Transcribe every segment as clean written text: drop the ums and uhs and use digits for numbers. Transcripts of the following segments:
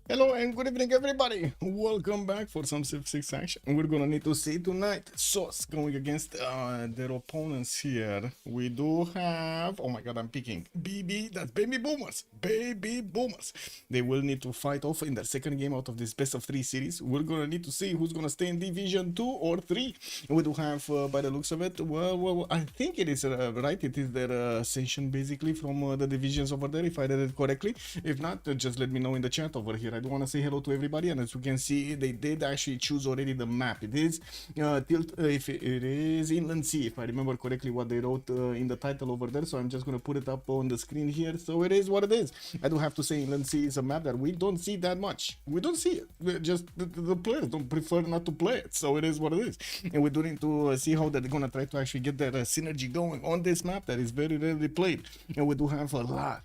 Hello and good evening, everybody. Welcome back for some Civ6 action. We're gonna need to see tonight Sauce going against their opponents here. We do have, oh my god, I'm picking BB, that's Baby Boomers. Baby Boomers. They will need to fight off in their second game out of this best of 3 series. We're gonna need to see who's gonna stay in Division 2 or 3. We do have, by the looks of it, well, I think it is right. It is their ascension basically from the divisions over there, if I read it correctly. If not, just let me know in the chat over here. I do want to say hello to everybody, and as you can see, they did actually choose already the map. It is if it is Inland Sea, if I remember correctly what they wrote in the title over there. So I'm just going to put it up on the screen here. So it is what it is. I do have to say Inland Sea is a map that we don't see that much. We don't see it. The players don't prefer not to play it. So it is what it is. And we do need to see how they're going to try to actually get that synergy going on this map that is very rarely played. And we do have a lot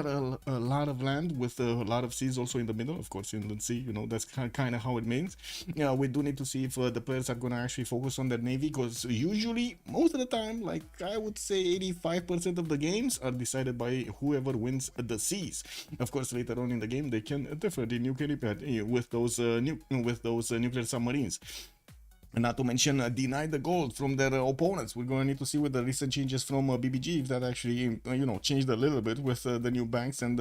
of land with a lot of seas also in the middle, of course, inland sea. You know, that's kind of how it means. Yeah, we do need to see if the players are going to actually focus on their navy, because usually, most of the time, like I would say 85% of the games are decided by whoever wins the seas. Of course, later on in the game, they can definitely nuke any with those nuclear submarines. And not to mention deny the gold from their opponents. We're going to need to see with the recent changes from BBG if that actually changed a little bit with the new banks and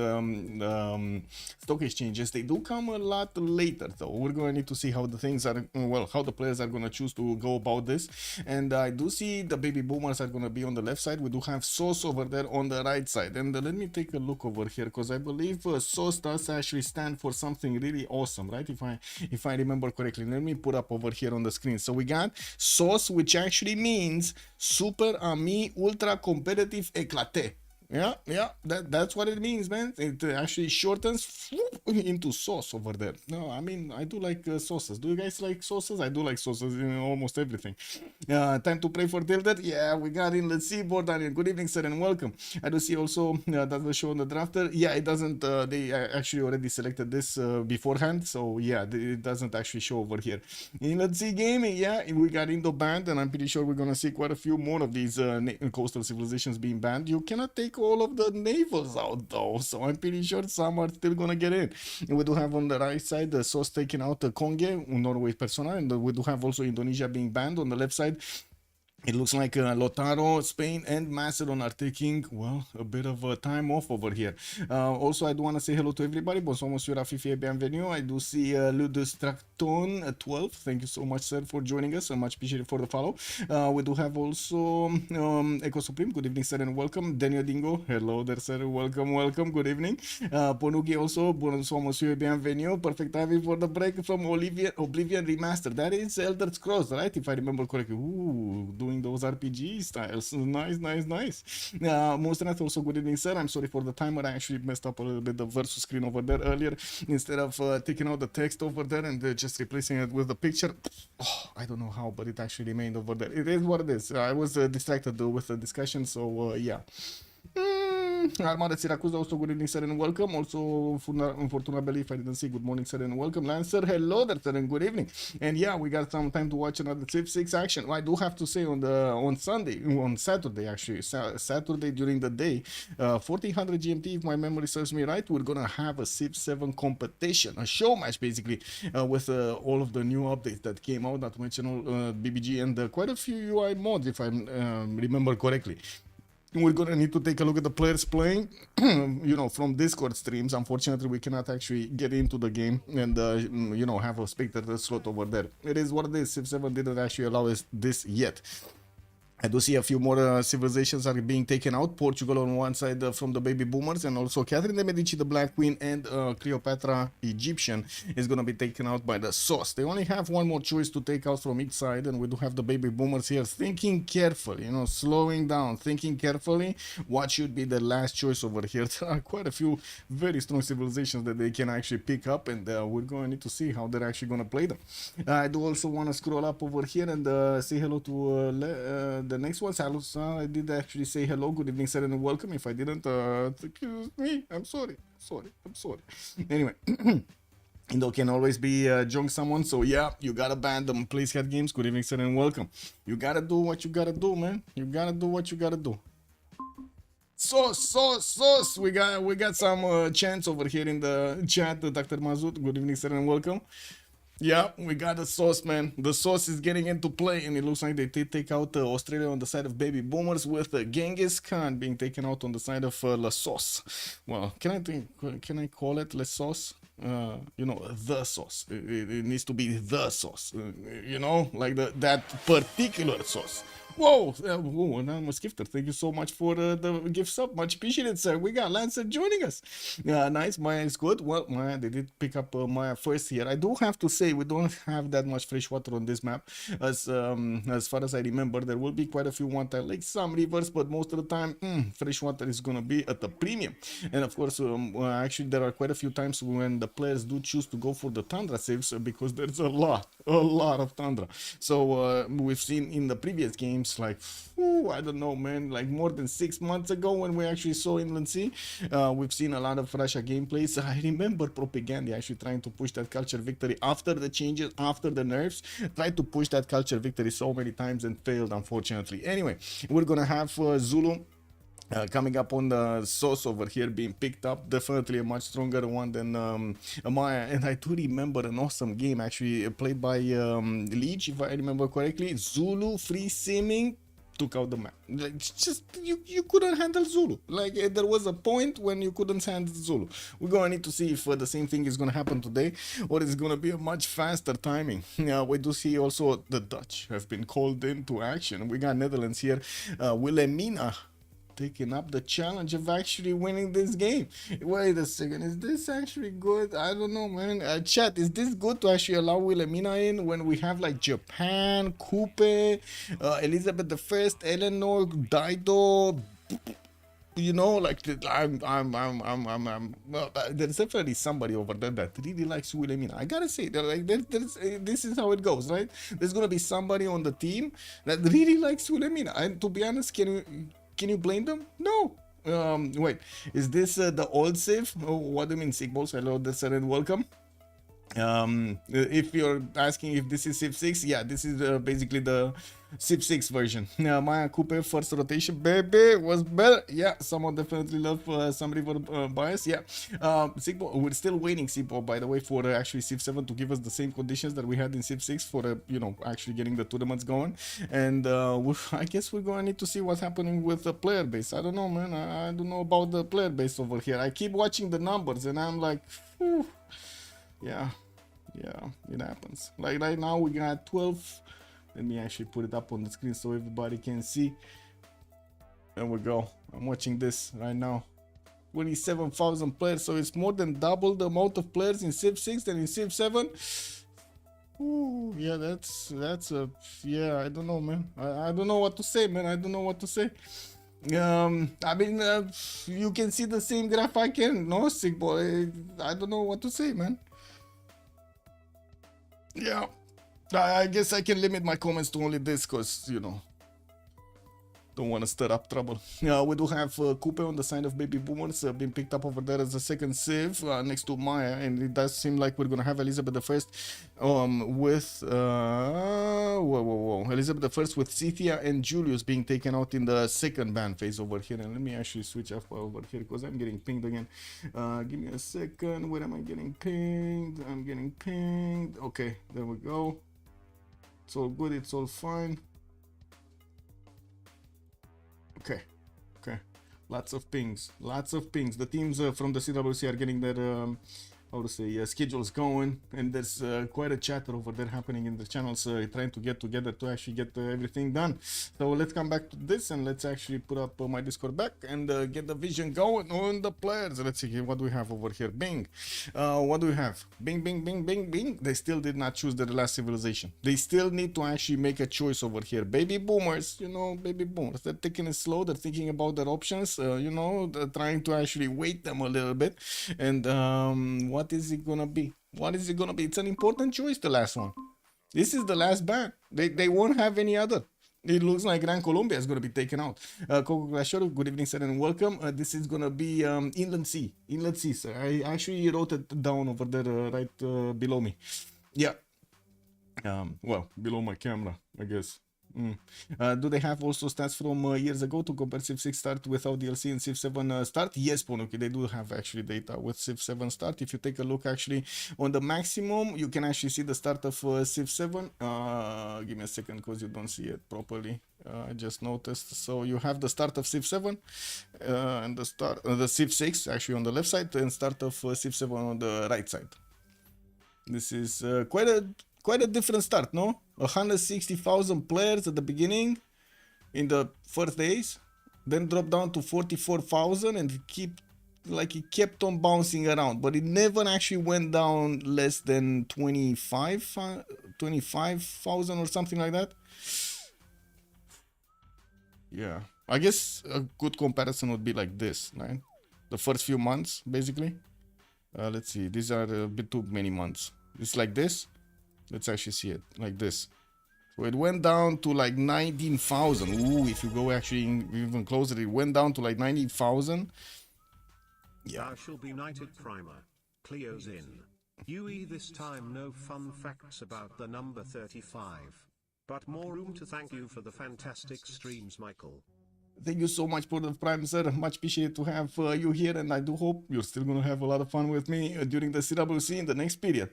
stock exchanges. They do come a lot later, though. We're going to need to see how the things are, how the players are going to choose to go about this. And I do see the baby boomers are going to be on the left side. We do have Sauce over there on the right side. And let me take a look over here, because I believe Sauce does actually stand for something really awesome, right? If I remember correctly. Let me put up over here on the screen. So we got Sauce, which actually means Super Ami Ultra Competitive Éclaté. Yeah, that's what it means, man. It actually shortens into sauce over there. No, I mean, I do like sauces. Do you guys like sauces? I do like sauces in almost everything. Time to pray for Tilted. Yeah, we got in. Let's see, Daniel. Good evening, sir, and welcome. I do see also that will show on the drafter. Yeah, it doesn't. They actually already selected this beforehand, so yeah, it doesn't actually show over here. In Let's See Gaming, yeah, we got Indo banned, and I'm pretty sure we're gonna see quite a few more of these coastal civilizations being banned. You cannot take all of the navals out though, so I'm pretty sure some are still gonna get in. And we do have on the right side the Sauce taking out the Konge, Norway persona, and we do have also Indonesia being banned on the left side. It looks like Lotaro, Spain, and Macedon are taking, well, a bit of a time off over here. Also, I do want to say hello to everybody. Bonsoir, monsieur Rafifi, bienvenue. I do see Ludestracton 12. Thank you so much, sir, for joining us. Much appreciated for the follow. We do have also Echo Supreme. Good evening, sir, and welcome. Daniel Dingo. Hello there, sir. Welcome. Good evening. Ponuki also. Bonsoir, monsieur, bienvenue. Perfect timing for the break from Oblivion Remastered. That is Elder Scrolls, right? If I remember correctly. Ooh, doing those RPG styles. Nice. Monsternath also, good evening, sir. I'm sorry for the timer. I actually messed up a little bit the versus screen over there earlier. Instead of taking out the text over there and just replacing it with the picture. Oh, I don't know how, but it actually remained over there. It is what it is. I was distracted though with the discussion, so yeah. Armada Syracuse also, good evening, sir, and welcome. Also, Fortuna Belly, if I didn't see, good morning, sir, and welcome. Lancer, hello there, sir, and good evening. And yeah, we got some time to watch another Civ6 action. I do have to say on Saturday actually, Saturday during the day, 1400 GMT, if my memory serves me right, we're gonna have a Civ7 competition, a show match basically, with all of the new updates that came out, not to mention all BBG and quite a few UI mods, if I remember correctly. We're gonna need to take a look at the players playing, from Discord streams. Unfortunately, we cannot actually get into the game and, have a spectator slot over there. It is what it is. Civ7 didn't actually allow us this yet. I do see a few more civilizations are being taken out. Portugal on one side from the baby boomers, and also Catherine de Medici, the Black Queen, and Cleopatra, Egyptian, is going to be taken out by the Sauce. They only have one more choice to take out from each side, and we do have the baby boomers here thinking carefully, slowing down, thinking carefully what should be the last choice over here. There are quite a few very strong civilizations that they can actually pick up, and we're going to need to see how they're actually going to play them. I do also want to scroll up over here and say hello to the next one. I did actually say hello, good evening, sir, and welcome. If I didn't, excuse me, I'm sorry. Anyway. Indo can always be junk someone, so yeah, you gotta ban them. Please head games. Good evening, sir, and welcome. You gotta do what you gotta do, man. You gotta do what you gotta do. Sauce. We got some chants over here in the chat. Dr. Mazut, good evening, sir, and welcome. Yeah, we got the sauce, man. The sauce is getting into play, and it looks like they take out Australia on the side of baby boomers, with Genghis Khan being taken out on the side of La Sauce. Well, can I call it La Sauce? The sauce. It needs to be the sauce. Like that particular sauce. Whoa, Skifter, thank you so much for the gifts up. Much appreciated, sir. We got Lancer joining us. Nice. Maya is good. Well, Maya, they did pick up Maya first here. I do have to say, we don't have that much fresh water on this map. As far as I remember, there will be quite a few one-time lakes, some rivers, but most of the time, fresh water is going to be at the premium. And of course, actually, there are quite a few times when the players do choose to go for the Tundra saves, because there's a lot of Tundra. So we've seen in the previous games, like, I don't know, man, like more than 6 months ago when we actually saw Inland Sea, we've seen a lot of Russia gameplays. I remember Propaganda actually trying to push that culture victory after the changes, after the nerfs, tried to push that culture victory so many times and failed, unfortunately. Anyway, we're gonna have Zulu coming up on the sauce over here, being picked up. Definitely a much stronger one than Maya. And I do remember an awesome game actually played by Leech, if I remember correctly. Zulu free simming took out the map. Like, just you couldn't handle Zulu. Like, there was a point when you couldn't handle Zulu. We're gonna need to see if the same thing is gonna happen today, or it's gonna be a much faster timing. We do see also the Dutch have been called into action. We got Netherlands here. Wilhelmina taking up the challenge of actually winning this game. Wait a second, is this actually good? I don't know, man. Chat, is this good to actually allow Wilhelmina in when we have like Japan, Coupe, Elizabeth I, Eleanor, Dido? Like, well, there's definitely somebody over there that really likes Wilhelmina. I gotta say, this is how it goes, right? There's gonna be somebody on the team that really likes Wilhelmina, and to be honest, can you blame them? No. Wait, is this the old Civ? Oh, what do you mean, Sigballs? Hello, and welcome. If you're asking if this is Civ6, yeah, this is basically the Civ6 version. Maya Coupe first rotation, baby, was better. Yeah, someone definitely love some river bias. Yeah, Sigbo, we're still waiting, Sigbo, by the way, for actually Civ7 to give us the same conditions that we had in Civ6 for actually getting the tournaments going. And I guess we're gonna need to see what's happening with the player base. I don't know, man. I don't know about the player base over here. I keep watching the numbers and I'm like, whew. Yeah, it happens. Like right now we got 12. Let me actually put it up on the screen so everybody can see. There we go. I'm watching this right now. 27,000 players, so it's more than double the amount of players in Civ6 than in Civ7. Ooh, yeah, that's yeah, I don't know, man. I don't know what to say, man. I don't know what to say. I mean, you can see the same graph I can. No, sick boy. I don't know what to say, man. Yeah, I guess I can limit my comments to only this, because, don't want to stir up trouble. We do have Coupe on the side of baby boomers being picked up over there as a second Civ next to Maya, and it does seem like we're gonna have Elizabeth I with Elizabeth I with Cynthia and Julius being taken out in the second ban phase over here. And let me actually switch up over here because I'm getting pinged again. Give me a second. Where am I getting pinged? I'm getting pinged. Okay, there we go. It's all good. It's all fine. Okay. Lots of pings. The teams from the CWC are getting their schedules going, and there's quite a chatter over there happening in the channels, trying to get together to actually get everything done. So let's come back to this and let's actually put up my Discord back and get the vision going on the players. Let's see what do we have over here. Bing. What do we have? Bing. They still did not choose the last civilization. They still need to actually make a choice over here. Baby boomers, baby boomers, they're taking it slow. They're thinking about their options, they're trying to actually wait them a little bit. And what is it gonna be? It's an important choice, the last one. This is the last ban. They won't have any other. It looks like Gran Colombia is going to be taken out. Coco Glashoro, good evening, sir, and welcome. This is going to be Inland Sea, sir. I actually wrote it down over there right below me. Yeah. Well, below my camera, I guess. Do they have also stats from years ago to compare Civ6 start without DLC and Civ7 start? Yes, Ponoki, they do have actually data with Civ7 start. If you take a look actually on the maximum, you can actually see the start of Civ7. Give me a second because you don't see it properly. I just noticed. So you have the start of Civ7 and the start the Civ6 actually on the left side and start of Civ7 on the right side. This is quite a different start, no? 160,000 players at the beginning in the first days, then dropped down to 44,000 and it kept on bouncing around, but it never actually went down less than 25,000 or something like that. Yeah, I guess a good comparison would be like this, right? The first few months, basically. Let's see, these are a bit too many months. It's like this. Let's actually see it like this. So it went down to like 19,000. Ooh, if you go actually even closer, it went down to like 19,000. Yeah. Thou shall be knighted primer. Cleo's in. UE this time no fun facts about the number 35. But more room to thank you for the fantastic streams, Michael. Thank you so much for the prime, sir. Much appreciated to have you here, and I do hope you're still going to have a lot of fun with me during the CWC in the next period.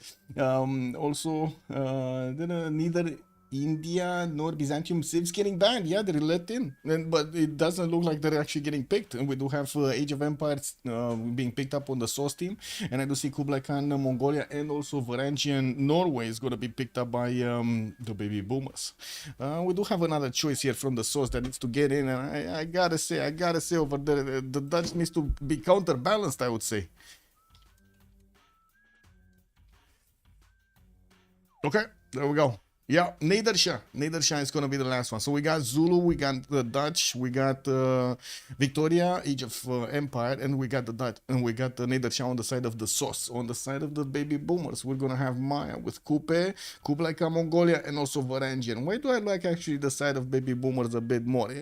Neither India nor Byzantium Civs getting banned. Yeah, they're let in, but it doesn't look like they're actually getting picked. And we do have Age of Empires being picked up on the Source team, and I do see Kublai Khan Mongolia and also Varangian Norway is going to be picked up by the Baby Boomers. We do have another choice here from the Source that needs to get in, and I gotta say over there, the Dutch needs to be counterbalanced, I would say. Okay, there we go. Yeah, Nedersha is gonna be the last one. So we got Zulu, we got the Dutch, we got Victoria, Age of Empire, and we got the Dutch, and we got the Nedersha on the side of the Sauce. On the side of the Baby Boomers, we're gonna have Maya with Kublai Khan Mongolia, and also Varangian. Why do I like actually the side of Baby Boomers a bit more?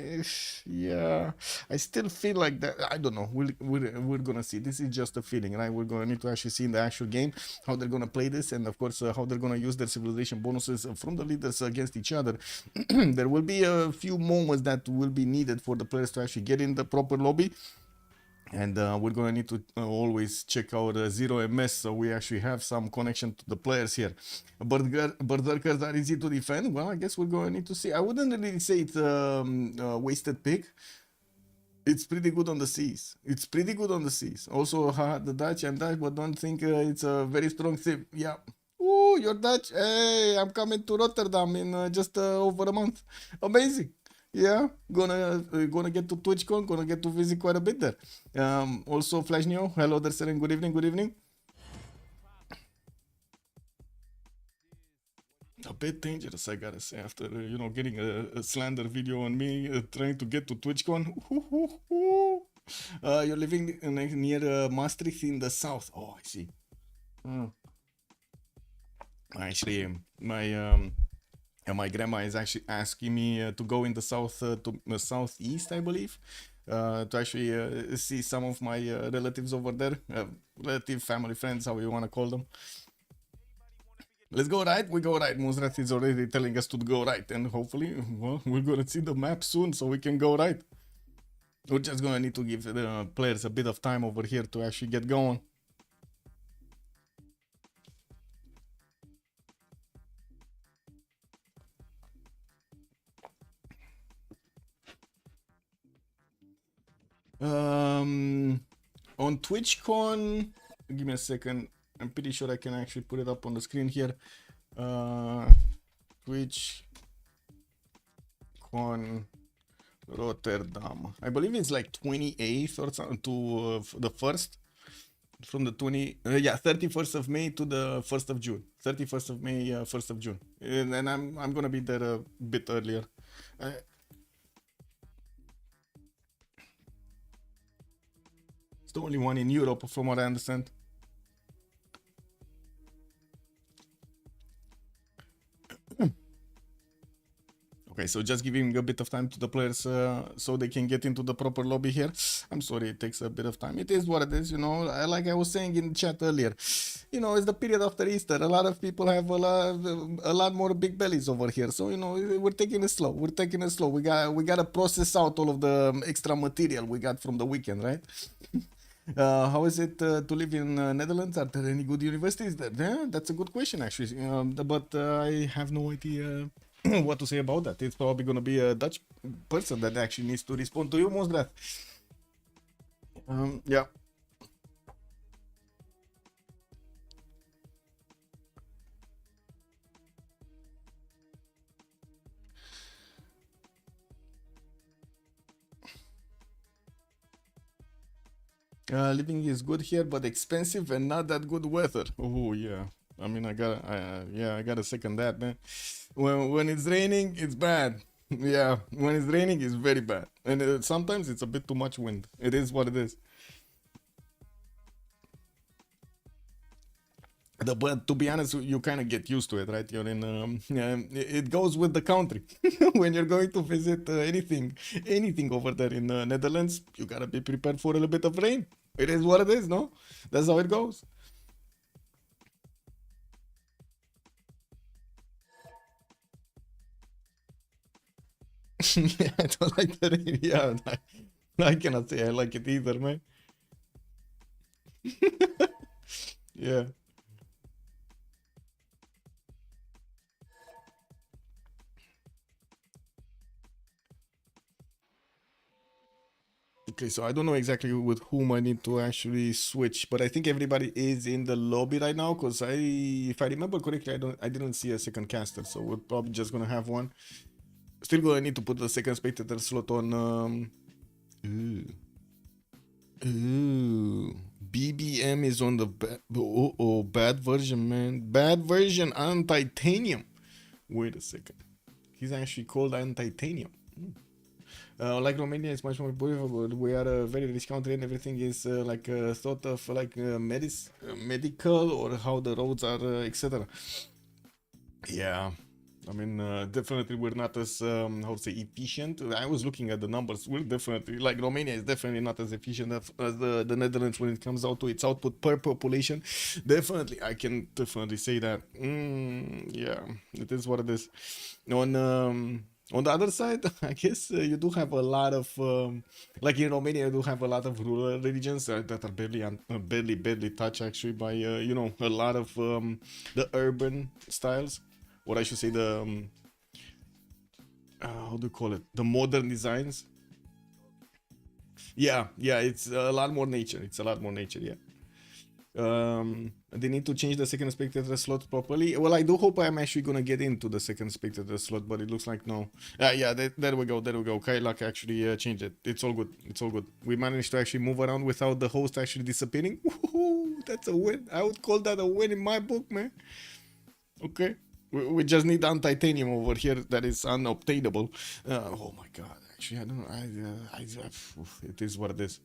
Yeah, I still feel like that. I don't know. We're gonna see. This is just a feeling, right? We're gonna need to actually see in the actual game how they're gonna play this, and of course how they're gonna use their civilization bonuses from the leaders against each other. There will be a few moments that will be needed for the players to actually get in the proper lobby, and we're gonna need to always check out Zero MS so we actually have some connection to the players here. Berserkers are easy to defend. Well, I guess we're gonna need to see. I wouldn't really say it's a wasted pick. It's pretty good on the seas. Also, the Dutch, I'm Dutch, but don't think it's a very strong Civ. Yeah. Ooh, you're Dutch. Hey, I'm coming to Rotterdam in just over a month. Amazing. Yeah, gonna get to TwitchCon, gonna get to visit quite a bit there. Also, Flash Neo, hello there, sir, and good evening. A bit dangerous, I gotta say, after getting a slander video on me trying to get to TwitchCon. You're living near Maastricht in the south. Oh, I see. Actually, my grandma is actually asking me to go in the south to the southeast, I believe, to actually see some of my relatives over there, relative, family, friends, how you want to call them. Let's go right. We go right. Muzrat is already telling us to go right, and hopefully, well, we're gonna see the map soon, so we can go right. We're just gonna need to give the players a bit of time over here to actually get going. On TwitchCon, give me a second. I'm pretty sure I can actually put it up on the screen here. TwitchCon Rotterdam. I believe it's like 28th or something to the 1st. From the 31st of May to the 1st of June. 31st of May, 1st of June. And I'm gonna be there a bit earlier. It's the only one in Europe, from what I understand. Okay, so just giving a bit of time to the players so they can get into the proper lobby here. I'm sorry, it takes a bit of time. It is what it is, you know. Like I was saying in the chat earlier, you know, it's the period after Easter. A lot of people have a lot more big bellies over here. So, you know, we're taking it slow. We're taking it slow. We got to process out all of the extra material we got from the weekend, right? How is it to live in Netherlands? Are there any good universities there? Yeah, that's a good question, actually. But I have no idea what to say about that. It's probably going to be a Dutch person that actually needs to respond to you, Mosgrat. Yeah. Living is good here, but expensive and not that good weather. Oh yeah, I mean I gotta second that, man. When it's raining, it's bad. Yeah, when it's raining, it's very bad, and sometimes it's a bit too much wind. It is what it is. But to be honest, you kind of get used to it, right? You're in. It goes with the country. When you're going to visit anything over there in Netherlands, you gotta be prepared for a little bit of rain. It is what it is, no? That's how it goes. Yeah, I don't like the rain. Yeah, I cannot say I like it either, man. Yeah. Okay, so I don't know exactly with whom I need to actually switch, but I think everybody is in the lobby right now because if I remember correctly, I didn't see a second caster, so we're probably just gonna have one. Still gonna need to put the second spectator slot on. Ooh. Ooh. BBM is on the bad version, man. Bad version on titanium. Wait a second. He's actually called on titanium. Like Romania is much more beautiful. We are a very rich country and everything is like sort of like medical or how the roads are, etc. Yeah. I mean, definitely we're not as, how to say, efficient. I was looking at the numbers. We're definitely, like Romania is definitely not as efficient as the Netherlands when it comes out to its output per population. Definitely, I can definitely say that. Yeah, it is what it is. On the other side, I guess you do have a lot of, like in Romania, you do have a lot of rural regions that are barely touched actually by, you know, a lot of the urban styles, or I should say the how do you call it, the modern designs. Yeah, it's a lot more nature. It's a lot more nature. Yeah. They need to change the second spectator slot properly. Well, I do hope I'm actually gonna get into the second spectator slot, but it looks like no. Yeah, there we go. Kailak actually changed it. It's all good. It's all good. We managed to actually move around without the host actually disappearing. Woohoo, that's a win. I would call that a win in my book, man. Okay. We just need titanium over here that is unobtainable. Oh my god, actually, I don't know. It is what it is.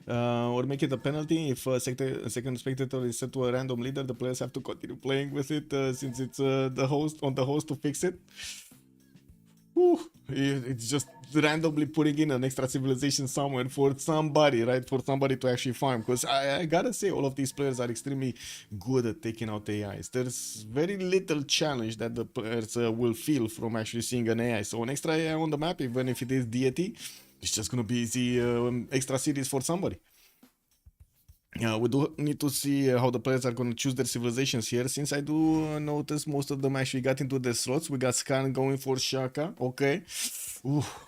Or make it a penalty if a second spectator is set to a random leader. The players have to continue playing with it since it's the host to fix it. It's just randomly putting in an extra civilization somewhere for somebody, right? For somebody to actually farm. Because I gotta say, all of these players are extremely good at taking out AIs. There's very little challenge that the players will feel from actually seeing an AI. So an extra AI on the map, even if it is deity, it's just gonna be easy extra series for somebody. We do need to see how the players are going to choose their civilizations here. Since I do notice most of them actually got into the slots. We got Scan going for Shaka. Okay.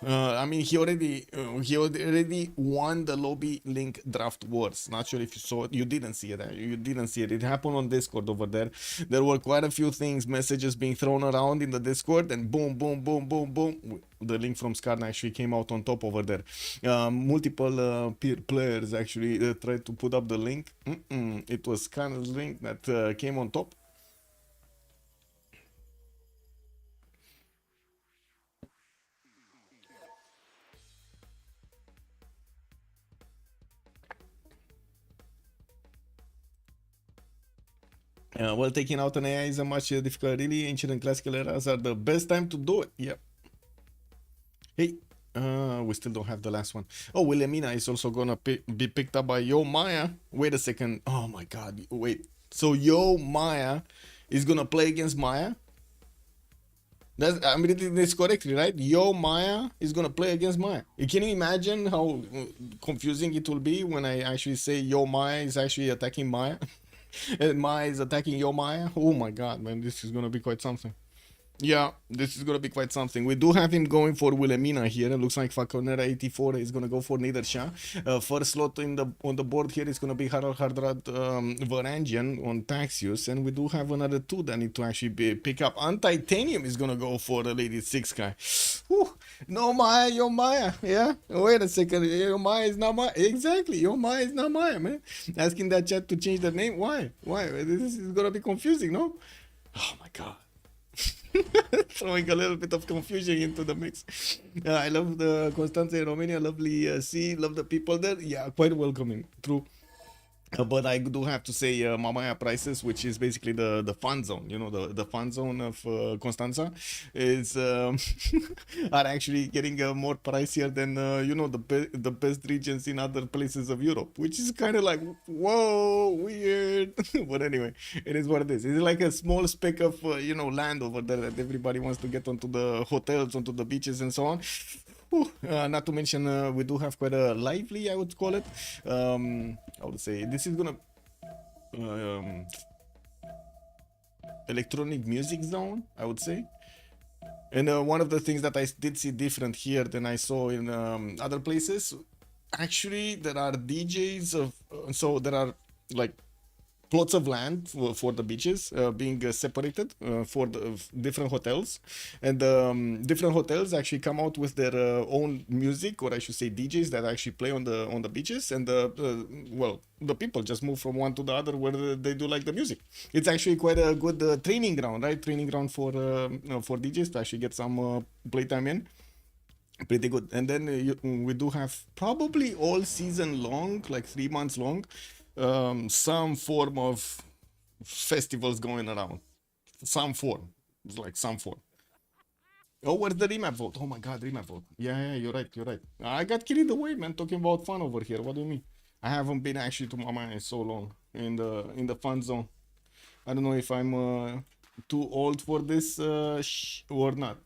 I mean, he already won the lobby link draft wars. Not sure if you saw it. You didn't see it. You didn't see it. It happened on Discord over there. There were quite a few things, messages being thrown around in the Discord, and boom, boom, boom, boom, boom. The link from Skarn actually came out on top over there. Multiple players actually tried to put up the link. It was Skarn's link that came on top. Well, taking out an AI is a much difficult. Really, ancient and classical eras are the best time to do it. Yep. Hey, we still don't have the last one. Oh, Wilhelmina is also gonna be picked up by Yo Maya. Wait a second. Oh my God. Wait. So Yo Maya is gonna play against Maya. I'm reading this correctly, right? Yo Maya is gonna play against Maya. Can you imagine how confusing it will be when I actually say Yo Maya is actually attacking Maya, and Maya is attacking Yo Maya? Oh my God, man, this is gonna be quite something. Yeah, this is gonna be quite something. We do have him going for Wilhelmina here. It looks like Falconera 84 is gonna go for Niederschach. First slot on the board here is gonna be Harald Hardrad Varangian on Taxius, and we do have another two that need to actually pick up. Titanium is gonna go for the Lady 6 guy. Whew. No Maya, Yo Maya. Yeah, wait a second. Yo Maya is not Maya. Exactly, Yo Maya is not Maya, man. Asking that chat to change the name. Why? This is gonna be confusing, no? Oh my God. Throwing a little bit of confusion into the mix. I love the Constanța in Romania, lovely sea, love the people there. Yeah, quite welcoming, true. But I do have to say Mamaia prices, which is basically the fun zone, you know, the fun zone of Constanța, is are actually getting more pricier than you know, the best regions in other places of Europe, which is kind of like, whoa, weird. But anyway, it is what it is. It's like a small speck of you know, land over there that everybody wants to get onto the hotels, onto the beaches, and so on. Not to mention, we do have quite a lively, I would call it. I would say this is gonna electronic music zone, I would say. And one of the things that I did see different here than I saw in other places, actually, there are DJs of so there are like plots of land for the beaches being separated for the different hotels, and different hotels actually come out with their own music, or I should say DJs that actually play on the beaches, and well, the people just move from one to the other where they do like the music. It's actually quite a good training ground, right? Training ground for DJs to actually get some playtime in. Pretty good. And then we do have probably all season long, like 3 months long, some form of festivals going around. Some form. It's like some form. Oh, where's the remap vote? Oh my God, remap vote. Yeah, you're right, you're right. I got carried away, man, talking about fun over here. What do you mean? I haven't been actually to Mama in so long in the fun zone. I don't know if I'm too old for this or not.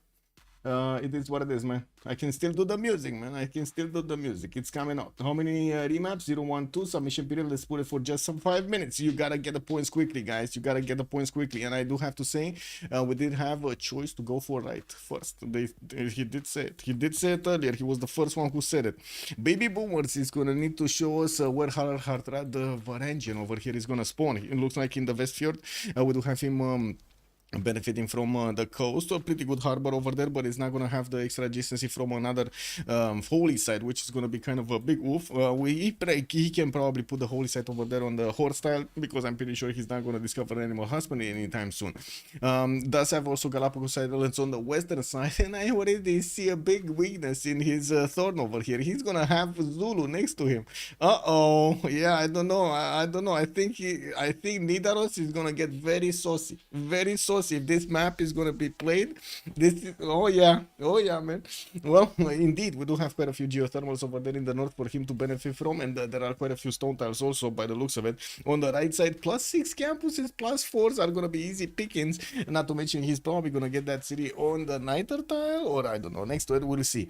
It is what it is, man. I can still do the music, man. I can still do the music. It's coming out. How many remaps? 012 submission period. Let's put it for just some 5 minutes. You gotta get the points quickly, guys. You gotta get the points quickly. And I do have to say, we did have a choice to go for right first. He did say it. He did say it earlier. He was the first one who said it. Baby Boomers is gonna need to show us where Harald Hardrad, the Varangian over here, is gonna spawn. It looks like in the Westfjord. We do have him benefiting from the coast, a pretty good harbor over there, but it's not going to have the extra adjacency from another holy site, which is going to be kind of a big oof. He can probably put the holy site over there on the horse style, because I'm pretty sure he's not going to discover animal husbandry anytime soon. Does have also Galapagos Islands on the western side, and I already see a big weakness in his thorn over here. He's going to have Zulu next to him. Yeah, I don't know. I don't know. I think Nidaros is going to get very saucy. Very saucy. If this map is gonna be played, oh yeah, man. Well, indeed, we do have quite a few geothermals over there in the north for him to benefit from, and there are quite a few stone tiles also by the looks of it. On the right side, +6 campuses, +4s are gonna be easy pickings. Not to mention, he's probably gonna get that city on the niter tile, or I don't know. Next to it, we'll see.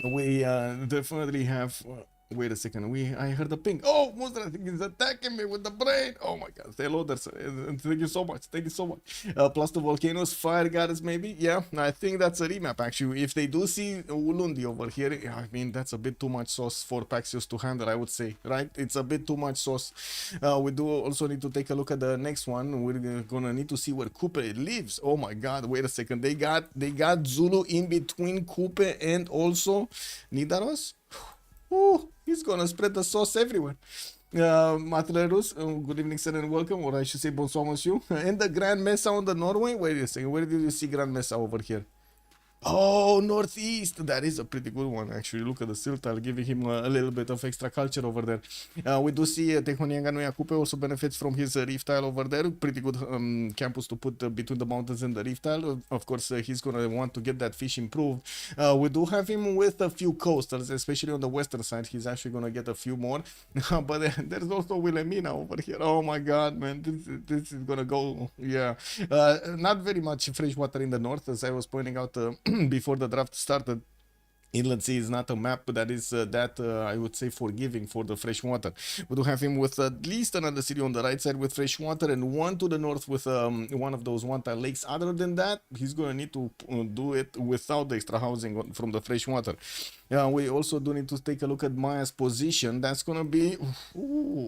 We definitely have. Wait a second, I heard a ping. Oh, Musra, I think he's attacking me with the brain. Oh my God, hello there, sir. Thank you so much. Thank you so much. +2 volcanoes, fire goddess, maybe. Yeah, I think that's a remap actually. If they do see Ulundi over here, I mean, that's a bit too much sauce for Paxios to handle, I would say, right? It's a bit too much sauce. We do also need to take a look at the next one. We're gonna need to see where Coupe lives. Oh my God, wait a second. They got Zulu in between Coupe and also Nidaros. Oh, he's gonna spread the sauce everywhere. Matlerus, good evening, sir, and welcome, or I should say bonsoir, monsieur. And the Grand Mesa on the Norway. Wait a second, where did you see Grand Mesa over here? Oh, northeast. That is a pretty good one, actually. Look at the silt tile, giving him a little bit of extra culture over there. We do see Tehonianga no Yakupe also benefits from his reef tile over there. Pretty good campus to put between the mountains and the reef tile. Of course, he's going to want to get that fish improved. We do have him with a few coastals, especially on the western side. He's actually going to get a few more. But there's also Wilhelmina over here. Oh my god, man. This is going to go. Yeah. Not very much fresh water in the north, as I was pointing out before the draft started. Inland Sea is not a map that is I would say forgiving for the fresh water. We do have him with at least another city on the right side with fresh water and one to the north with one of those one-tile lakes. Other than that, he's going to need to do it without the extra housing from the fresh water. We also do need to take a look at Maya's position. That's going to be...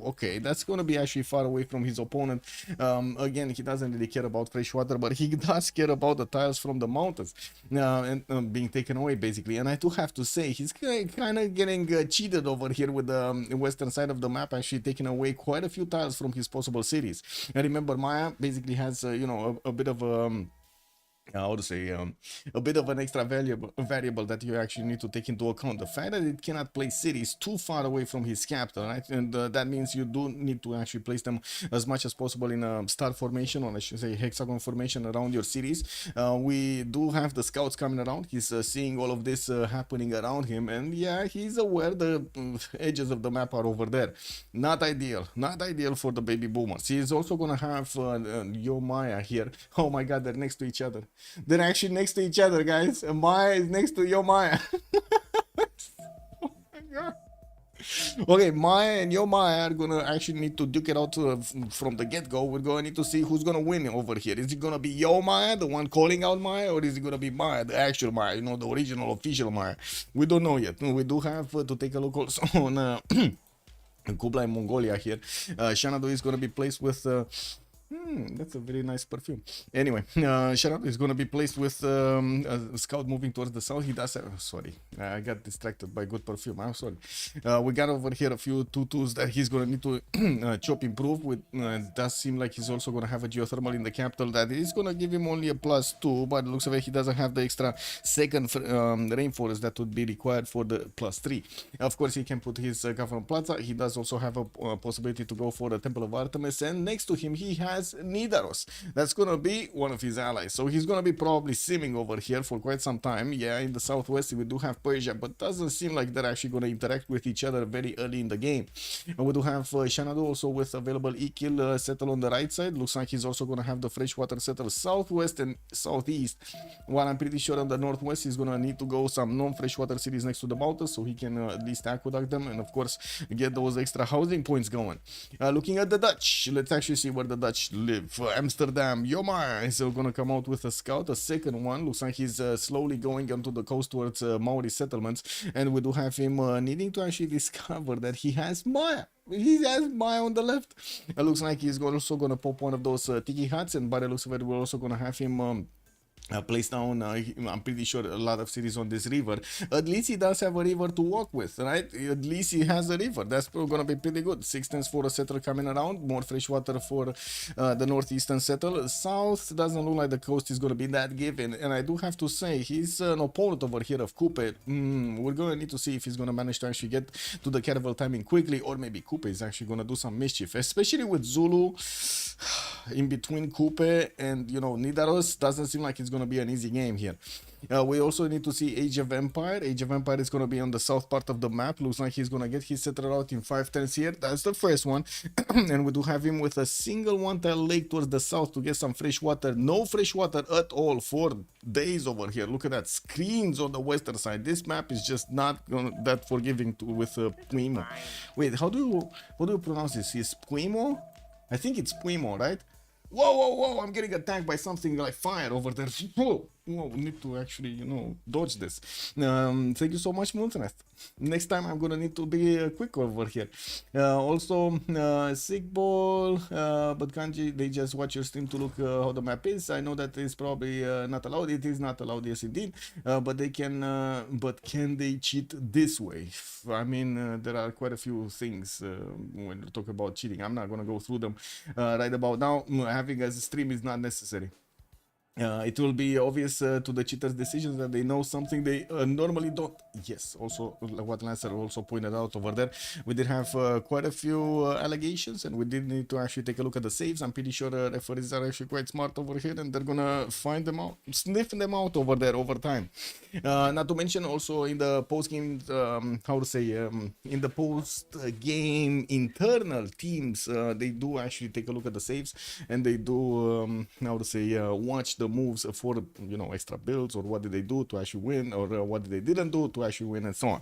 okay, that's going to be actually far away from his opponent. Again, he doesn't really care about fresh water, but he does care about the tiles from the mountains and being taken away, basically. And I do have to say, he's kind of getting cheated over here with the western side of the map, actually taking away quite a few tiles from his possible cities. And remember, Maya basically has, a bit of how to say, a bit of an extra variable that you actually need to take into account. The fact that it cannot place cities too far away from his capital, right? And that means you do need to actually place them as much as possible in a star formation, or I should say hexagon formation around your cities. We do have the scouts coming around. He's seeing all of this happening around him, and yeah, he's aware the edges of the map are over there. Not ideal for the baby boomers. He's also gonna have Yo Maya here. Oh my god, they're next to each other. They're actually next to each other, guys. And Maya is next to Yo Maya. Oh my god. Okay, Maya and Yo Maya are gonna actually need to duke it out from the get-go. We're gonna need to see who's gonna win over here. Is it gonna be Yo Maya, the one calling out Maya, or is it gonna be Maya, the actual Maya, the original official Maya? We don't know yet. We do have to take a look also on Kublai Mongolia here. Xanadu is gonna be placed with that's a very nice perfume. Anyway, Sharad is going to be placed with a scout moving towards the south. He does have, sorry, I got distracted by good perfume. I'm sorry. We got over here a few tutus that he's going to need to chop improve with. It does seem like he's also going to have a geothermal in the capital that is going to give him only a +2, but it looks like he doesn't have the extra second rainforest that would be required for the +3. Of course, he can put his government plaza. He does also have a possibility to go for the Temple of Artemis, and next to him he has Nidaros. That's gonna be one of his allies, so he's gonna be probably simming over here for quite some time. Yeah, in the southwest we do have Persia, but doesn't seem like they're actually gonna interact with each other very early in the game. And we do have Xanadu also with available Ikil settle on the right side. Looks like he's also gonna have the freshwater settle southwest and southeast, while I'm pretty sure on the northwest he's gonna need to go some non-freshwater cities next to the mountains so he can at least aqueduct them and of course get those extra housing points going. Looking at the Dutch, let's actually see where the Dutch live. Amsterdam, Yomar is gonna come out with a scout, a second one. Looks like he's slowly going onto the coast towards Maori settlements, and we do have him needing to actually discover that he has Maya. He has Maya on the left. It looks like he's also gonna pop one of those tiki huts, and by the looks of it, we're also gonna have him placed down, I'm pretty sure, a lot of cities on this river. At least he does have a river to walk with, right? At least he has a river. That's gonna be pretty good. 6 for a settle coming around, more fresh water for the northeastern settle. South doesn't look like the coast is gonna be that given, and I do have to say he's an opponent over here of Kupe. We're gonna need to see if he's gonna manage to actually get to the caravel timing quickly, or maybe Kupe is actually gonna do some mischief, especially with Zulu in between Kupe and Nidaros. Doesn't seem like it's gonna be an easy game here. We also need to see Age of Empire. Age of Empire is gonna be on the south part of the map. Looks like he's gonna get his settler out in 5 turns here. That's the first one. And we do have him with a single one-tile lake towards the south to get some fresh water. No fresh water at all for days over here. Look at that, screens on the western side. This map is just not that forgiving with Puimo. Wait, how do you pronounce this? Is Puimo? I think it's Puimo, right? Whoa, I'm getting attacked by something like fire over there. Whoa, need to actually, dodge this. Thank you so much, Moonthreath. Next time I'm gonna need to be quick over here. Also, Sick Ball, but Kanji, they just watch your stream to look how the map is. I know that it's probably not allowed. It is not allowed, yes indeed. But they can, but can they cheat this way? I mean, there are quite a few things when you talk about cheating. I'm not gonna go through them right about now. Having a stream is not necessary. It will be obvious to the cheaters' decisions that they know something they normally don't. Yes, also what Lancer also pointed out over there, we did have quite a few allegations, and we did need to actually take a look at the saves. I'm pretty sure referees are actually quite smart over here, and they're gonna find them out, sniff them out over there over time. Not to mention also in the post-game, how to say, in the post-game internal teams, they do actually take a look at the saves, and they do, how to say, watch the moves for, you know, extra builds, or what did they do to actually win, or what they didn't do to actually win, and so on.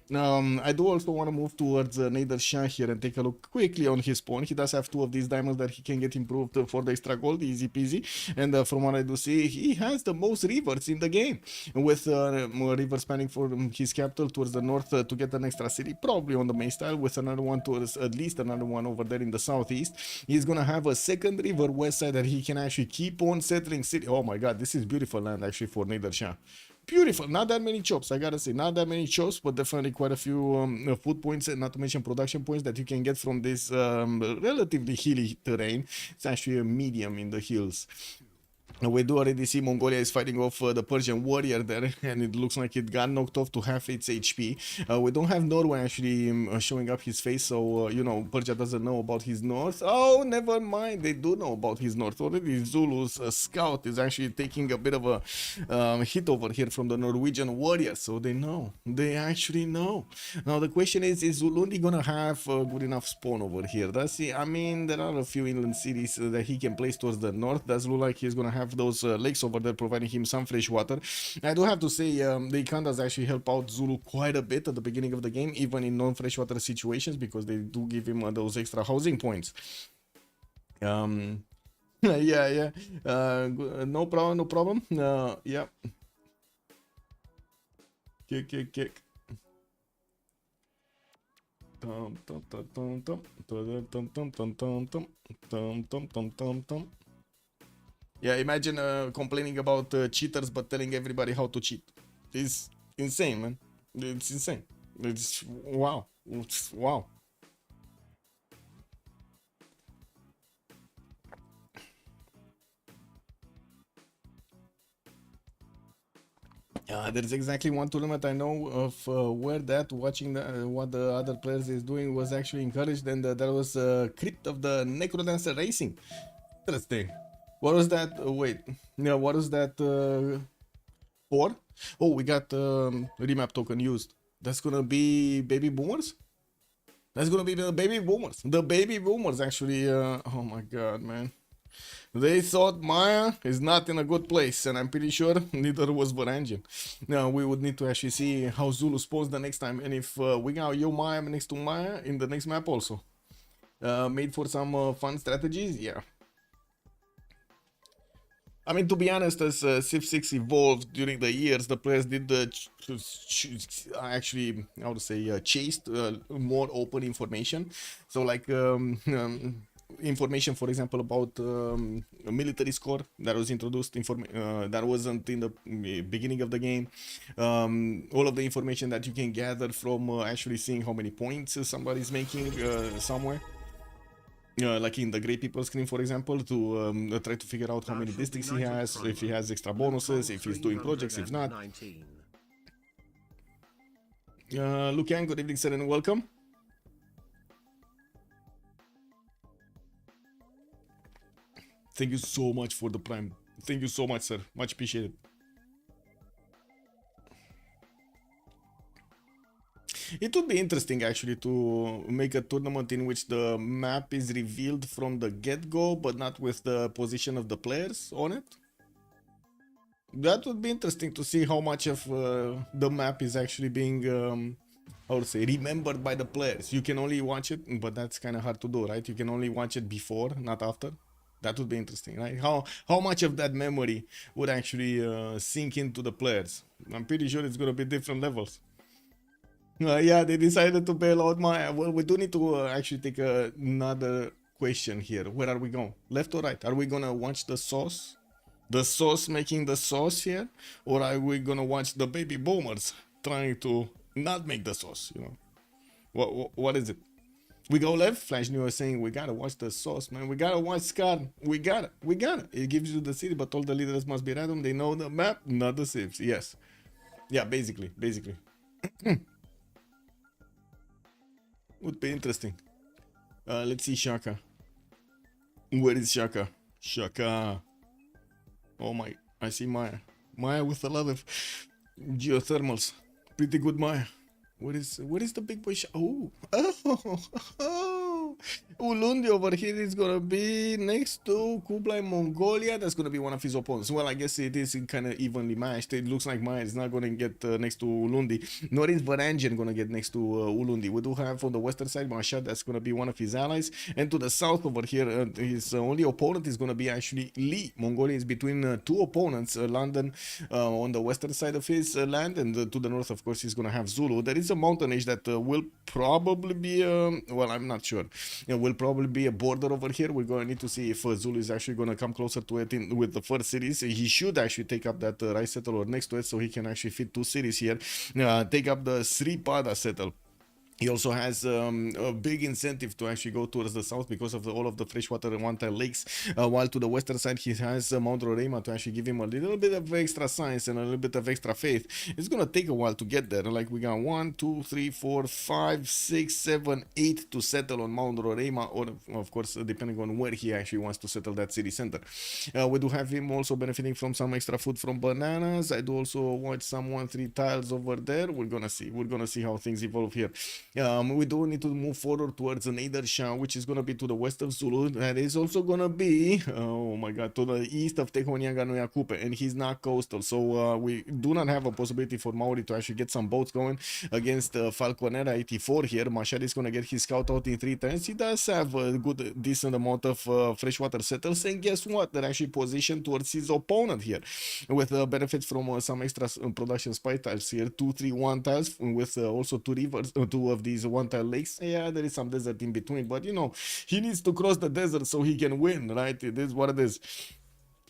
I do also want to move towards Nader Shah here and take a look quickly on his pawn. He does have 2 of these diamonds that he can get improved for the extra gold, easy peasy. And from what I do see, he has the most rivers in the game, with river spanning for his capital towards the north to get an extra city, probably on the main style, with another one towards at least another one over there in the southeast. He's gonna have a second river west side that he can actually keep on settling city. Oh my god, this is beautiful land actually for Nader Shah. Beautiful, not that many chops, I gotta say, not that many chops, but definitely quite a few food points, and not to mention production points that you can get from this relatively hilly terrain. It's actually a medium in the hills. We do already see Mongolia is fighting off the Persian warrior there, and it looks like it got knocked off to half its HP. We don't have Norway actually showing up his face, so you know, Persia doesn't know about his north. Oh, never mind, they do know about his north already. Zulu's scout is actually taking a bit of a hit over here from the Norwegian warriors, so they know. They actually know. Now the question is Zulundi gonna have a good enough spawn over here? Does he? I mean, there are a few inland cities that he can place towards the north. Does look like he's gonna have those lakes over there providing him some fresh water. I do have to say the Ikandas actually help out Zulu quite a bit at the beginning of the game, even in non-freshwater situations, because they do give him those extra housing points. Yeah, no problem, no problem. Yeah, kick. Yeah, imagine complaining about cheaters but telling everybody how to cheat. It's insane, man. It's insane. It's wow. It's, wow. There's exactly one tournament I know of where that watching what the other players is doing was actually encouraged, and there was a crypt of the Necrodancer Racing. Interesting. What was that? Wait, yeah, what was that for? Oh, we got remap token used. That's gonna be baby boomers. That's gonna be the baby boomers. The baby boomers actually. Oh my god, man. They thought Maya is not in a good place, and I'm pretty sure neither was Varangian. Now we would need to actually see how Zulu spawns the next time, and if we got Yo Maya next to Maya in the next map also. Made for some fun strategies, yeah. I mean, to be honest, as Civ6 evolved during the years, the players did actually, how to say, chased more open information. So, like, information, for example, about a military score that was introduced, that wasn't in the beginning of the game. All of the information that you can gather from actually seeing how many points somebody's making somewhere. Like in the Grey People screen, for example, to try to figure out how many districts he has, if he has extra bonuses, if he's doing projects, if not. Lucan, good evening, sir, and welcome. Thank you so much for the prime. Thank you so much, sir. Much appreciated. It would be interesting actually to make a tournament in which the map is revealed from the get-go, but not with the position of the players on it. That would be interesting to see how much of the map is actually being, how to say, remembered by the players. You can only watch it, but that's kind of hard to do, right? You can only watch it before, not after. That would be interesting, right? How much of that memory would actually sink into the players? I'm pretty sure it's gonna be different levels. Yeah, they decided to bail out Maya. Well, we do need to actually take another question here. Where are we going? Left or right? Are we gonna watch the sauce? The sauce making the sauce here? Or are we gonna watch the baby boomers trying to not make the sauce, you know? What is it? We go left. Flash New is saying we gotta watch the source, man. We gotta watch Scar. We got it. It gives you the city, but all the leaders must be random. They know the map, not the civs. Yes. Yeah, basically. Would be interesting. Let's see Shaka. Where is Shaka? Shaka. Oh my, I see Maya. Maya with a lot of geothermals. Pretty good Maya. What is the big boy? Oh, Ulundi over here is gonna be next to Kublai Mongolia. That's gonna be one of his opponents. Well, I guess it is kind of evenly matched. It looks like Maya is not gonna get next to Ulundi, nor is Varangian gonna get next to Ulundi. We do have on the western side Mashad, that's gonna be one of his allies, and to the south over here, his only opponent is gonna be actually Lee. Mongolia is between two opponents, London on the western side of his land, and to the north, of course, he's gonna have Zulu. There is a mountain age that will probably be well, I'm not sure. It will probably be a border over here. We're going to need to see if Zulu is actually going to come closer to it with the first cities. He should actually take up that rice settle or next to it, so he can actually fit two cities here. Take up the Sripada settle. He also has a big incentive to actually go towards the south because of all of the freshwater and one-tile lakes, while to the western side he has Mount Roraima to actually give him a little bit of extra science and a little bit of extra faith. It's gonna take a while to get there. Like we got 1, 2, 3, 4, 5, 6, 7, 8 to settle on Mount Roraima, or of course depending on where he actually wants to settle that city center. We do have him also benefiting from some extra food from bananas. I do also watch some 1-3 tiles over there. We're gonna see how things evolve here. We do need to move forward towards Nader Shah, which is going to be to the west of Zulu. That is also going to be, oh my god, to the east of Tehonianga Noyakupe, and he's not coastal. So we do not have a possibility for Maori to actually get some boats going against Falconera 84 here. Mashad is going to get his scout out in 3 turns. He does have a good, decent amount of freshwater settles, and guess what? They're actually positioned towards his opponent here with benefits from some extra production spy tiles here, 2, 3, 1 tiles with also 2 rivers, 2 of these one-tile lakes. Yeah, there is some desert in between, but you know, he needs to cross the desert so he can win, right? It is what it is.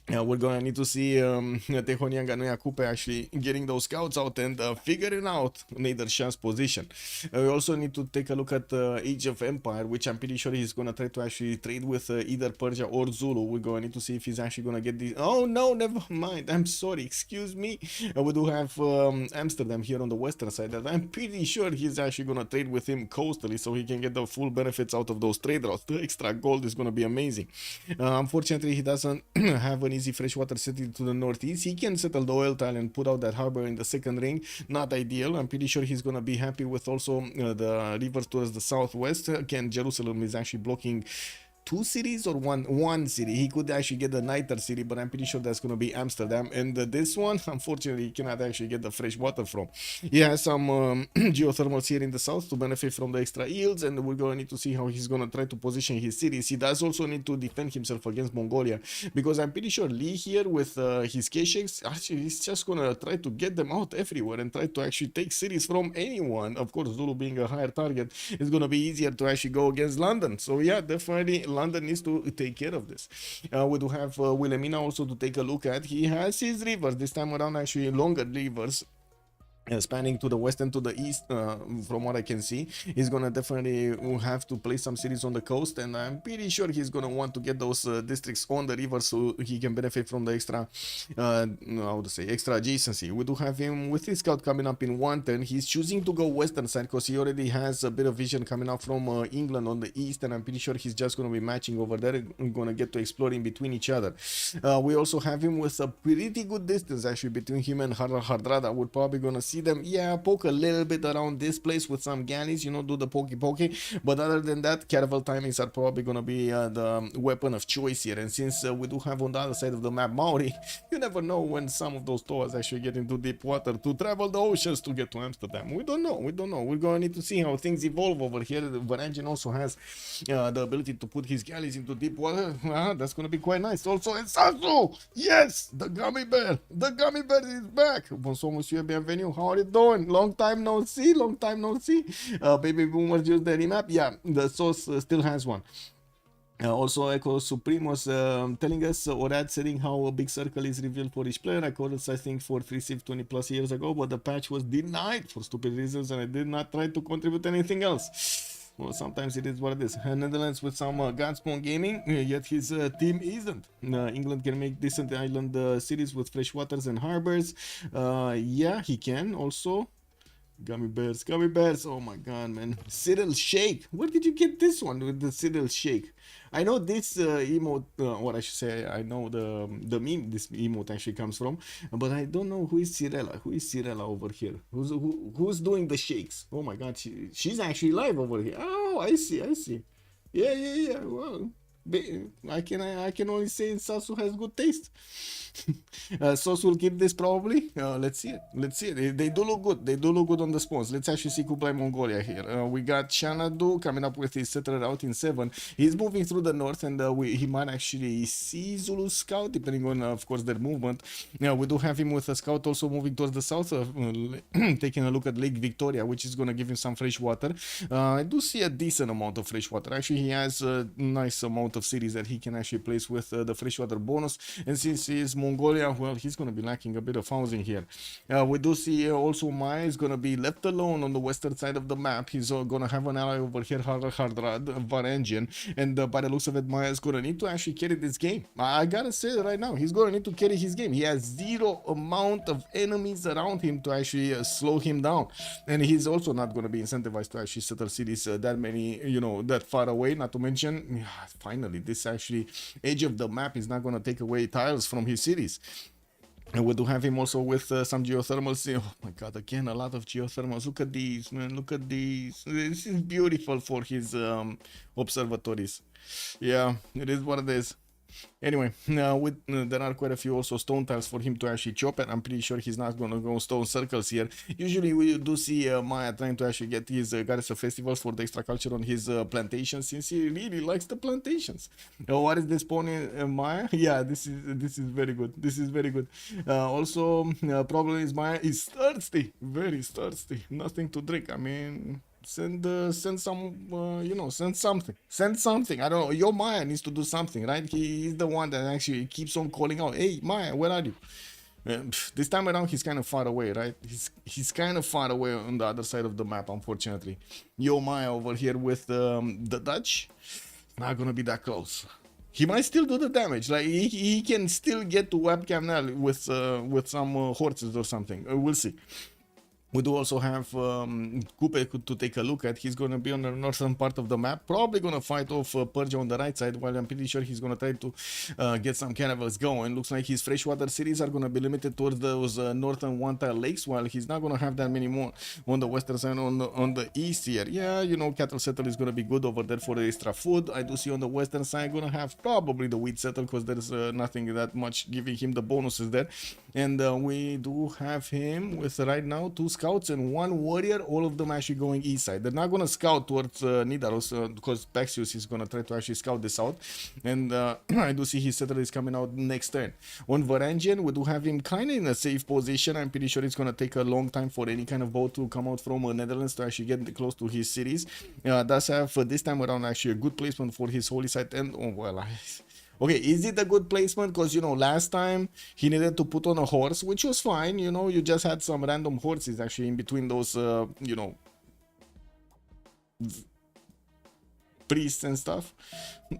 We're gonna need to see Tehonianga Noyakupe actually getting those scouts out and figuring out Nader Shah's position. We also need to take a look at Age of Empire, which I'm pretty sure he's gonna try to actually trade with either Persia or Zulu. We're gonna need to see if he's actually gonna get these. Oh no, never mind. I'm sorry. Excuse me. We do have Amsterdam here on the western side that I'm pretty sure he's actually gonna trade with him coastally so he can get the full benefits out of those trade routes. The extra gold is gonna be amazing. Unfortunately, he doesn't have an easy freshwater city to the northeast. He can settle the oil tile and put out that harbor in the second ring. Not ideal. I'm pretty sure he's gonna be happy with also the rivers towards the southwest. Again, Jerusalem is actually blocking 2 cities or one city. He could actually get the Niter city, but I'm pretty sure that's going to be Amsterdam. And this one, unfortunately, he cannot actually get the fresh water from. He has some geothermals here in the south to benefit from the extra yields, and we're going to need to see how he's going to try to position his cities. He does also need to defend himself against Mongolia, because I'm pretty sure Lee here with his Kesheks, actually he's just going to try to get them out everywhere and try to actually take cities from anyone. Of course, Zulu being a higher target, it's going to be easier to actually go against London. So yeah, definitely London needs to take care of this. We do have Wilhelmina also to take a look at. He has his rivers this time around, actually longer rivers. Spanning to the west and to the east, from what I can see. He's gonna definitely have to place some cities on the coast, and I'm pretty sure he's gonna want to get those districts on the river so he can benefit from the extra, how to say, extra adjacency. We do have him with his scout coming up in 1 turn. He's choosing to go western side because he already has a bit of vision coming up from England on the east, and I'm pretty sure he's just gonna be matching over there and gonna get to explore in between each other. We also have him with a pretty good distance actually between him and Hardrada. We're probably gonna see them, yeah, poke a little bit around this place with some galleys, you know, do the pokey, but other than that, caravel timings are probably gonna be the weapon of choice here. And since we do have on the other side of the map Maori, you never know when some of those tours actually get into deep water to travel the oceans to get to Amsterdam. We don't know. We're gonna need to see how things evolve over here. Varangian also has the ability to put his galleys into deep water. That's gonna be quite nice. Also, and Sasu, yes, the gummy bear is back. Bonsoir, monsieur, bienvenue. How are you doing? Long time no see. Baby Boomer just the remap. Yeah, the source still has one. Also, Echo Supremos telling us or ad saying how a big circle is revealed for each player. I called this, I think, for 3 Civ 20 plus years ago, but the patch was denied for stupid reasons, and I did not try to contribute anything else. Well, sometimes it is what it is. Netherlands with some gunspawn gaming, yet his team isn't. England can make decent island cities with fresh waters and harbors. Yeah, he can also. Gummy bears, gummy bears. Oh my god, man. Cyril Shake. Where did you get this one with the Cyril Shake? I know this emote, what I should say, I know the meme this emote actually comes from, but I don't know who is Cirella. Who is Cirella over here? Who's doing the shakes? Oh my god, she's actually live over here. Oh, I see, I see. Yeah. Well, I can only say Sasu has good taste. Sos will keep this probably. Let's see it. Let's see it. They do look good. They do look good on the spawns. Let's actually see Kublai Mongolia here. We got Shanadu coming up with his settler out in 7. He's moving through the north, and he might actually see Zulu scout, depending on, of course, their movement. Yeah, we do have him with a scout also moving towards the south, taking a look at Lake Victoria, which is going to give him some fresh water. I do see a decent amount of fresh water. Actually, he has a nice amount of cities that he can actually place with the freshwater bonus, and since he is Mongolia, well, he's going to be lacking a bit of housing here. We do see also Maya is going to be left alone on the western side of the map. He's going to have an ally over here, Hardrad, Varangian, and by the looks of it, Maya is going to need to actually carry this game. I gotta say it right now, he's going to need to carry his game. He has zero amount of enemies around him to actually slow him down, and he's also not going to be incentivized to actually settle cities that many, that far away. Not to mention, finally, this actually edge of the map is not going to take away tiles from his cities. And we do have him also with some geothermals. Oh my god, again, a lot of geothermals. Look at these, man. Look at these. This is beautiful for his observatories. Yeah, it is what it is. Anyway, there are quite a few also stone tiles for him to actually chop at. I'm pretty sure he's not going to go stone circles here. Usually we do see Maya trying to actually get his goddess of festivals for the extra culture on his plantations, since he really likes the plantations. What is this pony, Maya? Yeah, this is very good. This is very good. Also, problem is Maya is thirsty, very thirsty. Nothing to drink. I mean, send some send something. I don't know, your Maya needs to do something, right? He is the one that actually keeps on calling out, hey Maya, where are you? This time around he's kind of far away, right? He's kind of far away on the other side of the map, unfortunately. Yo Maya over here with the Dutch, not gonna be that close. He might still do the damage, like he can still get to webcam now with some horses or something. We'll see. We do also have Kupe to take a look at. He's going to be on the northern part of the map. Probably going to fight off Purge on the right side, while I'm pretty sure he's going to try to get some caravels going. Looks like his freshwater cities are going to be limited towards those northern one-tile lakes, while he's not going to have that many more on the western side, on the east here. Yeah, cattle settle is going to be good over there for the extra food. I do see on the western side going to have probably the wheat settle, because there's nothing that much giving him the bonuses there. And we do have him with right now 2 scouts and 1 warrior, all of them actually going east side. They're not going to scout towards Nidaros, because Paxius is going to try to actually scout this out. And I do see his settler is coming out next turn. On Varangian, we do have him kind of in a safe position. I'm pretty sure it's going to take a long time for any kind of boat to come out from Netherlands to actually get close to his cities. Does have this time around actually a good placement for his holy site. And oh well, okay, is it a good placement? Because, last time he needed to put on a horse, which was fine. You just had some random horses actually in between those, priests and stuff.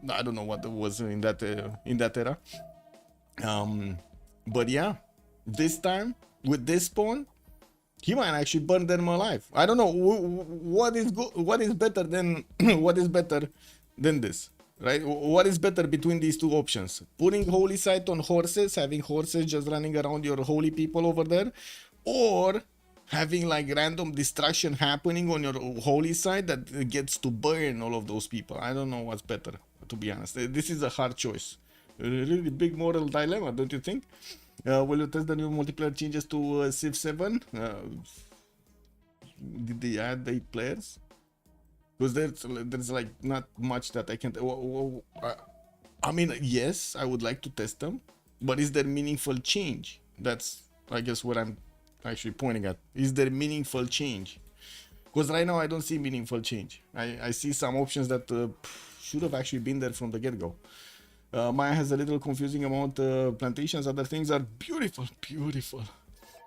I don't know what was in that era. But yeah, this time with this spawn, he might actually burn them alive. I don't know what is good. What is better than what is better than this? Right? What is better between these two options? Putting holy site on horses, having horses just running around your holy people over there, or having like random destruction happening on your holy site that gets to burn all of those people. I don't know what's better, to be honest. This is a hard choice. A really big moral dilemma, don't you think? Will you test the new multiplayer changes to Civ7? Did they add 8 players? Because there's like not much that I can. I mean, yes, I would like to test them, but is there meaningful change? That's, I guess, what I'm actually pointing at. Is there meaningful change? Because right now I don't see meaningful change. I see some options that should have actually been there from the get-go. Maya has a little confusing amount plantations. Other things are beautiful, beautiful.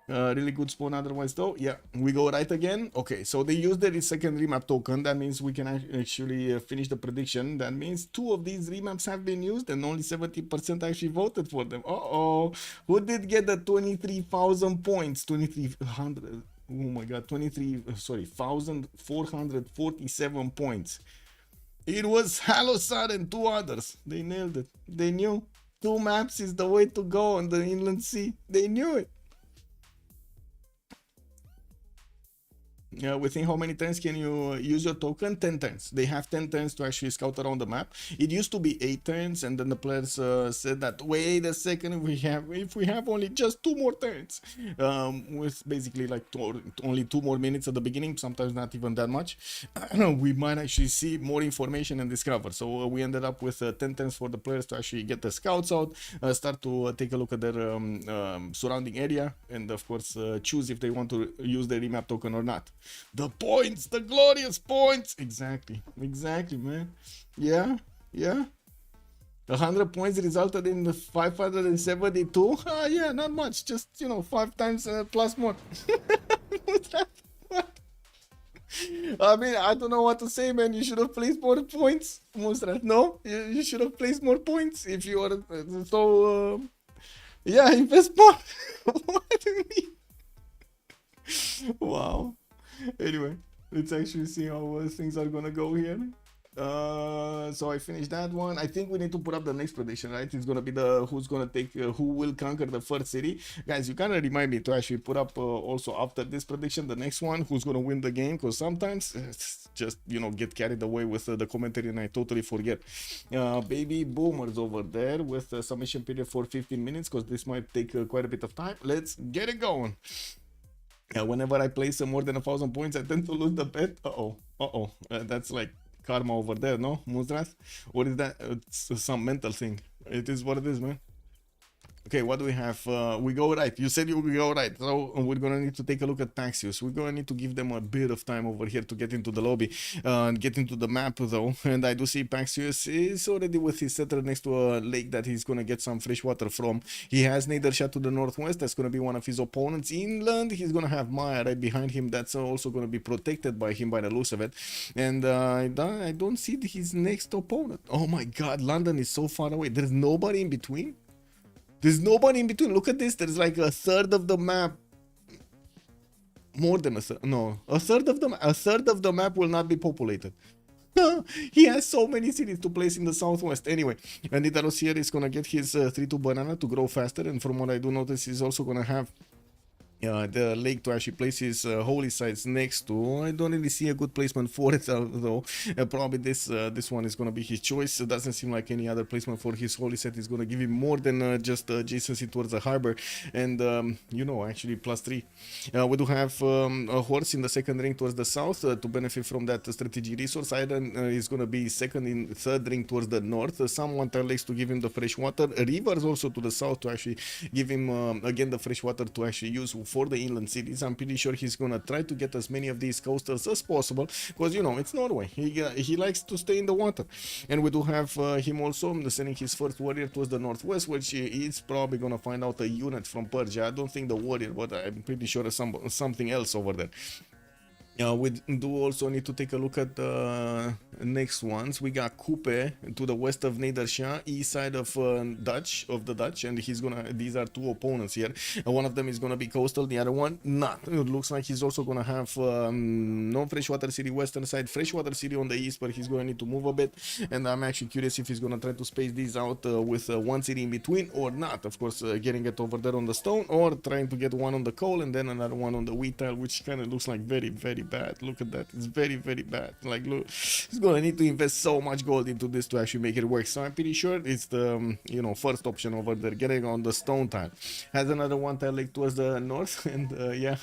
Really good spawn otherwise though. Yeah, we go right again. Okay, so they use the second remap token. That means we can actually finish the prediction. That means 2 of these remaps have been used and only 70% actually voted for them. Uh-oh. Who did get the 23,000 points? 2,300. Oh my god, 1,447 points. It was Halosar and 2 others. They nailed it. They knew 2 maps is the way to go on the inland sea. They knew it. Within how many turns can you use your token? 10 turns. They have 10 turns to actually scout around the map. It used to be 8 turns, and then the players said that wait a second, if we have only just 2 more turns, with basically like only 2 more minutes at the beginning, sometimes not even that much, we might actually see more information and discover. So we ended up with 10 turns for the players to actually get the scouts out, start to take a look at their surrounding area, and of course choose if they want to use the remap token or not. The points, the glorious points. Exactly, man. Yeah. 100 points resulted in the 572. Yeah, not much. Just 5 times plus more. I mean, I don't know what to say, man. You should have placed more points, Mustrat. No, you should have placed more points if you are so. Yeah, invest more. What do you mean? Wow. Anyway, let's actually see how things are gonna go here. So I finished that one. I think we need to put up the next prediction, right? It's gonna be the who's gonna take who will conquer the first city. Guys, you kind of remind me to actually put up also after this prediction the next one, who's gonna win the game, because sometimes it's just get carried away with the commentary and I totally forget. Baby boomers over there with a submission period for 15 minutes, because this might take quite a bit of time. Let's get it going. Whenever I place more than 1,000 points, I tend to lose the bet. That's like karma over there, no, Muzras? Or is that it's some mental thing? It is what it is, man. Okay, what do we have? We go right. You said you will go right. So we're gonna need to take a look at Paxios. We're gonna need to give them a bit of time over here to get into the lobby and get into the map though. And I do see Paxios is already with his settler next to a lake that he's gonna get some fresh water from. He has Nadershot to the northwest. That's gonna be one of his opponents. Inland, he's gonna have Maya right behind him. That's also gonna be protected by him by the loose of it. And I don't see his next opponent. Oh my God, London is so far away. There's nobody in between. There's nobody in between. Look at this. There's like a third of the map. More than a third. No, a third of the map will not be populated. He has so many cities to place in the southwest. Anyway, and Nidaros here is gonna get his 3-2 banana to grow faster. And from what I do notice, he's also gonna have the lake to actually place his holy sites next to. I don't really see a good placement for it though. Probably this one is gonna be his choice. It doesn't seem like any other placement for his holy site is gonna give him more than just adjacency towards the harbor, and actually +3. We do have a horse in the second ring towards the south to benefit from that strategy resource. Island is gonna be second in third ring towards the north. Some water lakes to give him the fresh water. Rivers also to the south to actually give him again the fresh water to actually use for the inland cities. I'm pretty sure he's gonna try to get as many of these coasters as possible, because it's Norway. He likes to stay in the water. And we do have him also sending his first warrior towards the northwest, which is probably gonna find out a unit from Persia. I don't think the warrior, but I'm pretty sure something else over there. We do also need to take a look at the next ones. We got Coupe to the west of Nedersha, east side of the Dutch, and these are 2 opponents here. One of them is gonna be coastal, the other one not. It looks like he's also gonna have no freshwater city western side, freshwater city on the east, but he's gonna need to move a bit. And I'm actually curious if he's gonna try to space these out with one city in between or not. Of course, getting it over there on the stone, or trying to get one on the coal and then another one on the wheat tile, which kind of looks like very, very bad. Look at that. It's very, very bad. Like, look, he's gonna need to invest so much gold into this to actually make it work. So I'm pretty sure it's the first option over there, getting on the stone tile. Has another one tile like towards the north, and yeah.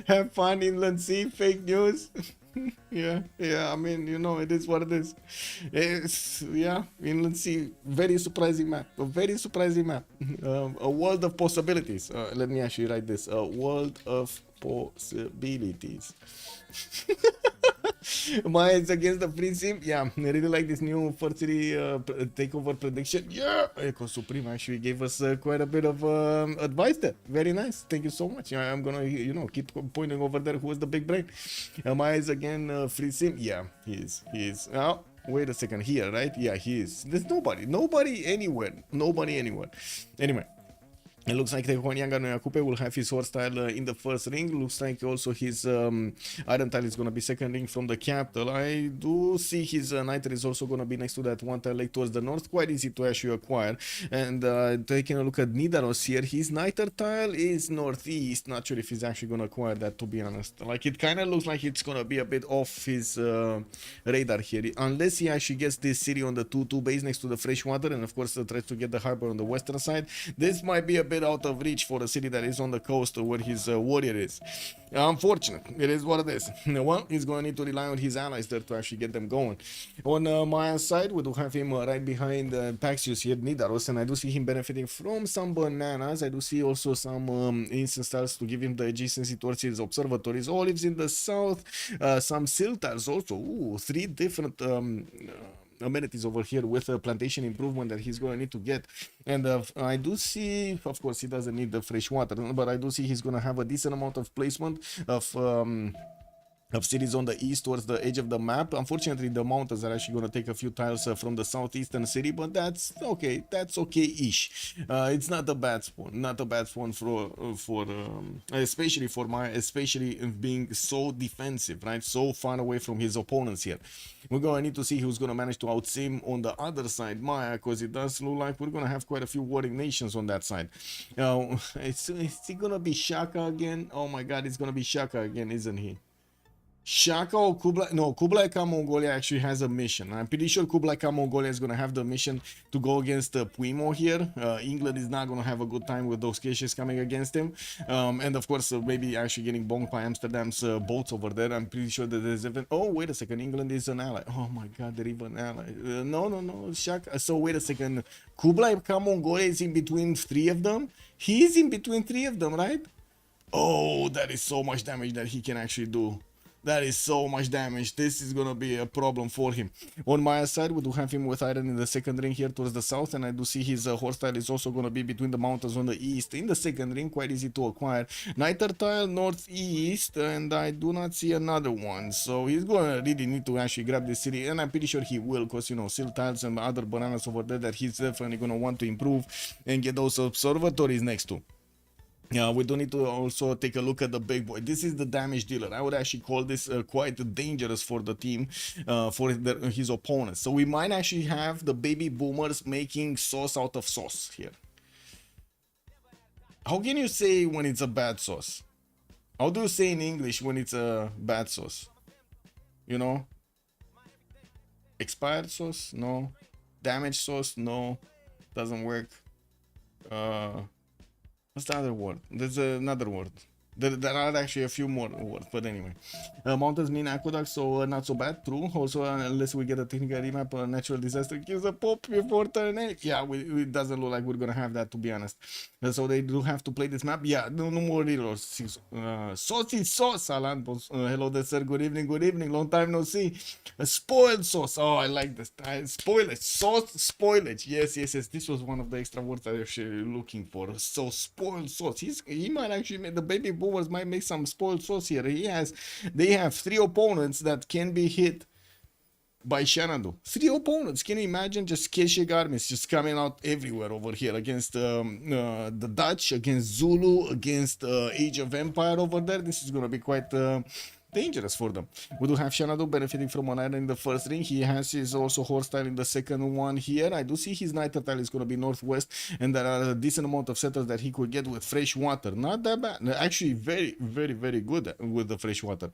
Have fun, inland sea. Fake news. yeah, I mean, it is what it is. Inland sea, very surprising map. A very surprising map. A world of possibilities. Let me actually write this. A world of possibilities. Mine's against the free sim. Yeah, I really like this new first city takeover prediction. Yeah, Eco Supreme actually gave us quite a bit of advice there. Very nice. Thank you so much. I'm gonna, keep pointing over there. Who is the big brain? Mine's again free sim. Yeah, he is. He is. Oh, wait a second. Here, right? Yeah, he is. There's nobody. Nobody anywhere. Nobody anywhere. Anyway. It looks like the Huanyanga Noyakupe will have his horse tile in the first ring. Looks like also his iron tile is going to be second ring from the capital. I do see his niter is also going to be next to that one tile lake towards the north. Quite easy to actually acquire. And taking a look at Nidaros here, his niter tile is northeast. Not sure if he's actually going to acquire that, to be honest. Like, it kind of looks like it's going to be a bit off his radar here. Unless he actually gets this city on the 2-2 base next to the freshwater, and of course tries to get the harbor on the western side. This might be a bit out of reach for a city that is on the coast where his warrior is. Unfortunate. It is what it is. Well, he's going to need to rely on his allies there to actually get them going. On my side, we do have him right behind Paxius here, Nidaros, and I do see him benefiting from some bananas. I do see also some instant stars to give him the adjacency towards his observatories. Olives in the south, some siltars also. Ooh, 3 different amenities over here with a plantation improvement that he's going to need to get. And I do see, of course, he doesn't need the fresh water, but I do see he's going to have a decent amount of placement of cities on the east towards the edge of the map. Unfortunately, the mountains are actually going to take a few tiles from the southeastern city, but that's okay. That's okay-ish. It's not a bad spawn. Not a bad spawn for especially being so defensive, right? So far away from his opponents here. We're going to need to see who's going to manage to outsim on the other side, Maya, because it does look like we're going to have quite a few warring nations on that side. Is he going to be Shaka again? Oh my God, it's going to be Shaka again, isn't he? Shaka or Kublai? No, Kublai Khan Mongolia actually has a mission. I'm pretty sure Kublai Khan Mongolia is going to have the mission to go against Puimo here. England is not going to have a good time with those cases coming against him. And of course, maybe actually getting bonked by Amsterdam's boats over there. I'm pretty sure that there's even... Oh, wait a second. England is an ally. Oh my God, they're even an ally. No. Shaka. So wait a second. Kublai Khan Mongolia is in between 3 of them? He's in between 3 of them, right? Oh, that is so much damage that he can actually do. That is so much damage. This is gonna be a problem for him. On my side, we do have him with iron in the second ring here towards the south, and I do see his horse tile is also gonna be between the mountains on the east in the second ring, quite easy to acquire. Niter tile northeast, and I do not see another one, so he's gonna really need to actually grab this city, and I'm pretty sure he will, because seal tiles and other bananas over there that he's definitely gonna want to improve and get those observatories next to. Yeah, we do need to also take a look at the big boy. This is the damage dealer. I would actually call this quite dangerous for the team, for his opponents. So we might actually have the baby boomers making sauce out of sauce here. How can you say when it's a bad sauce? How do you say in English when it's a bad sauce? You know? Expired sauce? No. Damaged sauce? No. Doesn't work. What's the other word? There's another word. There are actually a few more words, but anyway. Mountains mean aqueduct, so not so bad, true. Also, unless we get a technical remap, a natural disaster gives a pop before turn 8. Yeah, it doesn't look like we're gonna have that, to be honest. So they do have to play this map. Yeah, no more reloads. Saucy sauce, Alan. Hello there, sir. Good evening. Long time no see. A spoiled sauce. Oh, I like this. Spoilage. Sauce spoilage. Yes. This was one of the extra words I was actually looking for. So spoiled sauce. He might actually make the baby boomers might make some spoiled sauce here. They have 3 opponents that can be hit by Xanadu. 3 opponents. Can you imagine just Keshik armies just coming out everywhere over here against the Dutch, against Zulu, against Age of Empire over there? This is gonna be quite dangerous for them. We do have Xanadu benefiting from an iron in the first ring. He has his also horse tile in the second one here. I do see his niter tile is going to be northwest, and there are a decent amount of settlers that he could get with fresh water. Not that bad. Actually, very good with the fresh water.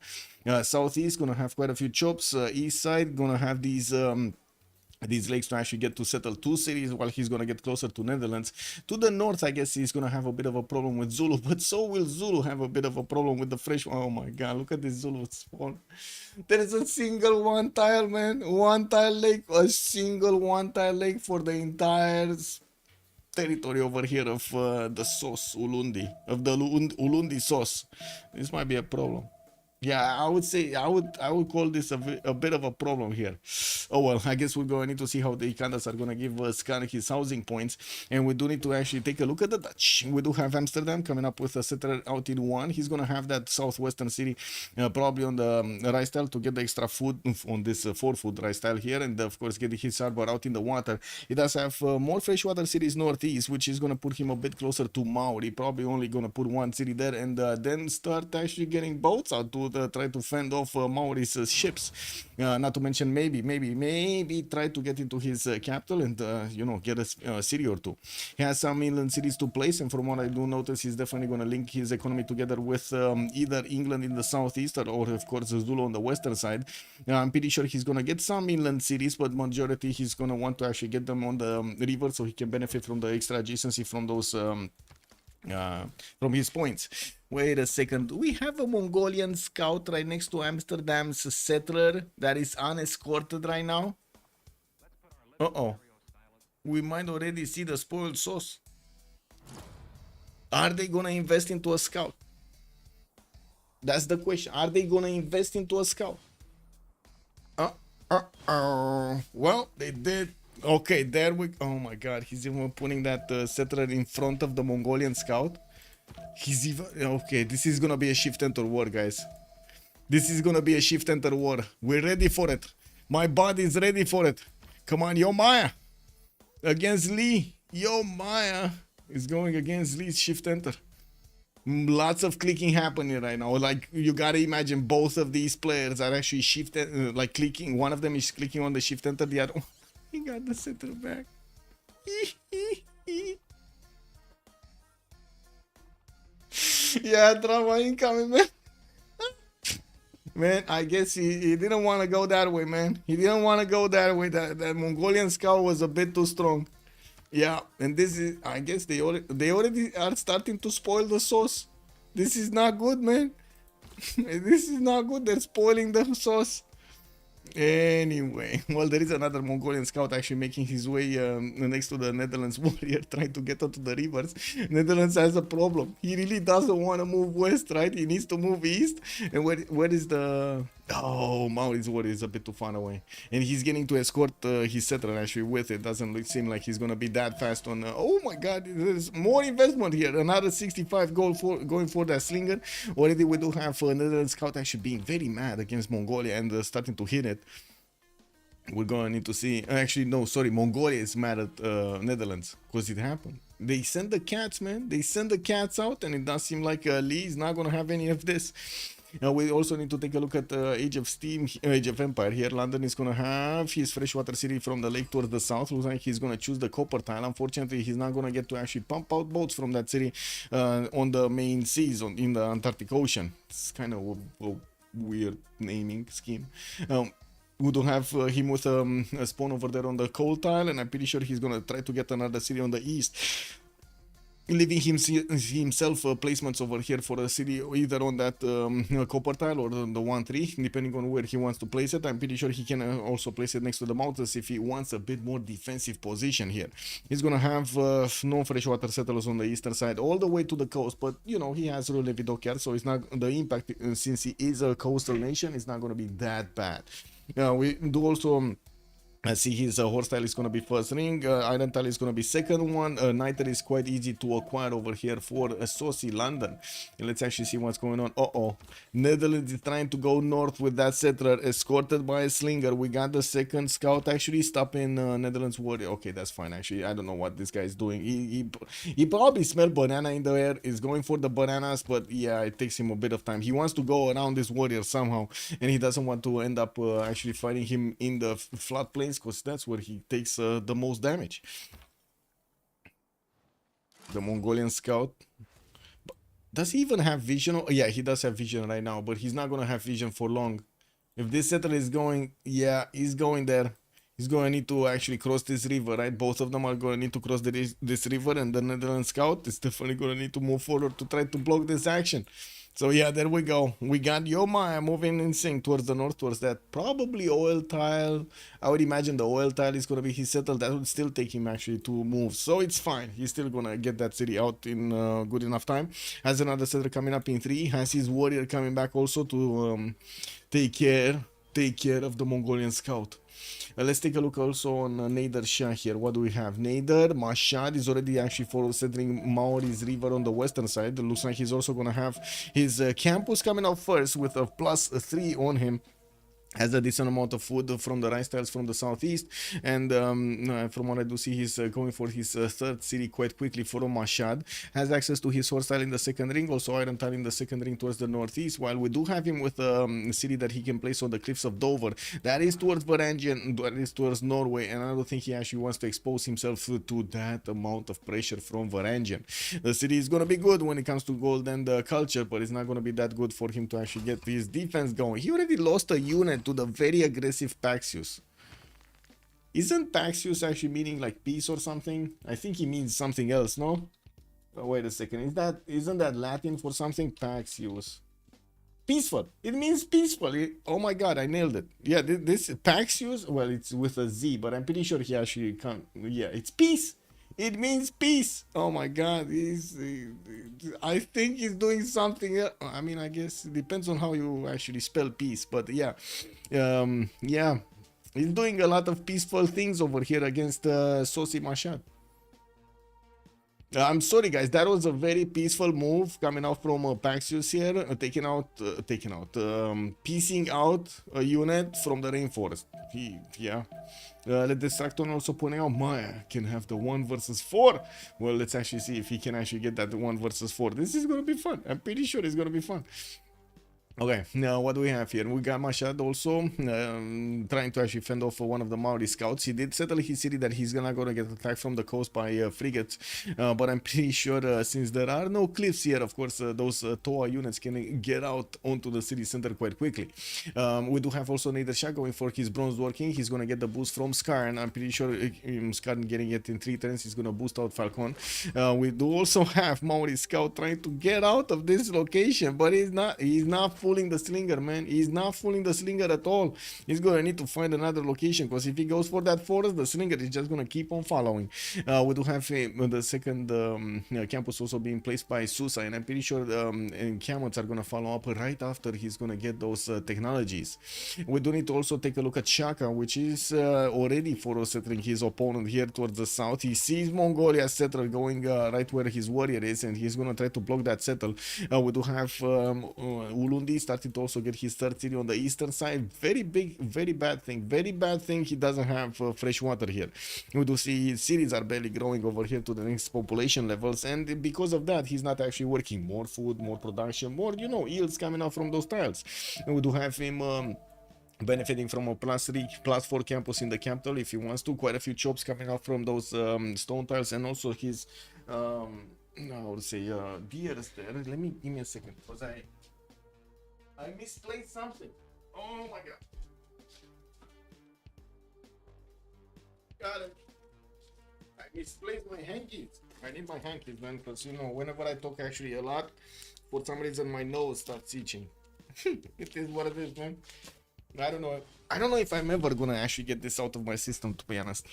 Southeast going to have quite a few chops. East side going to have these lakes to actually get to settle 2 cities while he's going to get closer to Netherlands. To the north, I guess he's going to have a bit of a problem with Zulu, but so will Zulu have a bit of a problem with the fresh. Oh my God, look at this Zulu spawn. There is a single 1 tile, man. 1 tile lake, a single 1 tile lake for the entire territory over here of the sauce, Ulundi, of the Ulundi sauce. This might be a problem. Yeah, I would say I would call this a bit of a problem here. Oh well, I guess we're going to need to see how the Ikandas are going to give Scan his housing points, and we do need to actually take a look at the Dutch. We do have Amsterdam coming up with a settler out in one. He's going to have that southwestern city probably on the rice tile to get the extra food on this 4-food rice tile here, and of course get his harbor out in the water. He does have more freshwater cities northeast, which is going to put him a bit closer to Maori. Probably only going to put one city there, and then start actually getting boats out to try to fend off Maori's ships. Not to mention maybe try to get into his capital and you know, get a city or two. He has some inland cities to place, and from what I do notice, he's definitely going to link his economy together with either England in the southeast or of course Zulu on the western side. I'm pretty sure he's going to get some inland cities, but majority he's going to want to actually get them on the river so he can benefit from the extra adjacency from those from his points. Wait a second, we have a Mongolian scout right next to Amsterdam's settler that is unescorted right now. Uh-oh, we might already see the spoiled sauce. Are they gonna invest into a scout? That's the question. Are they gonna invest into a scout? Well, they did. Okay, there we. Oh my God, he's even putting that settler in front of the Mongolian scout. He's even. Okay, this is gonna be a shift enter war, guys. This is gonna be a shift enter war. We're ready for it. My body is ready for it. Come on, Yo Maya against Lee. Yo Maya is going against Lee's shift enter. Lots of clicking happening right now. Like, you gotta imagine both of these players are actually shift like clicking. One of them is clicking on the shift enter, the other he got the center back. Yeah, drama incoming, man. Man, I guess he didn't want to go that way, man. He didn't want to go that way. That Mongolian scout was a bit too strong. Yeah, and this is, I guess they already are starting to spoil the sauce. This is not good, man. This is not good. They're spoiling the sauce. Anyway, well, there is another Mongolian scout actually making his way next to the Netherlands warrior, trying to get onto the rivers. Netherlands has a problem. He really doesn't want to move west, right? He needs to move east. And where is the... Oh, Maori's warrior is a bit too far away. And he's getting to escort his settler actually with it. Doesn't seem like he's going to be that fast on... oh my God, there's more investment here. Another 65 goal going for that slinger. Already we do have Netherlands scout actually being very mad against Mongolia and starting to hit it. We're going to need to see... Actually, no, sorry. Mongolia is mad at Netherlands because it happened. They send the cats, man. They send the cats out, and it does seem like Lee is not going to have any of this. We also need to take a look at Age of Steam, Age of Empire here. London is going to have his freshwater city from the lake towards the south. Looks like he's going to choose the copper tile. Unfortunately, he's not going to get to actually pump out boats from that city on the main seas in the Antarctic Ocean. It's kind of a weird naming scheme. We do have him with a spawn over there on the coal tile, and I'm pretty sure he's going to try to get another city on the east, leaving himself placements over here for a city either on that copper tile or the 1-3, depending on where he wants to place it. I'm pretty sure he can also place it next to the mountains if he wants a bit more defensive position here. He's gonna have no freshwater settlers on the eastern side all the way to the coast, but you know, he has Rule Vidokyar, so it's not the impact, since he is a coastal nation, it's not gonna be that bad. We do also I see his horse tile is going to be first ring, iron tile is going to be second one, niter is quite easy to acquire over here for Saucy London. And let's actually see what's going on. Netherlands is trying to go north with that settler, escorted by a slinger. We got the second scout actually stopping Netherlands warrior. Okay, that's fine actually. I don't know what this guy is doing. He probably smelled banana in the air, is going for the bananas, but yeah, it takes him a bit of time. He wants to go around this warrior somehow, and he doesn't want to end up actually fighting him in the floodplain, because that's where he takes the most damage. The Mongolian scout. Does he even have vision? Oh, yeah, he does have vision right now, but he's not going to have vision for long. If this settler is going, yeah, he's going there. He's going to need to actually cross this river, right? Both of them are going to need to cross this river, and the Netherlands scout is definitely going to need to move forward to try to block this action. So yeah, there we go. We got Yoma moving in sync towards the north, towards that probably oil tile. I would imagine the oil tile is gonna be his settle. That would still take him actually 2 moves, so it's fine. He's still gonna get that city out in good enough time. Has another settler coming up in 3. Has his warrior coming back also to take care of the Mongolian scout. Let's take a look also on Nader Shah here. What do we have? Nader Mashad is already actually for settling Maori's river on the western side. It looks like he's also going to have his campus coming out first with a +3 on him. Has a decent amount of food from the rice tiles from the southeast, and from what I do see, he's going for his third city quite quickly for Mashad. Has access to his horse tile in the second ring, also iron tile in the second ring towards the northeast, while we do have him with a city that he can place on the cliffs of Dover. That is towards Varangian, that is towards Norway, and I don't think he actually wants to expose himself to that amount of pressure from Varangian. The city is going to be good when it comes to gold and culture, but it's not going to be that good for him to actually get his defense going. He already lost a unit to the very aggressive Paxius. Isn't Paxius actually meaning like peace or something? I think he means something else, no? Oh, wait a second. Isn't that Latin for something? Paxius. Peaceful. It means peaceful. Oh my god, I nailed it. Yeah, this Paxius, well, it's with a Z, but I'm pretty sure he actually can't. Yeah, it's peace. It means peace. Oh my god, I think he's doing something. I mean, I guess it depends on how you actually spell peace, but yeah, yeah, he's doing a lot of peaceful things over here against Sosi Mashad. I'm sorry, guys. That was a very peaceful move coming out from Paxius here, piecing out a unit from the rainforest. Yeah. Let Distracton also point out Maya can have the 1 versus 4. Well, let's actually see if he can actually get that 1 versus 4. This is gonna be fun. I'm pretty sure it's gonna be fun. Okay, now what do we have here? We got Mashad also trying to actually fend off one of the Maori scouts. He did settle his city that he's gonna get attacked from the coast by frigates, but I'm pretty sure since there are no cliffs here, of course, those Toa units can get out onto the city center quite quickly. We do have also Nader Shah going for his bronze working. He's gonna get the boost from Skarn. I'm pretty sure Skarn getting it in 3 turns. He's gonna boost out Falcon. We do also have Maori scout trying to get out of this location, but he's not fooling the slinger, man. He's not fooling the slinger at all. He's gonna need to find another location, because if he goes for that forest, the slinger is just gonna keep on following. We do have the second campus also being placed by Susa, and I'm pretty sure Kamats are gonna follow up right after he's gonna get those technologies. We do need to also take a look at Shaka, which is already for settling his opponent here towards the south. He sees Mongolia settler going right where his warrior is, and he's gonna try to block that settle. We do have Ulundi starting to also get his third city on the eastern side. Very big, very bad thing he doesn't have fresh water here. We do see cities are barely growing over here to the next population levels, and because of that he's not actually working. More food, more production, more yields coming out from those tiles. And we do have him benefiting from a +3, +4 campus in the capital if he wants to. Quite a few chops coming out from those stone tiles, and also his I would say beers there. Give me a second, because I misplaced something. Oh my god. Got it. I misplaced my hankies. I need my hankies, man, because whenever I talk actually a lot, for some reason my nose starts itching. It is what it is, man. I don't know if I'm ever gonna actually get this out of my system, to be honest.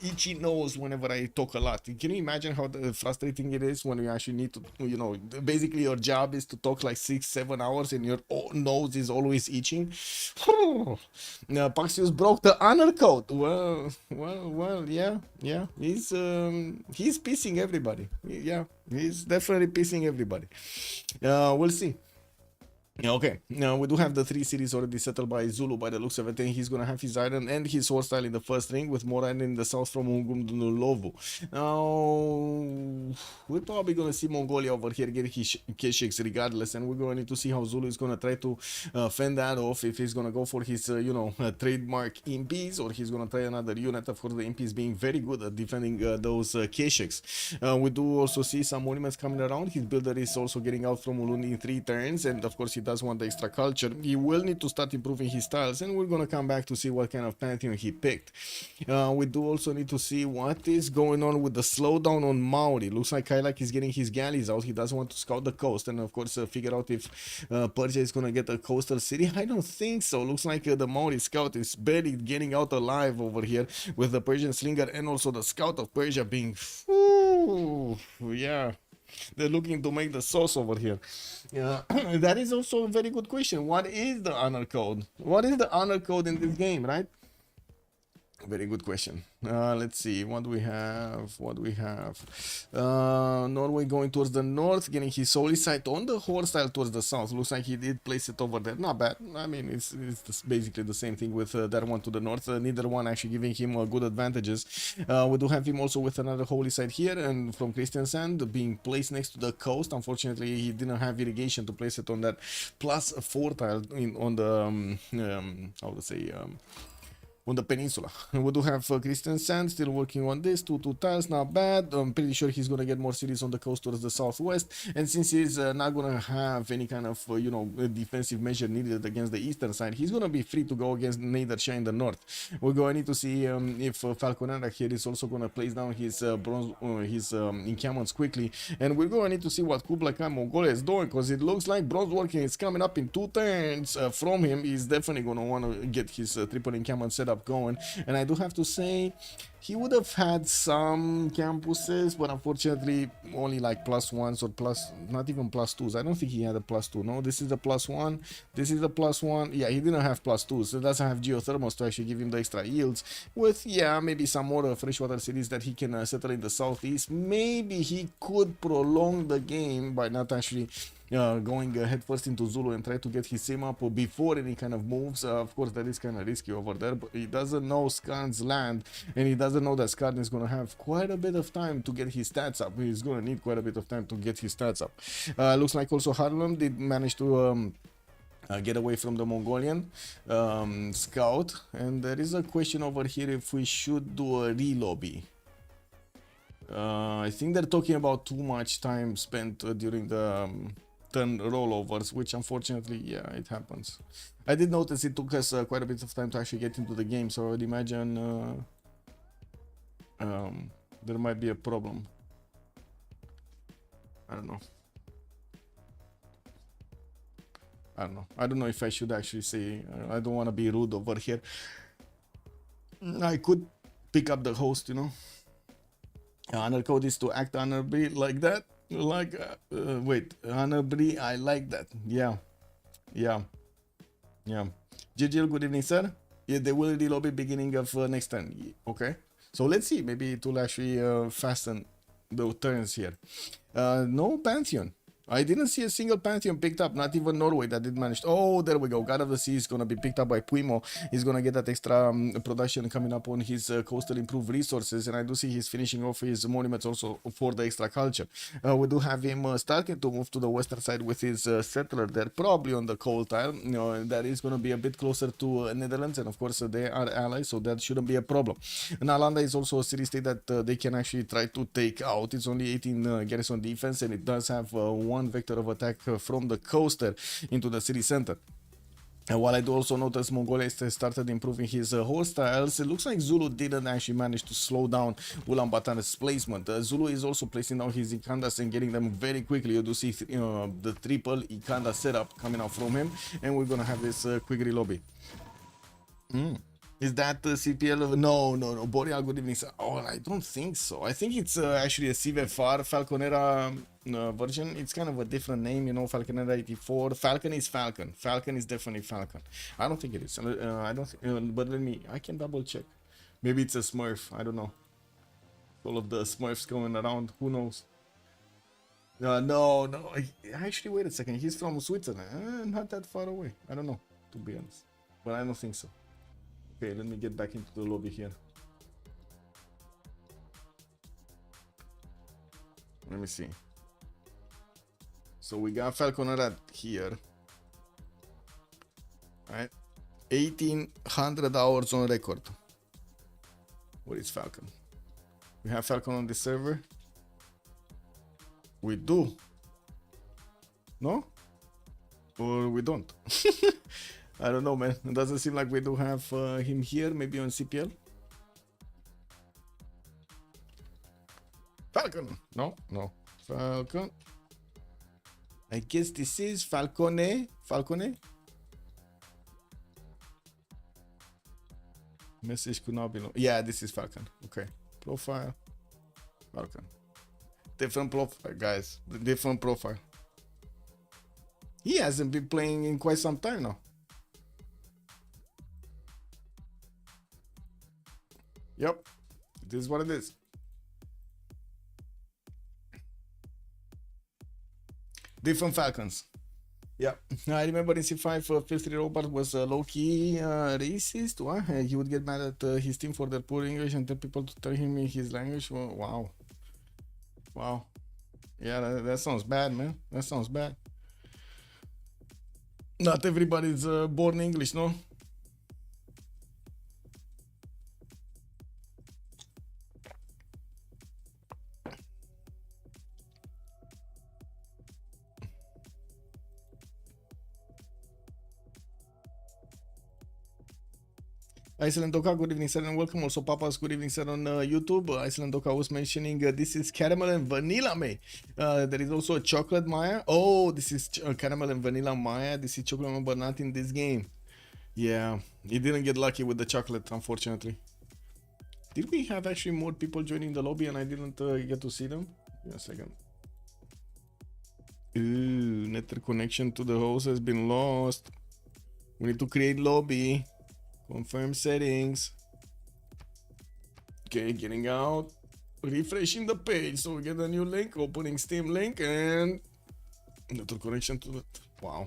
Itchy nose whenever I talk a lot. Can you imagine how frustrating it is when you actually need to, basically your job is to talk like 6-7 hours and your nose is always itching? Paxius broke the honor code. Well, yeah. He's pissing everybody. Yeah, he's definitely pissing everybody. We'll see. Okay, now we do have the 3 cities already settled by Zulu by the looks of it, and he's gonna have his iron and his horse tile in the first ring, with more iron in the south from Ungumdunulovu. Now, we're probably gonna see Mongolia over here get his Kesheks regardless, and we're gonna need to see how Zulu is gonna try to fend that off, if he's gonna go for his, trademark imps, or he's gonna try another unit. Of course, the imps being very good at defending those Kesheks. We do also see some monuments coming around. His builder is also getting out from Ulundi in 3 turns, and of course he does want the extra culture. He will need to start improving his styles, and we're gonna come back to see what kind of pantheon he picked. We do also need to see what is going on with the slowdown on Maori. Looks like Kailak is getting his galleys out. He doesn't want to scout the coast, and of course figure out if Persia is gonna get a coastal city. I don't think so. Looks like the Maori scout is barely getting out alive over here, with the Persian slinger and also the scout of Persia being, yeah, they're looking to make the sauce over here. Yeah, that is also a very good question. What is the honor code? What is the honor code in this game, right? Very good question. Let's see, what do we have? Norway going towards the north, getting his holy site on the horse style towards the south. Looks like he did place it over there. Not bad. I mean, it's basically the same thing with that one to the north. Neither one actually giving him good advantages. We do have him also with another holy site here, and from Christian Sand being placed next to the coast. Unfortunately, he didn't have irrigation to place it on that +4 tile on the how to say, on the peninsula. We do have Christian Sand still working on this, 2 tiles, not bad. I'm pretty sure he's gonna get more cities on the coast towards the southwest, and since he's not gonna have any kind of defensive measure needed against the eastern side, he's gonna be free to go against Nedersha in the north. We're going to need to see if Falconera here is also gonna place down his encampments quickly, and we're going to need to see what Kublai Khan Mongolia is doing, because it looks like bronze working is coming up in 2 turns from him. He's definitely gonna want to get his triple encampment set up going, and I do have to say he would have had some campuses, but unfortunately only like +1s or not even +2s. I don't think he had a +2. No, this is the +1, this is the +1. Yeah, he didn't have +2s, so he doesn't have geothermals to actually give him the extra yields. With, yeah, maybe some more freshwater cities that he can settle in the southeast. Maybe he could prolong the game by not actually going head first into Zulu and try to get his sim up before any kind of moves. Of course, that is kind of risky over there, but he doesn't know Skarn's land, and he doesn't know that Skarn is going to have quite a bit of time to get his stats up. He's going to need quite a bit of time to get his stats up. Looks like also Harlem did manage to get away from the Mongolian scout, and there is a question over here if we should do a relobby. I think they're talking about too much time spent during the turn rollovers, which unfortunately, yeah, it happens. I did notice it took us quite a bit of time to actually get into the game, so I would imagine there might be a problem. I don't know. I don't know if I should actually say, I don't want to be rude over here. I could pick up the host, Honor code is to act honorably like that. Like, wait, honorably, I like that. Yeah. JGL, good evening, sir. Yeah, they will relobby beginning of next turn. Okay. So let's see. Maybe it will actually fasten the turns here. No Pantheon. I didn't see a single Pantheon picked up, not even Norway that did manage. Oh, there we go. God of the Sea is going to be picked up by Puimo. He's going to get that extra production coming up on his coastal improved resources. And I do see he's finishing off his monuments also for the extra culture. We do have him starting to move to the western side with his settler there, probably on the coal tile. That is going to be a bit closer to Netherlands. And of course, they are allies, so that shouldn't be a problem. Nalanda is also a city-state that they can actually try to take out. It's only 18 garrison defense, and it does have one vector of attack from the coaster into the city center. And while I do also notice Mongolia started improving his horse styles, it looks like Zulu didn't actually manage to slow down Ulaanbaatar's placement. Zulu is also placing down his Ikandas and getting them very quickly. You do see the triple Ikanda setup coming out from him, and we're gonna have this quick relobby. Is that the CPL? No. Boreal, good evening, sir. Oh, I don't think so. I think it's actually a CivFR Falconera version. It's kind of a different name, Falconera 84. Falcon is Falcon. Falcon is definitely Falcon. I don't think it is. I don't think, but I can double check. Maybe it's a Smurf. I don't know. All of the Smurfs going around. Who knows? No. Actually, wait a second. He's from Switzerland. Not that far away. I don't know, to be honest. But I don't think so. Okay, let me get back into the lobby here. Let me see. So we got Falconera here. Alright. 1800 hours on record. Where is Falcon? We have Falcon on the server? We do. No? or we don't. I don't know, man. It doesn't seem like we do have him here. Maybe on CPL. Falcon. No, no. Falcon. I guess this is Falcone. Falcone. Message could not be. Yeah, this is Falcon. Okay. Profile. Falcon. Different profile, guys. Different profile. He hasn't been playing in quite some time now. Yep. This is what it is. Different Falcons. Yeah, I remember in C5, Filthy Robert was low-key racist. What? He would get mad at his team for their poor English and tell people to tell him in his language. Oh, wow. Wow. Yeah, that sounds bad, man. That sounds bad. Not everybody's born English, no? Iceland Doka, good evening, sir, and welcome. Also, Papa's good evening, sir, on YouTube. Iceland Doka was mentioning this is caramel and vanilla, May. There is also a chocolate Maya. Oh, this is caramel and vanilla Maya. This is chocolate, but not in this game. Yeah, he didn't get lucky with the chocolate, unfortunately. Did we have actually more people joining the lobby and I didn't get to see them? Give me a second. Ooh, network connection to the host has been lost. We need to create lobby. Confirm settings. Okay, getting out. Refreshing the page. So we get a new link. Opening Steam link and network connection to the... Wow.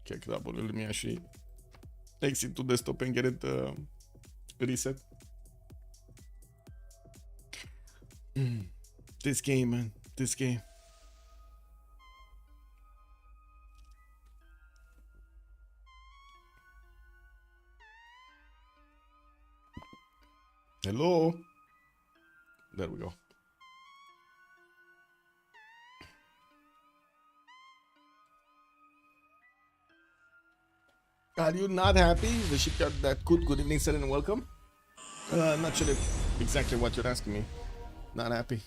Okay, let me actually exit to desktop and get it reset. This game, man. This game. Hello. There we go. Are you not happy? The shipyard that could. Good evening, sir, and welcome. Not sure exactly what you're asking me. Not happy.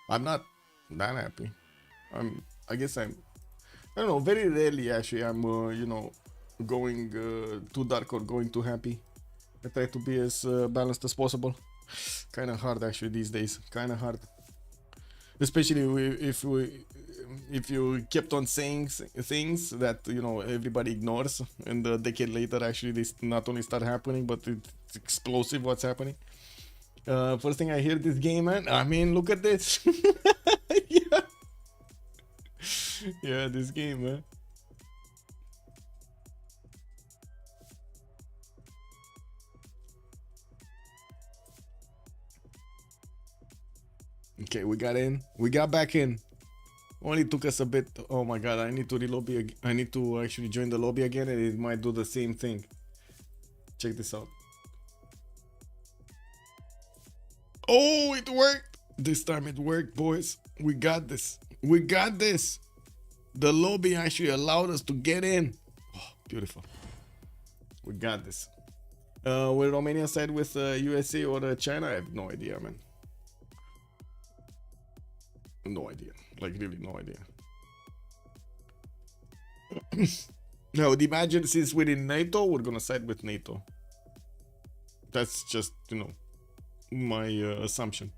I'm not that happy. I guess I don't know. Very rarely, actually, I'm you know, going too dark or going too happy. I try to be as balanced as possible. Kind of hard, actually, these days. Kind of hard. Especially if you kept on saying things that, you know, everybody ignores, and a decade later, actually, they not only start happening, but it's explosive what's happening. First thing I hear this game, man. I mean, look at this. Yeah. Yeah, this game, man. Okay, we got in. We got back in. Only took us a bit. Oh my god, I need to relobby. I need to actually join the lobby again, and it might do the same thing. Check this out. Oh, it worked. This time it worked, boys. We got this. We got this. The lobby actually allowed us to get in. Oh, beautiful. We got this. Will Romania side with USA or China? I have no idea, man. No idea. Like, really, no idea. Now, imagine since we're in NATO, we're gonna side with NATO. That's just, you know, my assumption.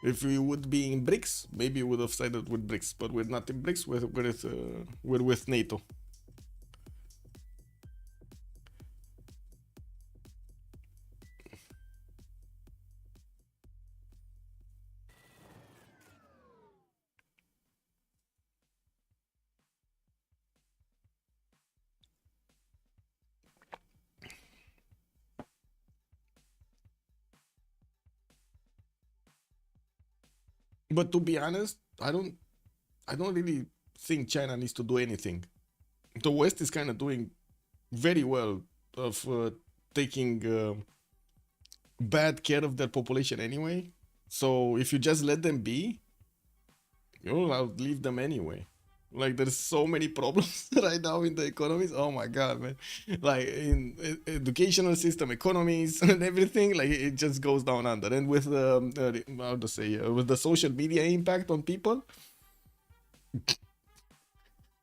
If we would be in BRICS, maybe we would have sided with BRICS, but we're not in BRICS, we're with NATO. But to be honest, I don't really think China needs to do anything. The West is kind of doing very well of taking bad care of their population anyway. So if you just let them be, you'll outlive them anyway. Like there's so many problems right now in the economies. Oh my god, man! Like in educational system, economies, and everything, like it just goes down under. And with how to say, with the social media impact on people,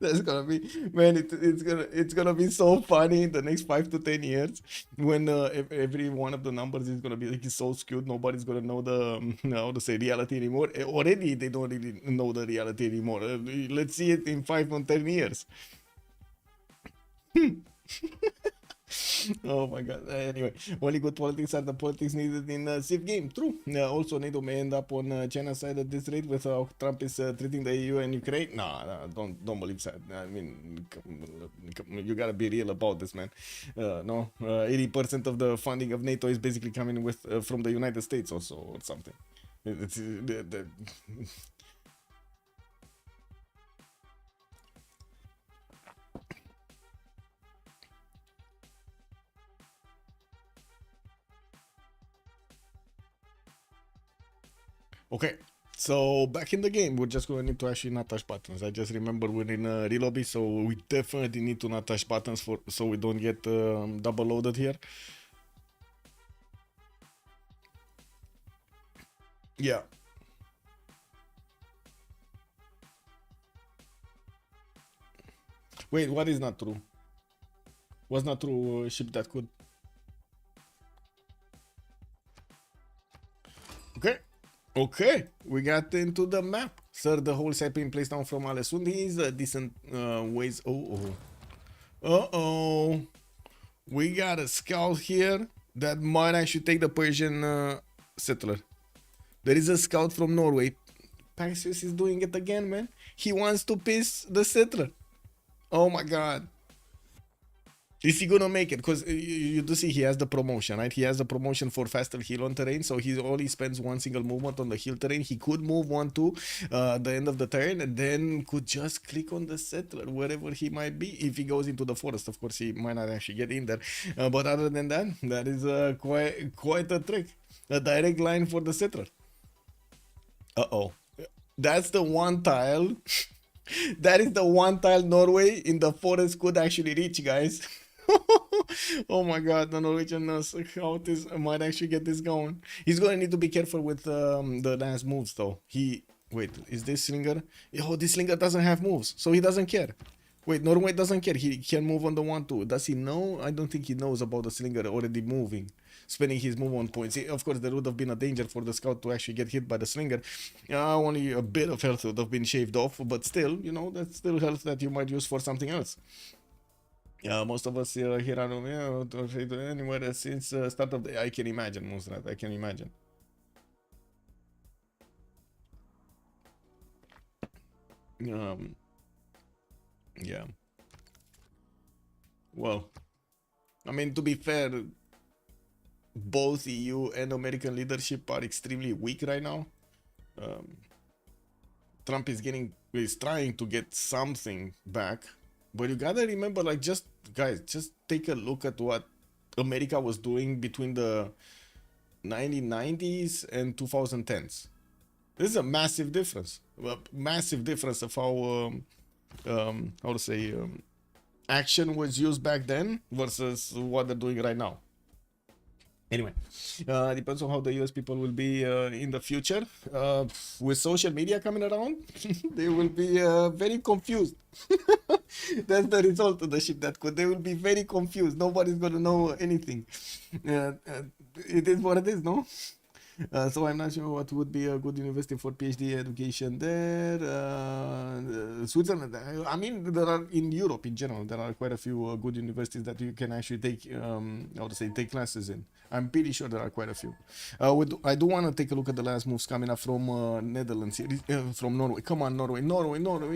that's gonna be, man. It's gonna be so funny in the next 5 to 10 years when every one of the numbers is gonna be like so skewed. Nobody's gonna know the how to say reality anymore. Already they don't really know the reality anymore. Let's see it in 5 or 10 years. Oh my god. Anyway, only good politics are the politics needed in Civ game. True. Also, NATO may end up on China's side at this rate with how Trump is treating the EU and Ukraine. Nah, nah, don't believe that. I mean, you gotta be real about this, man. No, 80% of the funding of NATO is basically coming with from the United States also or something. It's, Okay, so back in the game, we're just going to need to actually not touch buttons. I just remember we're in a relobby, so we definitely need to not touch buttons for so we don't get double loaded here. Yeah. Wait, what is not true? Was not true ship that could. Okay. Okay, we got into the map. Sir, the whole set being placed down from Alesundis. Decent ways. Uh-oh. We got a scout here that might actually take the Persian settler. There is a scout from Norway. Paxios is doing it again, man. He wants to piss the settler. Oh my god. Is he gonna make it? Because you do see he has the promotion, right? He has the promotion for faster heal on terrain, so he only spends one single movement on the heal terrain. He could move 1-2 at the end of the turn, and then could just click on the settler wherever he might be. If he goes into the forest, of course, he might not actually get in there. But other than that, that is quite a trick. A direct line for the settler. Uh-oh. That's the one tile. That is the one tile Norway in the forest could actually reach, guys. Oh my god, the Norwegian scout might actually get this going. He's gonna need to be careful with the last moves though. Wait, is this Slinger? Oh, this Slinger doesn't have moves, so he doesn't care. Wait, Norway doesn't care. He can move on the 1-2. Does he know? I don't think he knows about the Slinger already moving, spending his move on points. Of course, there would have been a danger for the scout to actually get hit by the Slinger. Only a bit of health would have been shaved off, but still, you know, that's still health that you might use for something else. Most of us here are anywhere since start of the. I can imagine, Musrat. I can imagine. Yeah. Well, I mean, to be fair, both EU and American leadership are extremely weak right now. Trump is trying to get something back, but you gotta remember, like, just guys, just take a look at what America was doing between the 1990s and 2010s. This is a massive difference. A massive difference of how to say action was used back then versus what they're doing right now. Anyway, depends on how the US people will be in the future. With social media coming around, they will be very confused. That's the result of the ship that could. They will be very confused. Nobody's gonna know anything. It is what it is, no? So I'm not sure what would be a good university for PhD education there. Switzerland. I mean, there are in Europe in general. There are quite a few good universities that you can actually take, how to say, take classes in. I'm pretty sure there are quite a few. I do want to take a look at the last moves coming up from Netherlands, from Norway. Come on, Norway.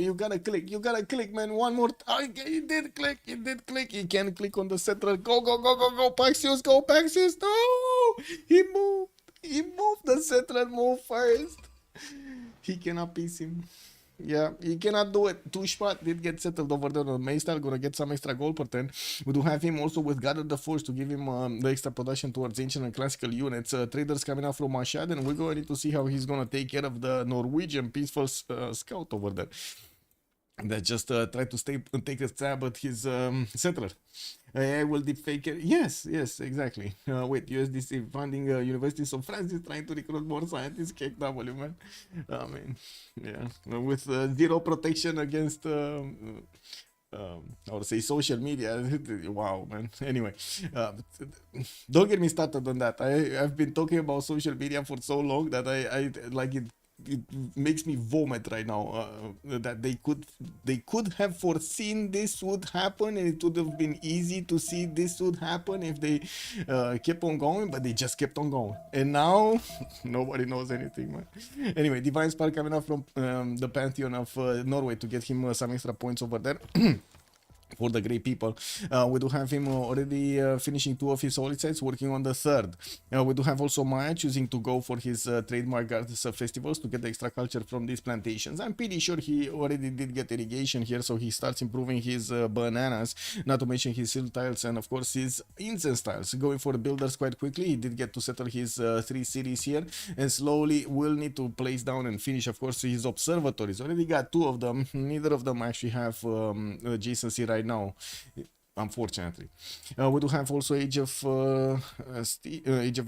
You gotta click, man. One more. He did click. He can click on the settler. Go, Paxios, go, Paxios. No, he moved. He moved the settler move first. He cannot piece him. Yeah, he cannot do it. Tushpat did get settled over there on Maystar, gonna get some extra gold per turn. We do have him also with God of the Force to give him the extra production towards ancient and classical units. Traders coming out from Mashad, and we're going to see how he's gonna take care of the Norwegian peaceful scout over there that just try to take a stab at his settler. I will defake it. Yes, exactly. Wait, USDC funding universities of France is trying to recruit more scientists. KW, man. I mean, yeah, with zero protection against. I would say social media. Wow, man. Anyway, don't get me started on that. I've been talking about social media for so long that I like it. It makes me vomit right now. That they could have foreseen this would happen, and it would have been easy to see this would happen if they kept on going, but they just kept on going, and now nobody knows anything, man. Anyway, Divine Spark coming up from the Pantheon of Norway to get him some extra points over there. For the great people. We do have him already finishing 2 of his solid sites, working on the 3rd. We do have also Maya choosing to go for his trademark gardens festivals to get the extra culture from these plantations. I'm pretty sure he already did get irrigation here, so he starts improving his bananas, not to mention his silt tiles and of course his incense tiles. Going for the builders quite quickly. He did get to settle his 3 cities here, and slowly will need to place down and finish of course his observatories. Already got 2 of them. Neither of them actually have adjacency right now, unfortunately. We do have also Age of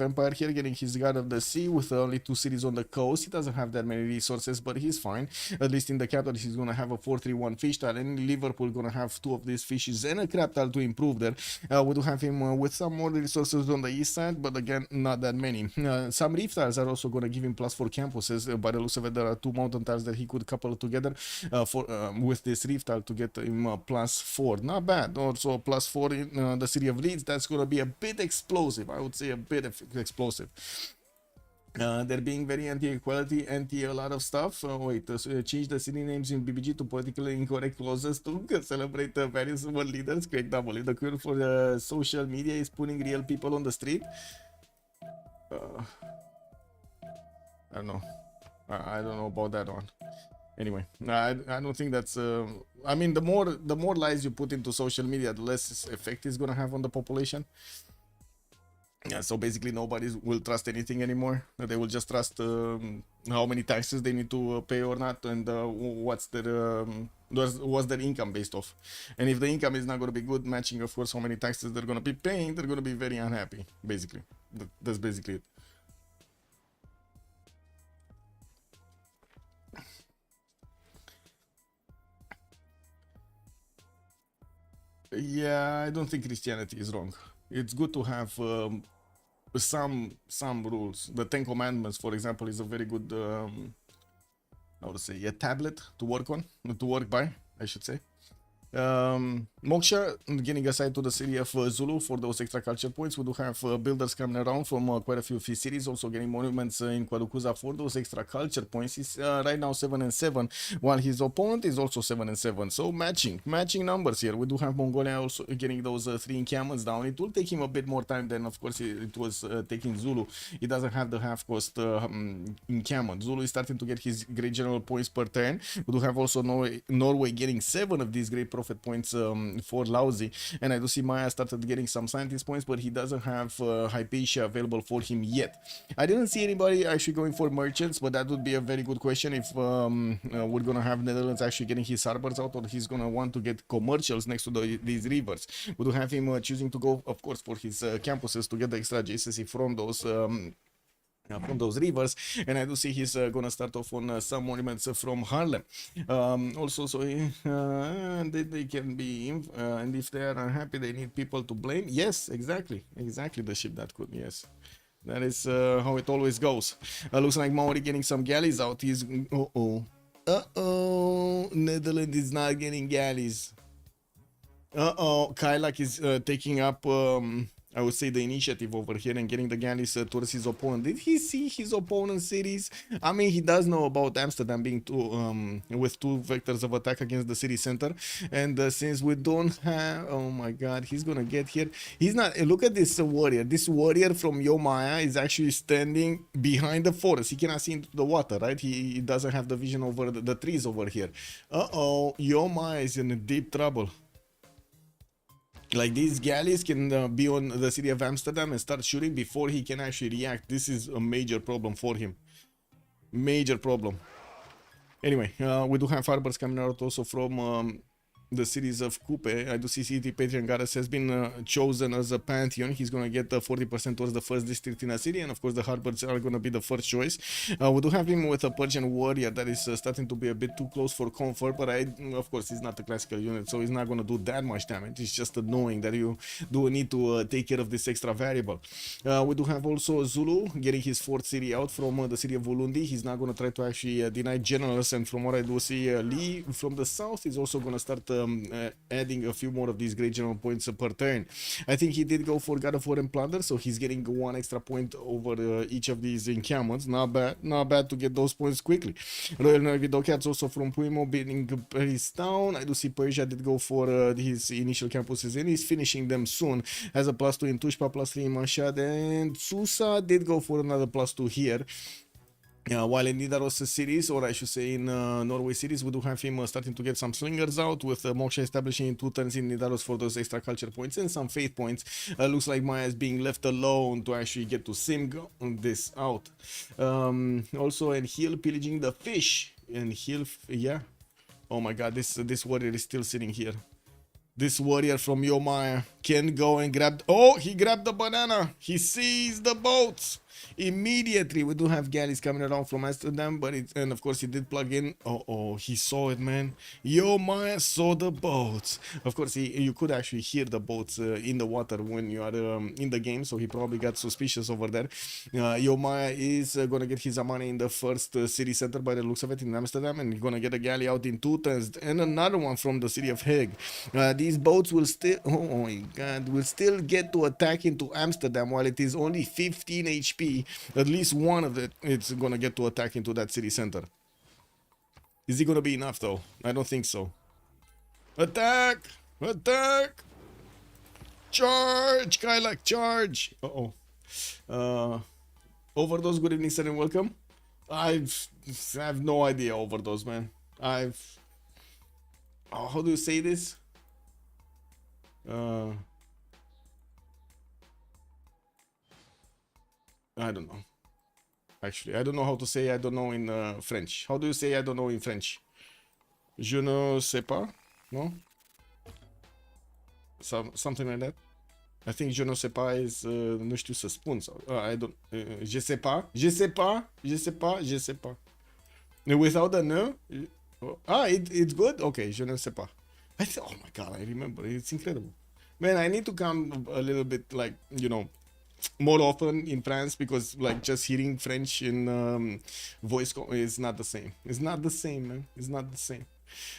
Empire here, getting his God of the Sea with only 2 cities on the coast. He doesn't have that many resources, but he's fine. At least in the capital, he's gonna have a 4-3-1 fish tile, and in Liverpool gonna have 2 of these fishes and a crab tile to improve there. We do have him with some more resources on the east side, but again, not that many. Some reef tiles are also gonna give him +4 campuses. By the looks of it, there are 2 mountain tiles that he could couple together with this reef tile to get him +4. Not bad. Also +4 in the city of Leeds. That's going to be a bit explosive. I would say a bit explosive. They're being very anti-equality, anti a lot of stuff. Wait, change the city names in BBG to politically incorrect clauses to celebrate the various world leaders. Great double. The cure for social media is putting real people on the street. I don't know. I don't know about that one. Anyway, I don't think that's. I mean, the more lies you put into social media, the less effect it's gonna have on the population. Yeah, so basically nobody will trust anything anymore. They will just trust how many taxes they need to pay or not, and what's their income based off. And if the income is not going to be good, matching of course how many taxes they're going to be paying, they're going to be very unhappy. Basically, that's basically it. Yeah, I don't think Christianity is wrong. It's good to have some rules. The 10 Commandments, for example, is a very good, I would say, a tablet to work on, to work by, I should say. Moksha getting aside to the city of Zulu for those extra culture points. We do have builders coming around from quite a few cities, also getting monuments in Kwadukuza for those extra culture points. He's right now 7-7, while his opponent is also 7-7. So matching numbers here. We do have Mongolia also getting those 3 encampments down. It will take him a bit more time than, of course, it was taking Zulu. He doesn't have the half cost encampment. Zulu is starting to get his great general points per turn. We do have also Norway getting 7 of these great profit points for Lousy, and I do see Maya started getting some scientist points, but he doesn't have Hypatia available for him yet. I didn't see anybody actually going for merchants, but that would be a very good question if we're gonna have Netherlands actually getting his harbors out, or he's gonna want to get commercials next to these rivers. We do have him choosing to go, of course, for his campuses to get the extra adjacency from those rivers, and I do see he's gonna start off on some monuments from Harlem. Also, so they can be, and if they are unhappy, they need people to blame. Yes, exactly the ship that could. Yes, that is how it always goes. Looks like Maori getting some galleys out. He's Netherlands is not getting galleys. Kailak is taking up I would say, the initiative over here and getting the galleys towards his opponent. Did he see his opponent's cities? I mean, he does know about Amsterdam being with 2 vectors of attack against the city center. And since we don't have, oh my god, he's gonna get here. He's not. Look at this warrior. This warrior from Yomaya is actually standing behind the forest. He cannot see into the water, right? He doesn't have the vision over the trees over here. Uh-oh, Yomaya is in deep trouble. Like, these galleys can be on the city of Amsterdam and start shooting before he can actually react. This is a major problem for him. Major problem. Anyway, we do have harbors coming out also from the cities of Coupe. I do see City Patreon Goddess has been chosen as a pantheon. He's going to get 40% towards the first district in a city, and of course the harbors are going to be the first choice. We do have him with a Persian warrior that is starting to be a bit too close for comfort, but of course he's not a classical unit, so he's not going to do that much damage. It's just annoying that you do need to take care of this extra variable. We do have also Zulu getting his 4th city out from the city of Ulundi. He's not going to try to actually deny generals, and from what I do see, Lee from the south is also going to start adding a few more of these great general points per turn. I think he did go for God of War and Plunder, so he's getting 1 extra point over each of these encampments. Not bad to get those points quickly. Royal Navy Dockyards also from Puimo beating Paris Town. I do see Persia did go for his initial campuses, and he's finishing them soon. Has a +2 in Tushpa, +3 in Mashhad, and Susa did go for another +2 here. While in Nidaros cities, or I should say in Norway cities, we do have him starting to get some slingers out, with Moksha establishing in 2 turns in Nidaros for those extra culture points and some faith points. Looks like Maya is being left alone to actually get to sim this out. Also, and Hill pillaging the fish, and Hill, yeah. Oh my god, this warrior is still sitting here. This warrior from Yomaya can go and grab... Oh, he grabbed the banana. He sees the boats. Immediately, we do have galleys coming around from Amsterdam, but and of course he did plug in. Oh, he saw it, man. Yomaya saw the boats. Of course, you could actually hear the boats in the water when you are in the game, so he probably got suspicious over there. Yomaya is gonna get his Amani in the first city center by the looks of it in Amsterdam, and he's gonna get a galley out in 2 turns, and another one from the city of Hague. These boats will still, oh my god, will still get to attack into Amsterdam while it is only 15 HP. At least one of it, it's gonna get to attack into that city center. Is it gonna be enough though? I don't think so. Attack! Attack! Charge! Kylak, charge! Overdose, good evening, sir, and welcome. I have no idea, Overdose, man. Oh, how do you say this? I don't know. Actually, I don't know how to say I don't know in French. How do you say I don't know in French? Je ne sais pas? No? Something like that? I think je ne sais pas is nu știu să spun sau I don't je sais pas. Je sais pas. Je sais pas. Je sais pas. Without the ne? It's good? Okay, je ne sais pas. Oh my god, I remember. It's incredible. Man, I need to come a little bit, like, you know, more often in France, because like just hearing French in voice is not the same. It's not the same, man. It's not the same.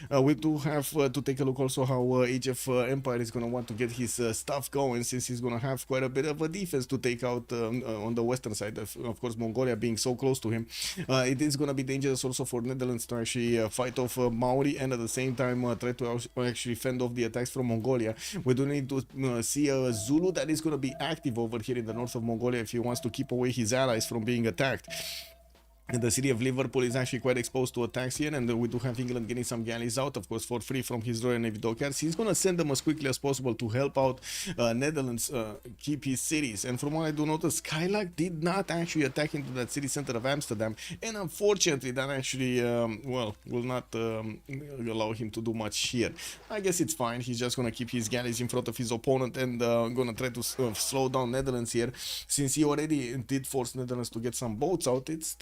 We do have to take a look also how Age of Empire is going to want to get his stuff going, since he's going to have quite a bit of a defense to take out on the western side, of course Mongolia being so close to him. It is going to be dangerous also for Netherlands to actually fight off Maori, and at the same time try to actually fend off the attacks from Mongolia. We do need to see a Zulu that is going to be active over here in the north of Mongolia if he wants to keep away his allies from being attacked. The city of Liverpool is actually quite exposed to attacks here, and we do have England getting some galleys out, of course, for free from his Royal Navy dockyards. He's going to send them as quickly as possible to help out Netherlands keep his cities. And from what I do notice, Kylak did not actually attack into that city center of Amsterdam, and unfortunately that actually, well, will not allow him to do much here. I guess it's fine. He's just going to keep his galleys in front of his opponent and going to try to slow down Netherlands here. Since he already did force Netherlands to get some boats out, it's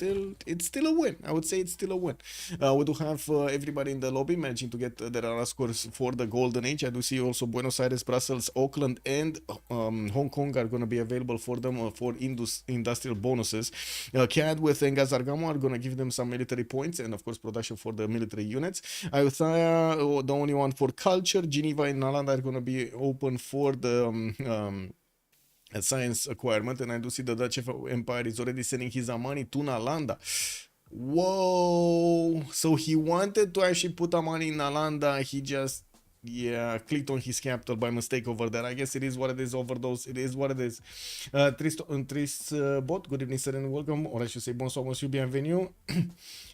still a win. I would say it's still a win. We do have everybody in the lobby managing to get their RR scores for the Golden Age. I do see also Buenos Aires, Brussels, Auckland, and Hong Kong are going to be available for them for industrial bonuses. CAD with Ngazargamo are going to give them some military points, and of course production for the military units. Ayutthaya, the only one for culture. Geneva and Nalanda are going to be open for the a science acquirement, and I do see the Dutch Empire is already sending his Amani to Nalanda. Whoa! So he wanted to actually put Amani in Nalanda. He just, yeah, clicked on his capital by mistake over there. I guess it is what it is. Overdose. It is what it is. Tris Bot, good evening, sir, and welcome. Or I should say, bonsoir, monsieur, bienvenue.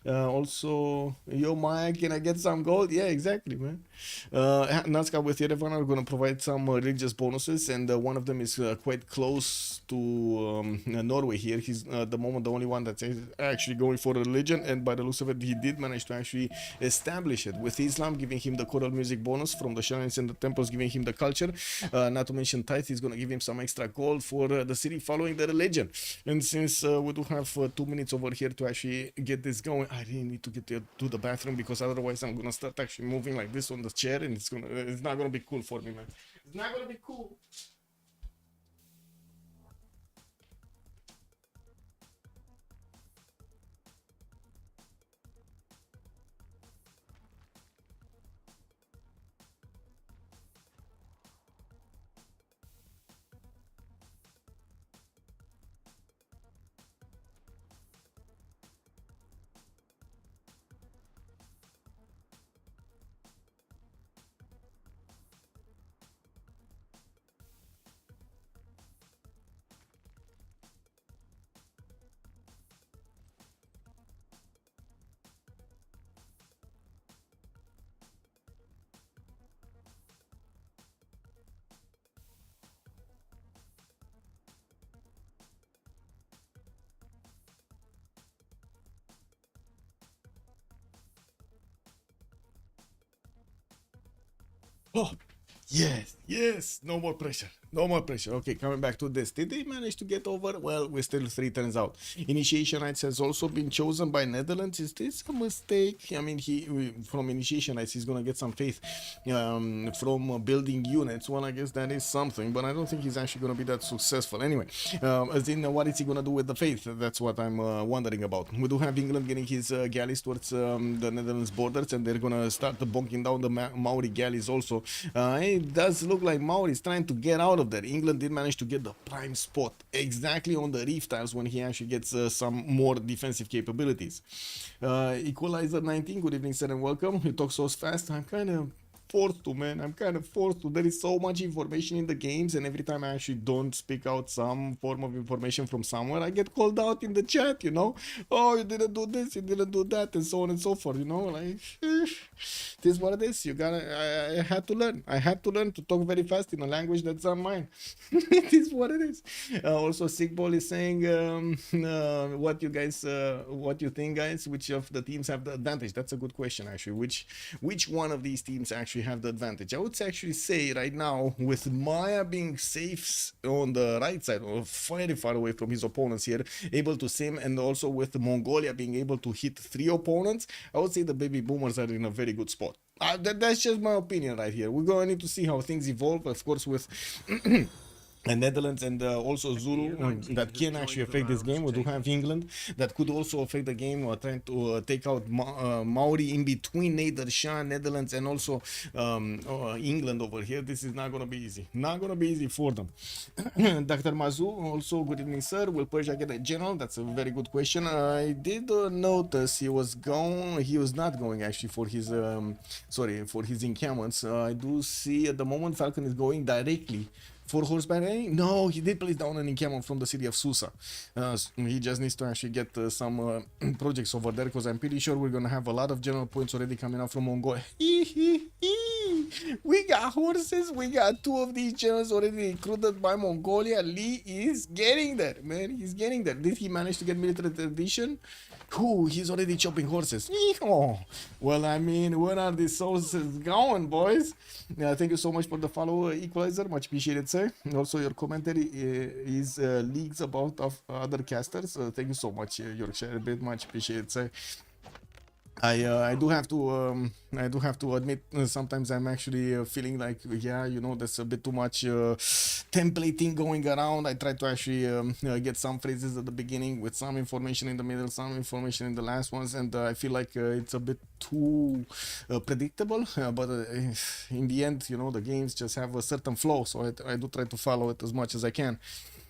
Also, yo, Maya, can I get some gold? Yeah, exactly, man. Nazca with Yerevan are going to provide some religious bonuses, and one of them is quite close to Norway here. He's at the moment the only one that's actually going for religion, and by the looks of it, he did manage to actually establish it with Islam, giving him the choral music bonus from the shrines and the temples, giving him the culture. Not to mention tithe, he's going to give him some extra gold for the city following the religion. And since we do have 2 minutes over here to actually get this going, I really need to get to the bathroom, because otherwise I'm gonna start actually moving like this on the chair, and it's not gonna be cool for me, man. It's not gonna be cool. Oh, yes, yes. No more pressure. No more pressure. Okay, coming back to this. Did they manage to get over? Well, we're still 3 turns out. Initiation Knights has also been chosen by Netherlands. Is this a mistake? I mean, from Initiation Knights, he's going to get some faith from building units. Well, I guess that is something, but I don't think he's actually going to be that successful. Anyway, as in, what is he going to do with the faith? That's what I'm wondering about. We do have England getting his galleys towards the Netherlands borders, and they're going to start bonking down the Maori galleys also. It does look like Maori is trying to get out of there. England did manage to get the prime spot exactly on the reef tiles when he actually gets some more defensive capabilities. Equalizer 19, good evening, sir, and welcome. You talk so fast, I'm kind of forced to, man. I'm kind of forced to. There is so much information in the games, and every time I actually don't speak out some form of information from somewhere, I get called out in the chat, you know. Oh, you didn't do this, you didn't do that, and so on and so forth, you know. Like, it is what it is. You gotta, I had to learn. I had to learn to talk very fast in a language that's not mine. It is what it is. Also, Sigball is saying, what you think, guys? Which of the teams have the advantage? That's a good question, actually. Which one of these teams actually have the advantage? I would actually say right now, with Maya being safe on the right side, or very far away from his opponents here, able to sim, and also with Mongolia being able to hit 3 opponents, I would say the baby boomers are in a very good spot. That's just my opinion right here. We're going to need to see how things evolve, of course, with and Netherlands and also Zulu that can actually affect this game. We do have England that could also affect the game, trying to take out Maori in between Nader Shah, Netherlands, and also England over here. This is not going to be easy. Not going to be easy for them. Dr. Mazu, also good evening, sir. Will Persia get a general? That's a very good question. I did notice he was not going actually for his for his encampments. I do see at the moment Falcon is going directly for horseback. No, he did place down an encampment from the city of Susa. He just needs to actually get some projects over there, because I'm pretty sure we're gonna have a lot of general points already coming out from Mongolia. We got horses. We got 2 of these generals already recruited by Mongolia. Lee is getting there, man. He's getting there. Did he manage to get military tradition? He's already chopping horses. Oh, well, I mean, where are these sources going, boys? Thank you so much for the follow, Equalizer. Much appreciated, sir. Also, your commentary is leaks about of other casters. Thank you so much, Yorkshire. A bit much appreciated, sir. I do have to admit sometimes I'm actually feeling like, yeah, you know, there's a bit too much templating going around. I try to actually get some phrases at the beginning with some information in the middle, some information in the last ones, and I feel like it's a bit too predictable, but in the end, you know, the games just have a certain flow, so I do try to follow it as much as I can.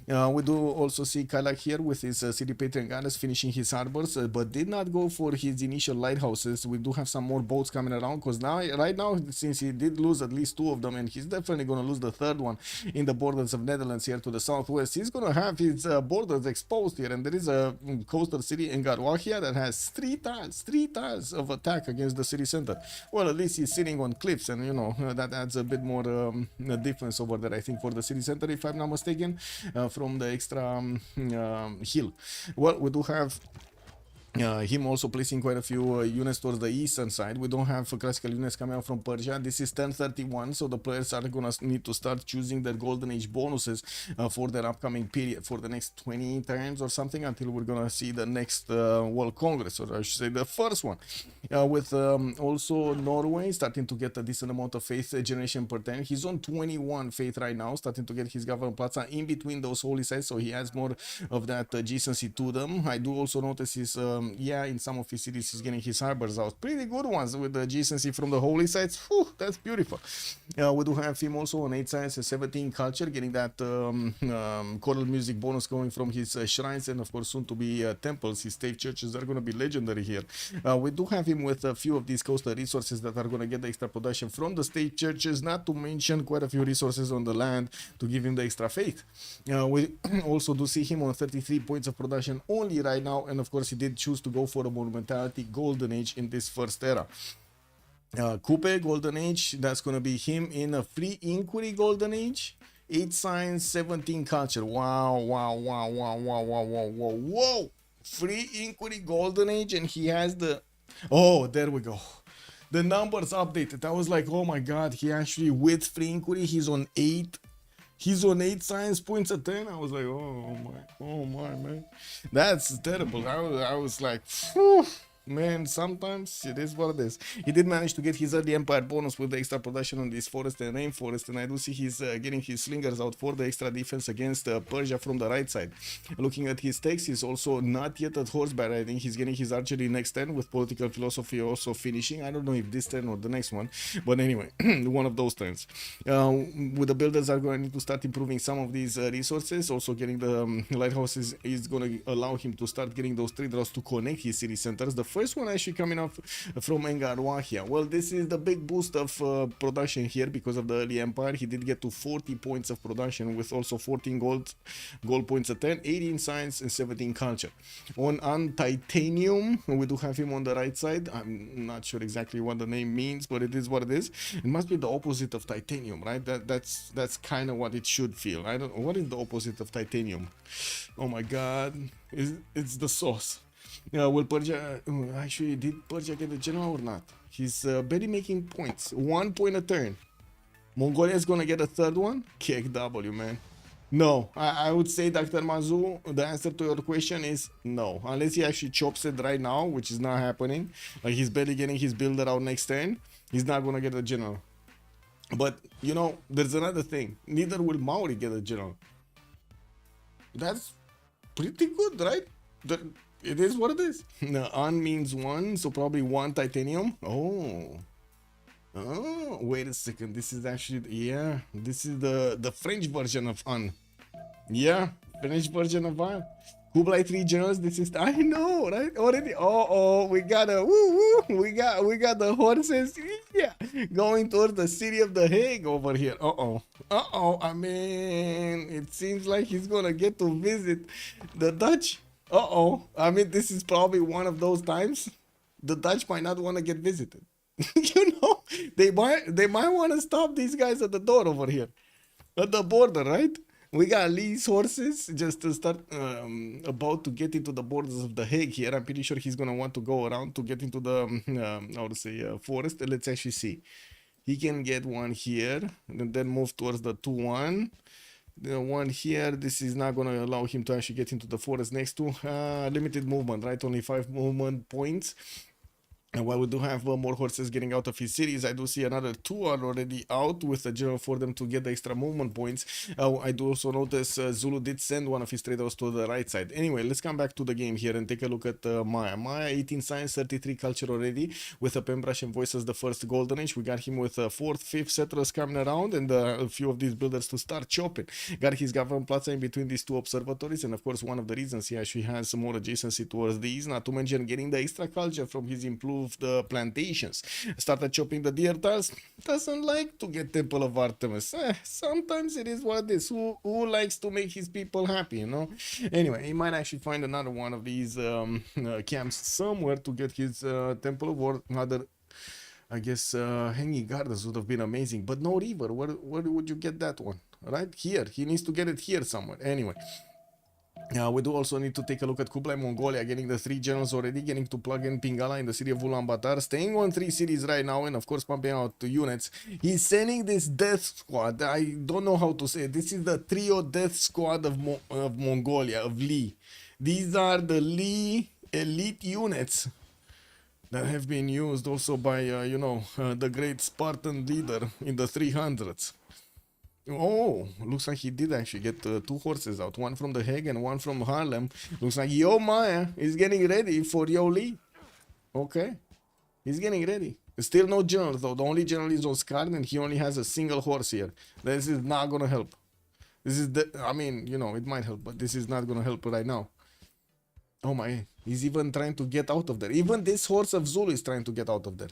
We do also see Kalak here with his City Patriot Goddess finishing his harbors, but did not go for his initial lighthouses. We do have some more boats coming around, because now, right now, since he did lose at least 2 of them, and he's definitely going to lose the 3rd one in the borders of Netherlands here to the southwest, he's going to have his borders exposed here, and there is a coastal city in Garwahia that has 3 tiles of attack against the city center. Well, at least he's sitting on cliffs, and you know, that adds a bit more defense over there, I think, for the city center, if I'm not mistaken. From the extra hill. Well, we do have him also placing quite a few units towards the eastern side. We don't have classical units coming out from Persia. This is 1031, so the players are gonna need to start choosing their golden age bonuses for their upcoming period, for the next 20 turns or something, until we're gonna see the next World Congress, or I should say the first one. With also Norway starting to get a decent amount of faith generation per turn. He's on 21 faith right now, starting to get his government plaza in between those holy sites, so he has more of that adjacency to them. I do also notice his yeah, in some of his cities he's getting his harbors out, pretty good ones with the adjacency from the holy sites. Whew, that's beautiful. We do have him also on 8 science and 17 culture, getting that choral music bonus going from his shrines, and of course soon to be temples. His stave churches are going to be legendary here. We do have him with a few of these coastal resources that are going to get the extra production from the stave churches, not to mention quite a few resources on the land to give him the extra faith. We also do see him on 33 points of production only right now, and of course he did choose to go for a monumentality golden age in this first era. Coupe golden age, that's gonna be him in a free inquiry golden age, 8 science, 17 culture. Wow, whoa, free inquiry golden age, and he has the, oh, there we go, the numbers updated. I was like, oh my god, he actually, with free inquiry, he's on 8 science points a turn. I was like, oh my, man, that's terrible. I was like, phew, man, sometimes it is what it is. He did manage to get his early empire bonus with the extra production on this forest and rainforest, and I do see he's getting his slingers out for the extra defense against Persia from the right side. Looking at his text, he's also not yet at horseback riding. He's getting his archery next turn, with political philosophy also finishing. I don't know if this turn or the next one, but anyway, one of those turns. With the builders are going to need to start improving some of these resources. Also getting the lighthouses is going to allow him to start getting those trade routes to connect his city centers. The first one actually coming up from Engarwahia. Well, this is the big boost of production here because of the early empire. He did get to 40 points of production with also 14 gold points a turn, 18 science and 17 culture. On titanium, we do have him on the right side. I'm not sure exactly what the name means, but it is what it is. It must be the opposite of titanium, right? That's kind of what it should feel. I don't know, what is the opposite of titanium? Oh my god, it's the sauce. Will Persia actually, did Persia get the general or not? He's barely making points, 1 point a turn. Mongolia is gonna get a 3rd one. Kick W, man. No, I would say, Dr. Mazu, the answer to your question is no. Unless he actually chops it right now, which is not happening. Like, he's barely getting his builder out next turn. He's not gonna get a general. But, you know, there's another thing. Neither will Maori get a general. That's pretty good, right? It is what it is. No, un means 1, so probably 1 titanium. Oh, wait a second. This is actually, yeah, this is the French version of un. Yeah, French version of un. Kublai 3 generals. This is, I know, right? Already. Oh, we got a we got the horses. Yeah, going towards the city of the Hague over here. I mean, it seems like he's gonna get to visit the Dutch. I mean, this is probably one of those times the Dutch might not want to get visited. You know, they might want to stop these guys at the door over here, at the border, right? We got Lee's horses just to start about to get into the borders of the Hague here. I'm pretty sure he's gonna want to go around to get into the I would say forest. Let's actually see. He can get one here and then move towards the 2-1. The one here, this is not going to allow him to actually get into the forest next to limited movement, right? Only 5 movement points. And while we do have more horses getting out of his cities, I do see another 2 are already out with the general for them to get the extra movement points. I do also notice Zulu did send one of his traders to the right side. Anyway, let's come back to the game here and take a look at Maya. Maya, 18 science, 33 culture already, with a Pembrush and Voice as the first golden age. We got him with 4th, 5th settlers coming around and a few of these builders to start chopping. Got his government plaza in between these 2 observatories, and of course one of the reasons he actually has some more adjacency towards these, not to mention getting the extra culture from his improved plantations. Started chopping the deer tiles. Doesn't like to get Temple of Artemis. Sometimes it is what it is. Who likes to make his people happy, you know? Anyway, he might actually find another one of these camps somewhere to get his Temple of War. Other, I guess, hanging gardens would have been amazing, but no river. Where would you get that one? Right here. He needs to get it here somewhere. Anyway. We do also need to take a look at Kublai Mongolia, getting the 3 generals already, getting to plug in Pingala in the city of Ulaanbaatar, staying on 3 cities right now, and of course pumping out the units. He's sending this death squad. I don't know how to say it. This is the trio death squad of Mongolia, of Li. These are the Li elite units that have been used also by, the great Spartan leader in the 300s. Oh, looks like he did actually get 2 horses out. One from The Hague and one from Harlem. Looks like Yo Maya is getting ready for Yo Lee. Okay. He's getting ready. Still no general though. The only general is on Scarred and he only has a single horse here. This is not gonna help. This is I mean, it might help, but this is not gonna help right now. Oh my, he's even trying to get out of there. Even this horse of Zulu is trying to get out of there.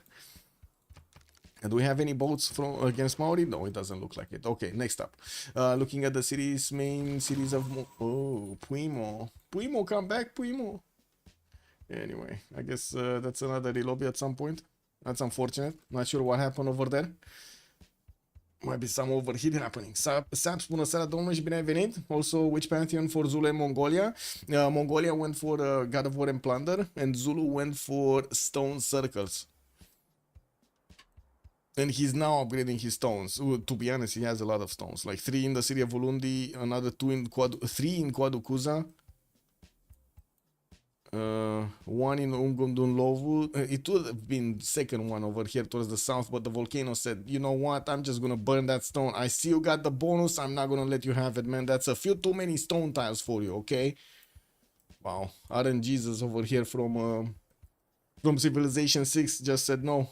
And do we have any boats from against Maori? No, it doesn't look like it. Okay, next up. Looking at the main cities of... Puimo. Puimo, come back, Puimo. Anyway, I guess that's another relobby at some point. That's unfortunate. Not sure what happened over there. Might be some overheat happening. Saps, bună seara, domnule, și bine ai venit. Also, which pantheon for Zulu and Mongolia? Mongolia went for God of War and Plunder, and Zulu went for Stone Circles. And he's now upgrading his stones. To be honest, he has a lot of stones. Like 3 in the city of Ulundi, another 3 in Quaducuza, 1 in Ungundunlovu. It would have been second one over here towards the south, but the volcano said, you know what, I'm just gonna burn that stone. I see you got the bonus, I'm not gonna let you have it, man. That's a few too many stone tiles for you, okay? Wow, RNGesus over here from Civilization 6 just said no.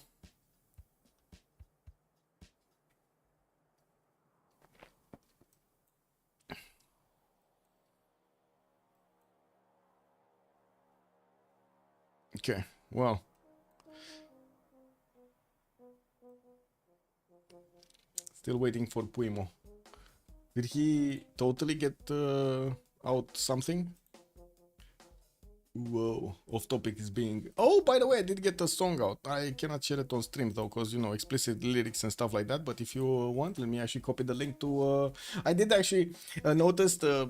Okay, well. Still waiting for Puimo. Did he totally get out something? Whoa, off topic is being... Oh, by the way, I did get a song out. I cannot share it on stream though, because, explicit lyrics and stuff like that. But if you want, let me actually copy the link to... I did actually notice the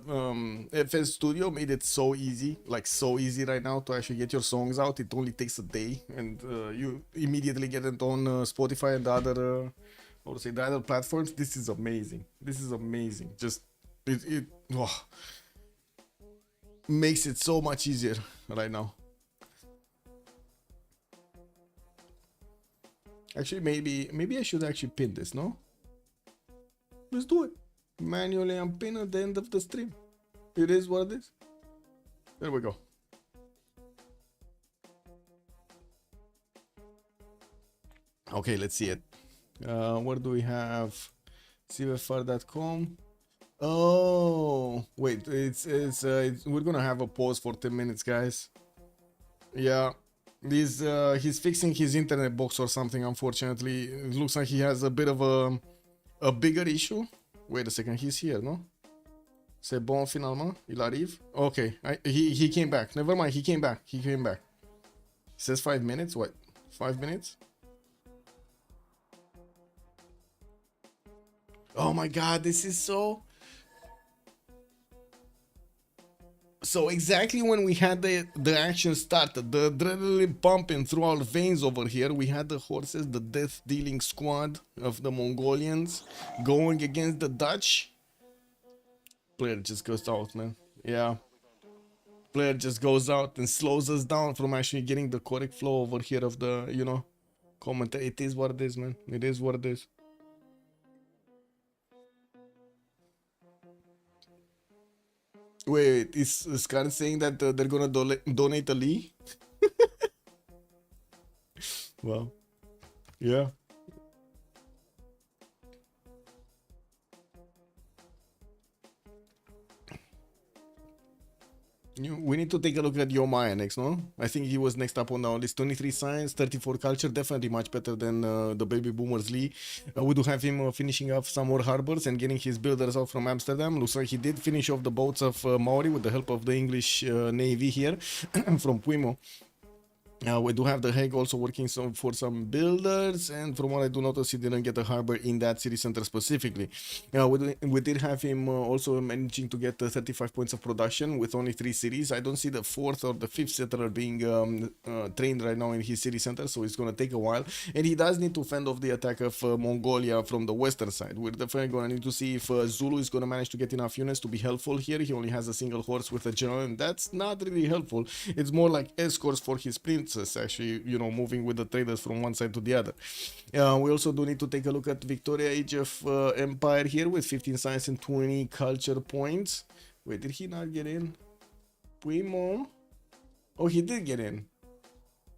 FS Studio made it so easy, like so easy right now to actually get your songs out. It only takes a day and you immediately get it on Spotify and the other, the other platforms. This is amazing. This is amazing. Just, it makes it so much easier right now. Actually, maybe I should actually pin this, no? Let's do it. Manually unpin at the end of the stream. It is what it is. There we go. Okay, let's see it. Where do we have CivFR.com? Oh, wait, it's we're gonna have a pause for 10 minutes, guys. Yeah, he's fixing his internet box or something, unfortunately. It looks like he has a bit of a bigger issue. Wait a second, he's here, no? C'est bon finalement, il arrive. Okay, he came back. Never mind, he came back. He says 5 minutes. What? 5 minutes? Oh my god, this is so exactly when we had the action started, the adrenaline pumping through our veins over here, we had the horses, the death dealing squad of the Mongolians going against the Dutch. Player just goes out, man. Yeah. player just goes out and slows us down from actually getting the correct flow over here of the, you know, commentary. It is what it is, man. It is what it is. Wait, is Scan saying that they're gonna donate a Lee? Well, yeah. We need to take a look at Yomaya next, no? I think he was next up on our list. 23 science, 34 culture, definitely much better than the baby boomers Lee. We do have him finishing off some more harbors and getting his builders out from Amsterdam. Looks like he did finish off the boats of Maori with the help of the English Navy here from Puimo. We do have the Hague also working for some builders, and from what I do notice, he didn't get a harbor in that city center specifically. We did have him also managing to get 35 points of production with only 3 cities. I don't see the 4th or the 5th settler being trained right now in his city center, so it's going to take a while. And he does need to fend off the attack of Mongolia from the western side. We're definitely going to need to see if Zulu is going to manage to get enough units to be helpful here. He only has a single horse with a general, and that's not really helpful. It's more like escorts for his prince, actually, you know, moving with the traders from one side to the other. We also do need to take a look at Victoria Age of Empire here with 15 science and 20 culture points. Wait, did he not get in? Primo? Oh, he did get in.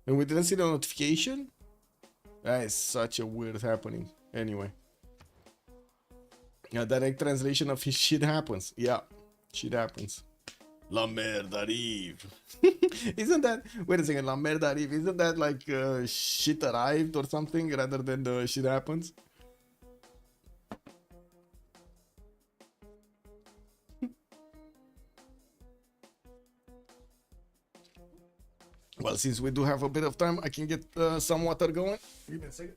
And we didn't see the notification? That is such a weird happening. Anyway. Yeah, direct translation of his shit happens. Yeah, shit happens. La merde arrive. Isn't that, wait a second, la merde arrive, isn't that like shit arrived or something rather than shit happens? Well, since we do have a bit of time, I can get some water going. Give me a second.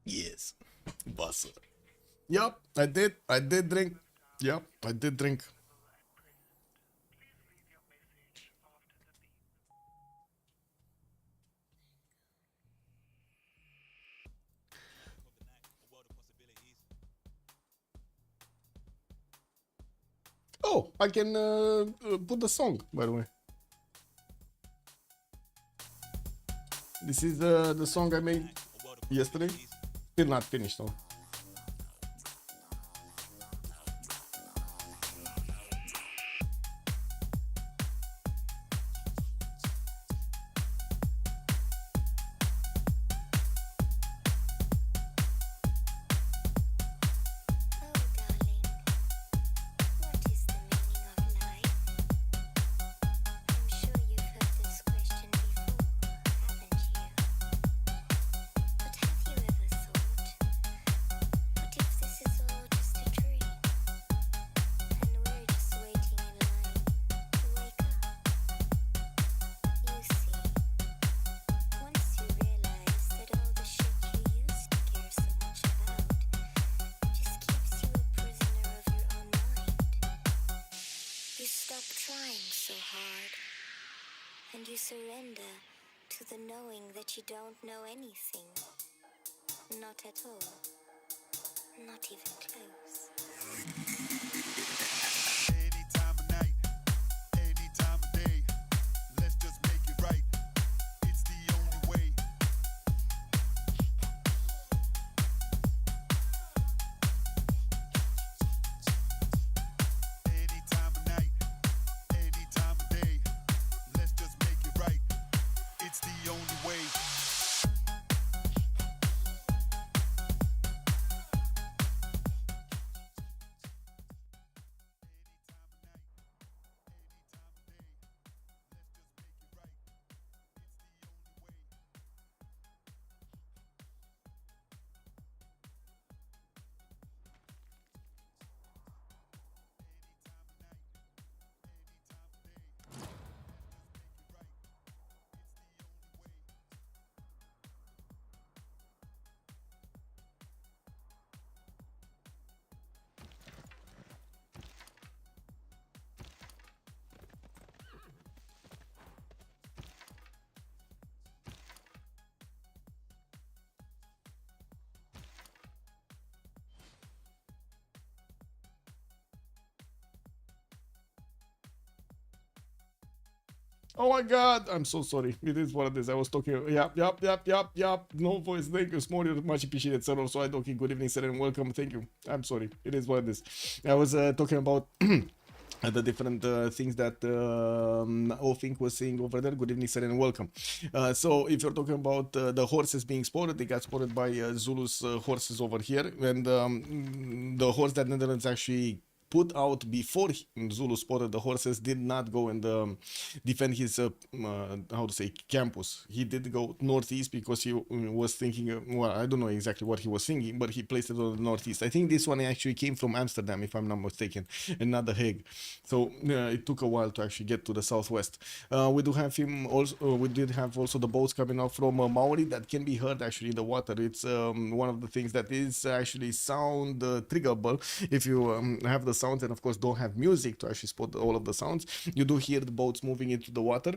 Yes, Wasser. Yep, I did drink. Yep, I did drink. Oh, I can put the song, by the way. This is the song I made yesterday. Still not finished though. And you surrender to the knowing that you don't know anything. Not at all. Not even close. Any time of night, any time of day, let's just make it right. It's the only way. Any time of night, any time of day, let's just make it right. It's the only way. Oh my god, I'm so sorry. It is what it is. I was talking. Yep. No voice. Thank you. Small, much appreciated, sir. Also, I talking. Good evening, sir, and welcome. Thank you. I'm sorry. It is what it is. I was talking about the different things that Ofink was saying over there. Good evening, sir, and welcome. So, if you're talking about the horses being spotted, they got spotted by Zulu's horses over here, and the horse that Netherlands actually put out before Zulu spotted the horses did not go and defend his how to say campus. He did go northeast because he was thinking well, I don't know exactly what he was thinking, but he placed it on the northeast. I think this one actually came from Amsterdam, if I'm not mistaken, and not The Hague. So it took a while to actually get to the southwest. We do have him also. We did have also the boats coming out from Maori that can be heard actually in the water. It's one of the things that is actually sound triggerable if you have the sounds and of course don't have music to actually spot all of the sounds. You do hear the boats moving into the water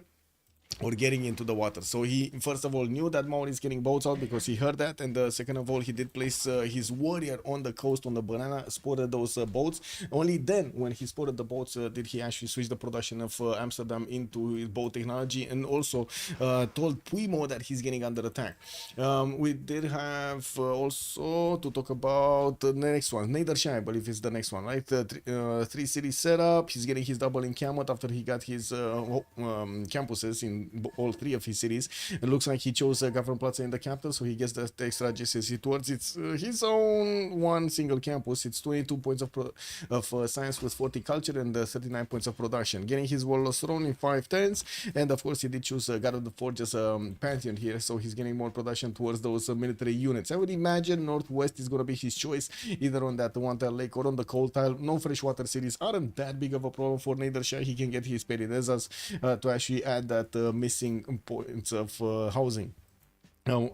or getting into the water. So he first of all knew that Maori is getting boats out because he heard that, and second of all he did place his warrior on the coast on the banana, spotted those boats. Only then when he spotted the boats did he actually switch the production of Amsterdam into his boat technology, and also told Puimo that he's getting under attack. We did have also to talk about the next one, Nedershai, I believe is the next one, right? Three city setup. He's getting his double encampment after he got his campuses in all three of his cities. It looks like he chose Government Plaza in the capital, so he gets the extra GCC towards it's his own one single campus. It's 22 points of science with 40 culture and 39 points of production. Getting his Warlord's Throne in 5 turns, and of course he did choose God of the Forge as a Pantheon here, so he's getting more production towards those military units. I would imagine Northwest is going to be his choice, either on that one tile lake or on the cold tile. No freshwater cities aren't that big of a problem for Nedershai. He can get his Peridezas to actually add that missing points of housing.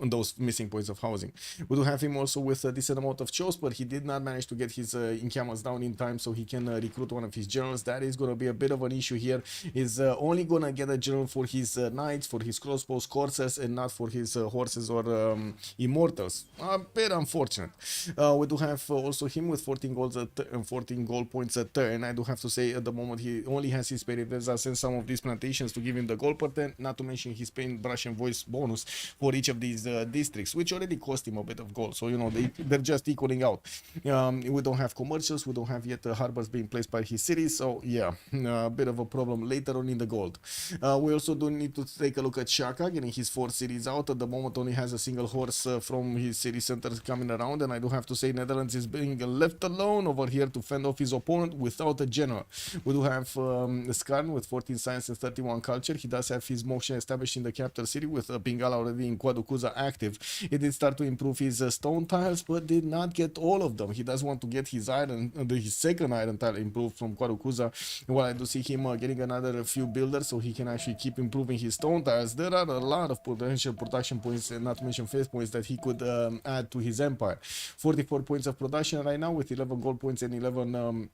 Those missing points of housing. We do have him also with a decent amount of chores, but he did not manage to get his encampments down in time, so he can recruit one of his generals. That is going to be a bit of an issue here. He's only going to get a general for his knights, for his crossbows, coursers, and not for his horses or immortals. A bit unfortunate. We do have also him with 14 gold points a turn. I do have to say at the moment he only has his Peridezas and some of these plantations to give him the gold per turn, not to mention his paintbrush and voice bonus for each of these districts, which already cost him a bit of gold, so you know they're just equaling out. We don't have commercials, we don't have yet harbors being placed by his cities, so yeah, a bit of a problem later on in the gold. We also do need to take a look at Shaka getting his 4 cities out. At the moment only has a single horse from his city centers coming around, and I do have to say Netherlands is being left alone over here to fend off his opponent without a general. We do have Skarn with 14 science and 31 culture. He does have his moksha established in the capital city with Bingala already in Quadukuza active. He did start to improve his stone tiles, but did not get all of them. He does want to get his iron, his second iron tile improved from Quadukuza. While I do see him getting another few builders so he can actually keep improving his stone tiles, there are a lot of potential production points, and not to mention phase points, that he could add to his empire. 44 points of production right now with 11 gold points and 11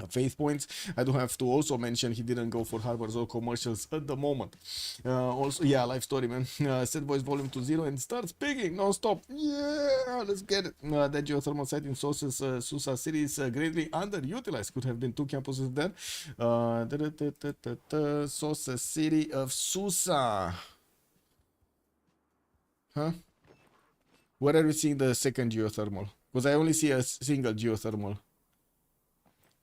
faith points. I do have to also mention he didn't go for harbors or commercials at the moment. Also, yeah, life story, man. Set voice volume to 0 and start speaking non-stop. Yeah, let's get it. That geothermal site in Susa city is greatly underutilized. Could have been 2 campuses there. Susa city of Susa. Huh? Where are we seeing the second geothermal? Because I only see a single geothermal.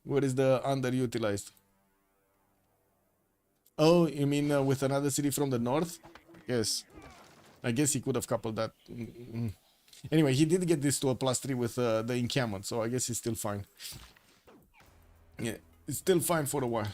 Where is the underutilized? Oh, you mean with another city from the north? Yes. I guess he could have coupled that. Anyway, he did get this to a +3 with the encampment, so I guess he's still fine. Yeah, it's still fine for a while.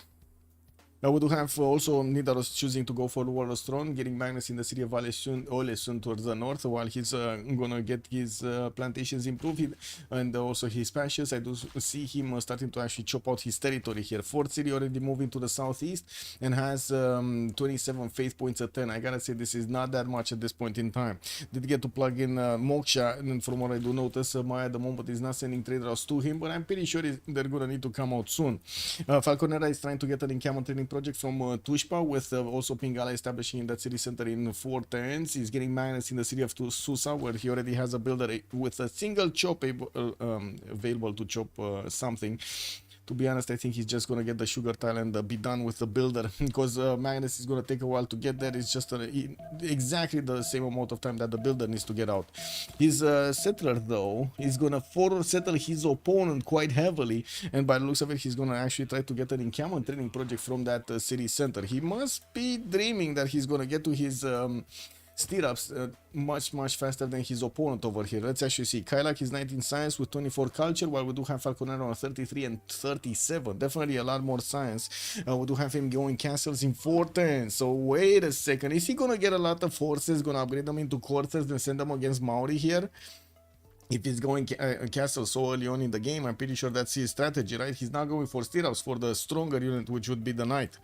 We do have also Nidaros choosing to go for Warlord's Throne, getting Magnus in the city of Olesund towards the north, while he's gonna get his plantations improved, and also his pastures. I do see him starting to actually chop out his territory here. 4th city already moving to the southeast and has 27 faith points a turn. I gotta say this is not that much at this point in time. Did get to plug in Moksha, and from what I do notice, Maya at the moment is not sending traders to him, but I'm pretty sure they're gonna need to come out soon. Falconera is trying to get an encampment training project from Tushpa, with also Pingala establishing in that city center in 4 turns. He's getting Magnus in the city of Susa, where he already has a builder with a single chop available to chop something. To be honest, I think he's just gonna get the sugar tile and be done with the builder because Magnus is gonna take a while to get there. It's just exactly the same amount of time that the builder needs to get out. His settler though is gonna forward settle his opponent quite heavily, and by the looks of it, he's gonna actually try to get an encampment training project from that city center. He must be dreaming that he's gonna get to his stirrups much faster than his opponent over here. Let's actually see. Kailak is 19 science with 24 culture, while we do have Falconero on 33 and 37. Definitely a lot more science. We do have him going castles in 4 turns. So wait a second. Is he gonna get a lot of horses, gonna upgrade them into coursers, then send them against Maori here? If he's going castle so early on in the game, I'm pretty sure that's his strategy, right? He's not going for stirrups for the stronger unit, which would be the knight.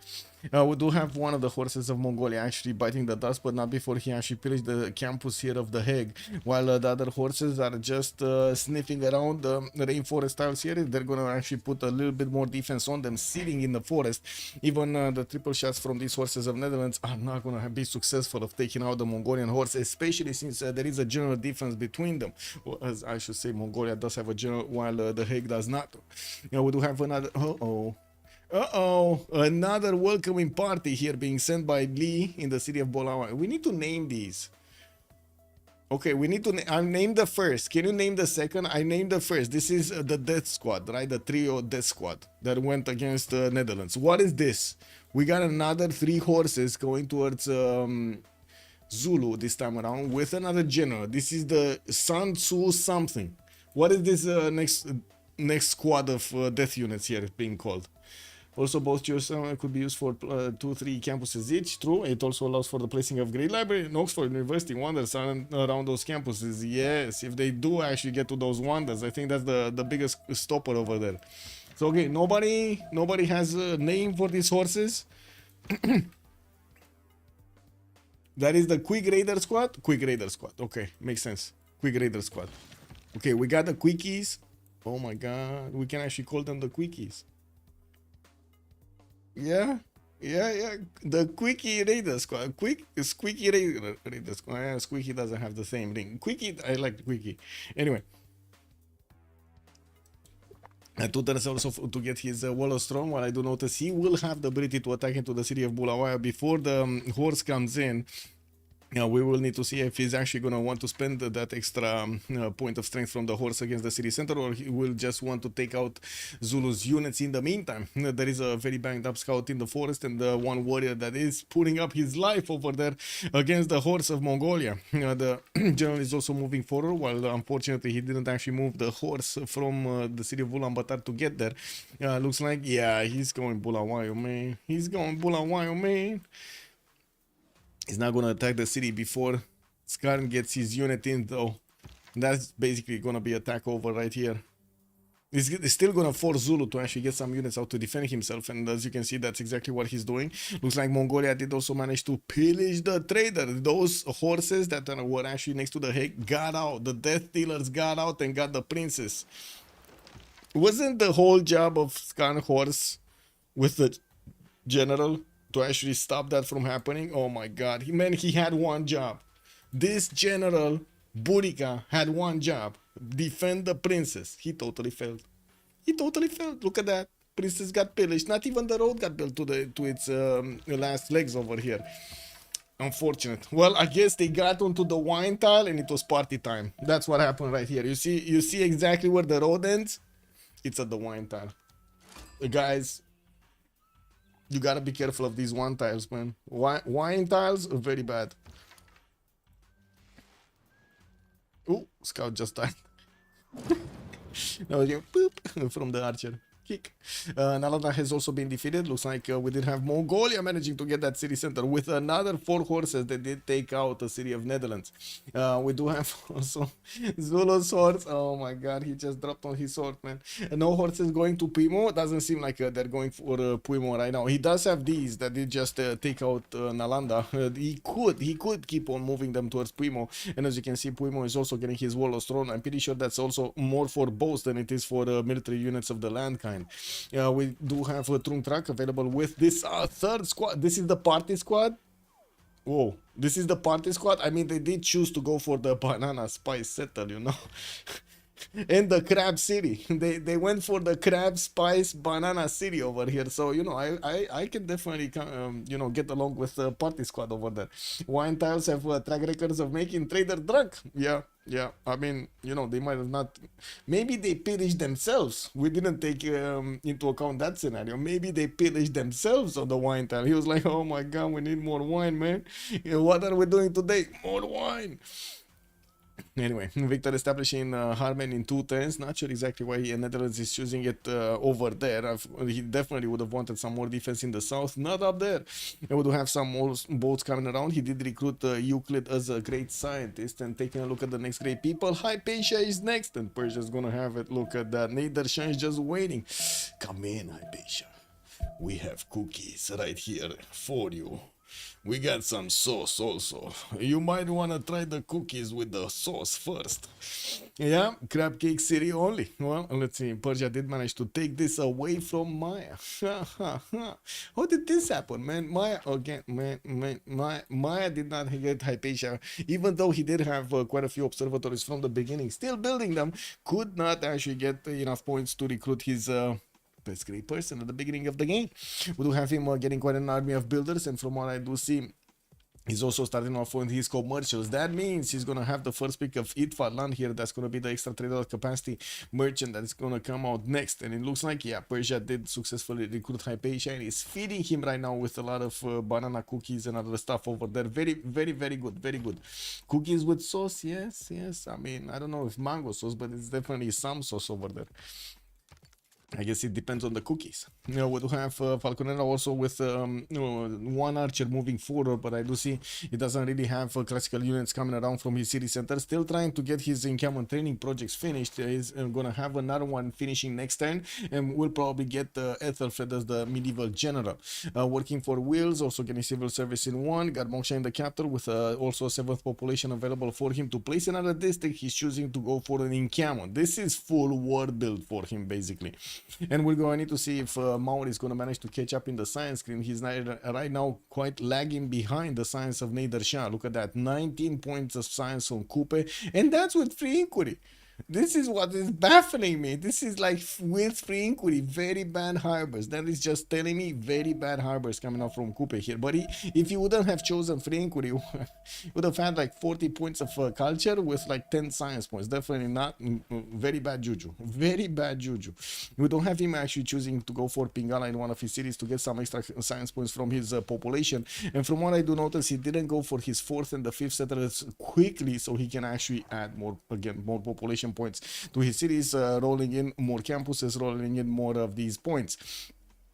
We do have one of the horses of Mongolia actually biting the dust, but not before he actually pillaged the campus here of the Hague, while the other horses are just sniffing around the rainforest tiles here. They're going to actually put a little bit more defense on them, sitting in the forest. Even the triple shots from these horses of Netherlands are not going to be successful of taking out the Mongolian horse, especially since there is a general difference between them. Well, as I should say, Mongolia does have a general, while the Hague does not. Now we do have another... another welcoming party here being sent by Lee in the city of Bulawayo. We need to name these. Okay, we need to... I named the first. Can you name the second? I named the first. This is the Death Squad, right? The trio Death Squad that went against the Netherlands. What is this? We got another 3 horses going towards Zulu this time around with another general. This is the Sun Tzu something. What is this next squad of death units here being called? Also, both choices could be used for 2-3 campuses each. True, it also allows for the placing of Great Library and Oxford University wonders around those campuses. Yes, if they do actually get to those wonders, I think that's the biggest stopper over there. So, okay, nobody has a name for these horses. That is the Quick Raider Squad? Quick Raider Squad. Okay, makes sense. Quick Raider Squad. Okay, we got the Quickies. Oh my god, we can actually call them the Quickies. Yeah. The Quickie Raider Squad. Squeaky Raider Squad. Yeah, Squeaky doesn't have the same ring. Quickie, I like Quickie. Anyway. 2 turns also to get his Wall of Strong, while I do notice he will have the ability to attack into the city of Bulawayo before the horse comes in. We will need to see if he's actually going to want to spend that extra point of strength from the horse against the city center, or he will just want to take out Zulu's units in the meantime. There is a very banged up scout in the forest, and one warrior that is putting up his life over there against the horse of Mongolia. The general is also moving forward, while unfortunately he didn't actually move the horse from the city of Ulaanbaatar to get there. Looks like, yeah, he's going Bulawayo, man. He's going Bulawayo, man. He's not going to attack the city before Skarn gets his unit in, though. That's basically going to be attack over right here. He's still going to force Zulu to actually get some units out to defend himself, and as you can see, that's exactly what he's doing. Looks like Mongolia did also manage to pillage the trader. Those horses that were actually next to the Hague got out. The Death Dealers got out and got the princess. Wasn't the whole job of Skarn horse with the general to actually stop that from happening? Oh my god, he had one job. This general Burika had one job: defend the princess. He totally failed. Look at that. Princess got pillaged. Not even the road got built to its last legs over here. Unfortunate. Well, I guess they got onto the wine tile and it was party time. That's what happened right here. You see exactly where the road ends? It's at the wine tile. Guys, you gotta be careful of these wine tiles, man. Wine tiles are very bad. Oh, scout just died. Now you boop from the archer. Kick. Nalanda has also been defeated. Looks like we did have Mongolia managing to get that city center with another 4 horses that did take out the city of Netherlands. We do have also Zulu's horse. Oh my god, he just dropped on his sword, man. No horses going to Puimo. Doesn't seem like they're going for Puimo right now. He does have these that did just take out Nalanda. He could keep on moving them towards Puimo, and as you can see, Puimo is also getting his Wall of Throne. I'm pretty sure that's also more for bows than it is for military units of the land kind. We do have a Trung truck available with this 3rd squad. This is the party squad. Whoa, this is the party squad. I mean, they did choose to go for the banana spice settle, you know. and the crab city. They went for the crab spice banana city over here. So you know, I can definitely you know, get along with the party squad over there. Wine tiles have track records of making trader drunk. Yeah, I mean, you know, they might have not, maybe they pillaged themselves. We didn't take into account that scenario. Maybe they pillaged themselves on the wine tile. He was like, oh my god, we need more wine, man. What are we doing today? More wine. Anyway, Victor establishing Harman in 2 turns. Not sure exactly why Netherlands is choosing it over there. He definitely would have wanted some more defense in the south, not up there. And we do have some more boats coming around. He did recruit Euclid as a great scientist. And taking a look at the next great people, Hypatia is next, and Persia's gonna have it. Look at that. Nedershan is just waiting. Come in, Hypatia. We have cookies right here for you. We got some sauce also. You might want to try the cookies with the sauce first. Yeah, crab cake city only. Well, let's see. Persia did manage to take this away from Maya. How did this happen, man? Maya, again, Maya did not get Hypatia, even though he did have quite a few observatories from the beginning. Still building them, could not actually get enough points to recruit his best great person at the beginning of the game. We do have him getting quite an army of builders, and from what I do see, he's also starting off with his commercials. That means he's gonna have the first pick of Itfar land here. That's gonna be the extra trader capacity merchant that's gonna come out next. And it looks like, yeah, Persia did successfully recruit Hypatia and is feeding him right now with a lot of banana cookies and other stuff over there. Very good, very good. Cookies with sauce, yes. I mean, I don't know if mango sauce, but it's definitely some sauce over there. I guess it depends on the cookies. You know, we do have Falconera also with one archer moving forward, but I do see he doesn't really have classical units coming around from his city center. Still trying to get his encampment training projects finished. He's gonna have another one finishing next turn, and we'll probably get Ethelfred as the medieval general. Working for Wheels, also getting civil service in 1. Got Moksha in the capital with also a 7th population available for him to place another district. He's choosing to go for an encampment. This is full war build for him, basically. And we're going to need to see if Maori is going to manage to catch up in the science screen. He's right now quite lagging behind the science of Nader Shah. Look at that, 19 points of science on Coupe, and that's with free inquiry. This is what is baffling me. This is like with free inquiry, very bad harbors. That is just telling me very bad harbors coming out from Coupe here. But if you wouldn't have chosen free inquiry, you would have had like 40 points of culture with like 10 science points. Definitely not. Very bad juju. Very bad juju. We don't have him actually choosing to go for Pingala in one of his cities to get some extra science points from his population. And from what I do notice, he didn't go for his 4th and the 5th settlers quickly, so he can actually add more population points to his cities, rolling in more campuses, rolling in more of these points.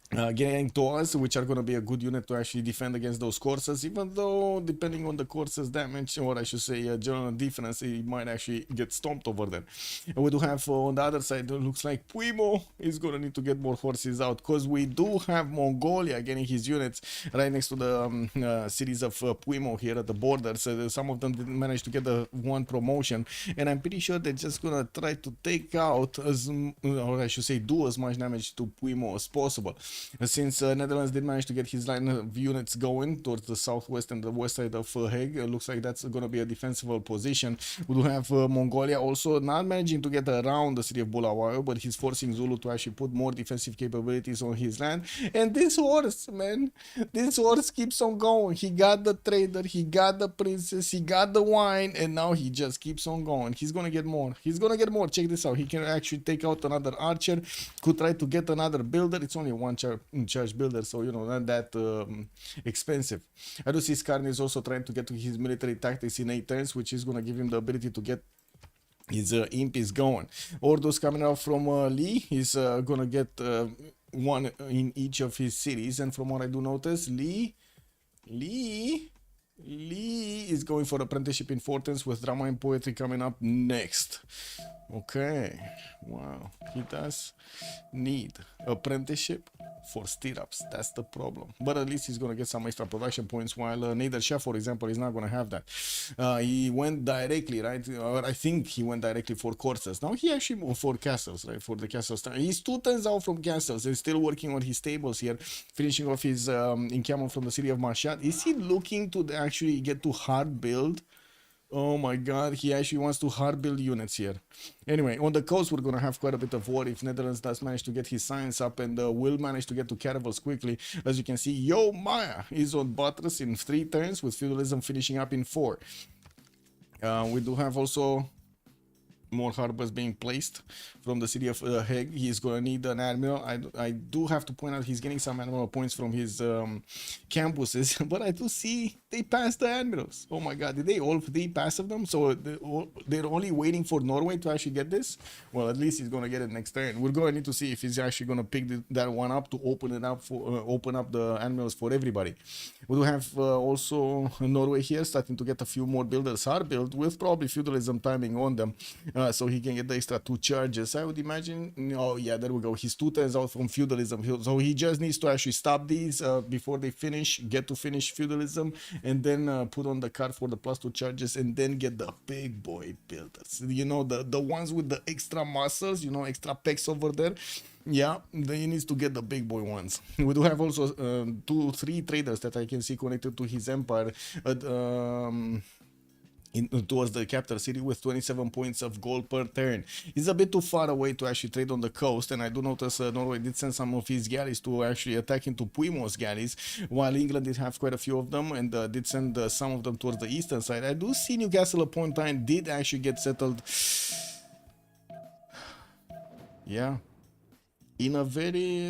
Getting to us, which are going to be a good unit to actually defend against those courses, even though depending on the courses damage, or I should say general defense, it might actually get stomped over there. And we do have on the other side, it looks like Puimo is going to need to get more horses out, because we do have Mongolia getting his units right next to the cities of Puimo here at the border. So some of them didn't manage to get the 1 promotion, and I'm pretty sure they're just going to try to take out or I should say do as much damage to Puimo as possible. Since Netherlands did manage to get his line of units going towards the southwest and the west side of Hague, it looks like that's going to be a defensible position. We do have Mongolia also not managing to get around the city of Bulawayo, but he's forcing Zulu to actually put more defensive capabilities on his land. And this horse, man, this horse keeps on going. He got the trader, he got the princess, he got the wine, and now he just keeps on going. He's going to get more. He's going to get more. Check this out. He can actually take out another archer, could try to get another builder. It's only one charge builder, so you know, not that expensive. I do see Skarn is also trying to get to his military tactics in 8 turns, which is going to give him the ability to get his imp is going. Ordos coming out from Lee, he's going to get 1 in each of his cities, and from what I do notice, Lee is going for apprenticeship in 4 turns with drama and poetry coming up next. Okay, wow, he does need apprenticeship for stirrups. That's the problem, but at least he's going to get some extra production points, while Nader Shah, for example, is not going to have that. He went directly, right, or I think he went directly for courses. Now he actually moved for castles, right, for the castles. He's 2 turns out from castles and still working on his stables here, finishing off his encampment from the city of Mashhad. Is he looking to actually get to hard build Oh my god, he actually wants to hard build units here. Anyway, on the coast, we're gonna have quite a bit of war if Netherlands does manage to get his science up and will manage to get to caravels quickly. As you can see, Yo Maya is on Buttress in 3 turns, with feudalism finishing up in 4. We do have also more harbors being placed from the city of Hague. He's gonna need an admiral. I do have to point out he's getting some admiral points from his campuses, but I do see they passed the admirals. Oh my god, did they all 3 pass of them? So they're only waiting for Norway to actually get this. Well, at least he's gonna get it next turn. We're gonna need to see if he's actually gonna pick that one up to open it up for open up the admirals for everybody. We do have also Norway here starting to get a few more builders hard built with probably feudalism timing on them. So he can get the extra 2 charges, I would imagine. Oh yeah, there we go. He's 2 turns out from feudalism, so he just needs to actually stop these before they finish, get to finish feudalism, and then put on the card for the +2 charges, and then get the big boy builders. You know, the ones with the extra muscles, you know, extra pecs over there. Yeah, he needs to get the big boy ones. We do have also 2-3 traders that I can see connected to his empire towards the capital city with 27 points of gold per turn. He's a bit too far away to actually trade on the coast, and I do notice Norway did send some of his galleys to actually attack into Puimo's galleys, while England did have quite a few of them and did send some of them towards the eastern side. I do see Newcastle upon Tyne did actually get settled. Yeah, in a very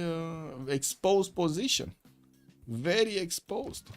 exposed position. Very exposed.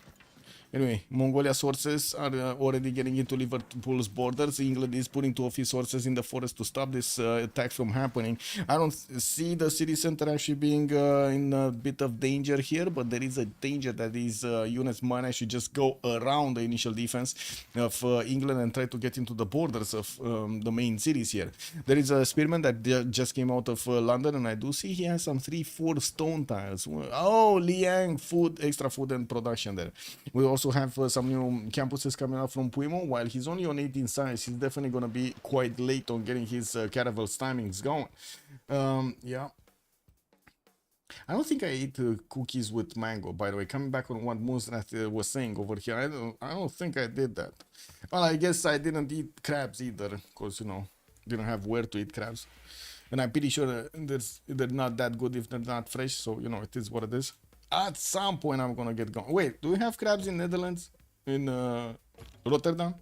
Anyway, Mongolia sources are already getting into Liverpool's borders. England is putting 2 of his sources in the forest to stop this attack from happening. I don't see the city center actually being in a bit of danger here, but there is a danger that these units might actually just go around the initial defense of England and try to get into the borders of the main cities here. There is a spearman that just came out of London, and I do see he has some 3-4 stone tiles. Oh, Liang, food, extra food and production there. We also have some new campuses coming out from Puimo. While he's only on 18 science, he's definitely going to be quite late on getting his caravels timings going. Yeah. I don't think I ate cookies with mango, by the way. Coming back on what Moonsrat was saying over here, I don't think I did that. Well, I guess I didn't eat crabs either, because, you know, didn't have where to eat crabs. And I'm pretty sure they're not that good if they're not fresh, so, you know, it is what it is. At some point, I'm gonna get going. Wait, do we have crabs in Netherlands? In Rotterdam?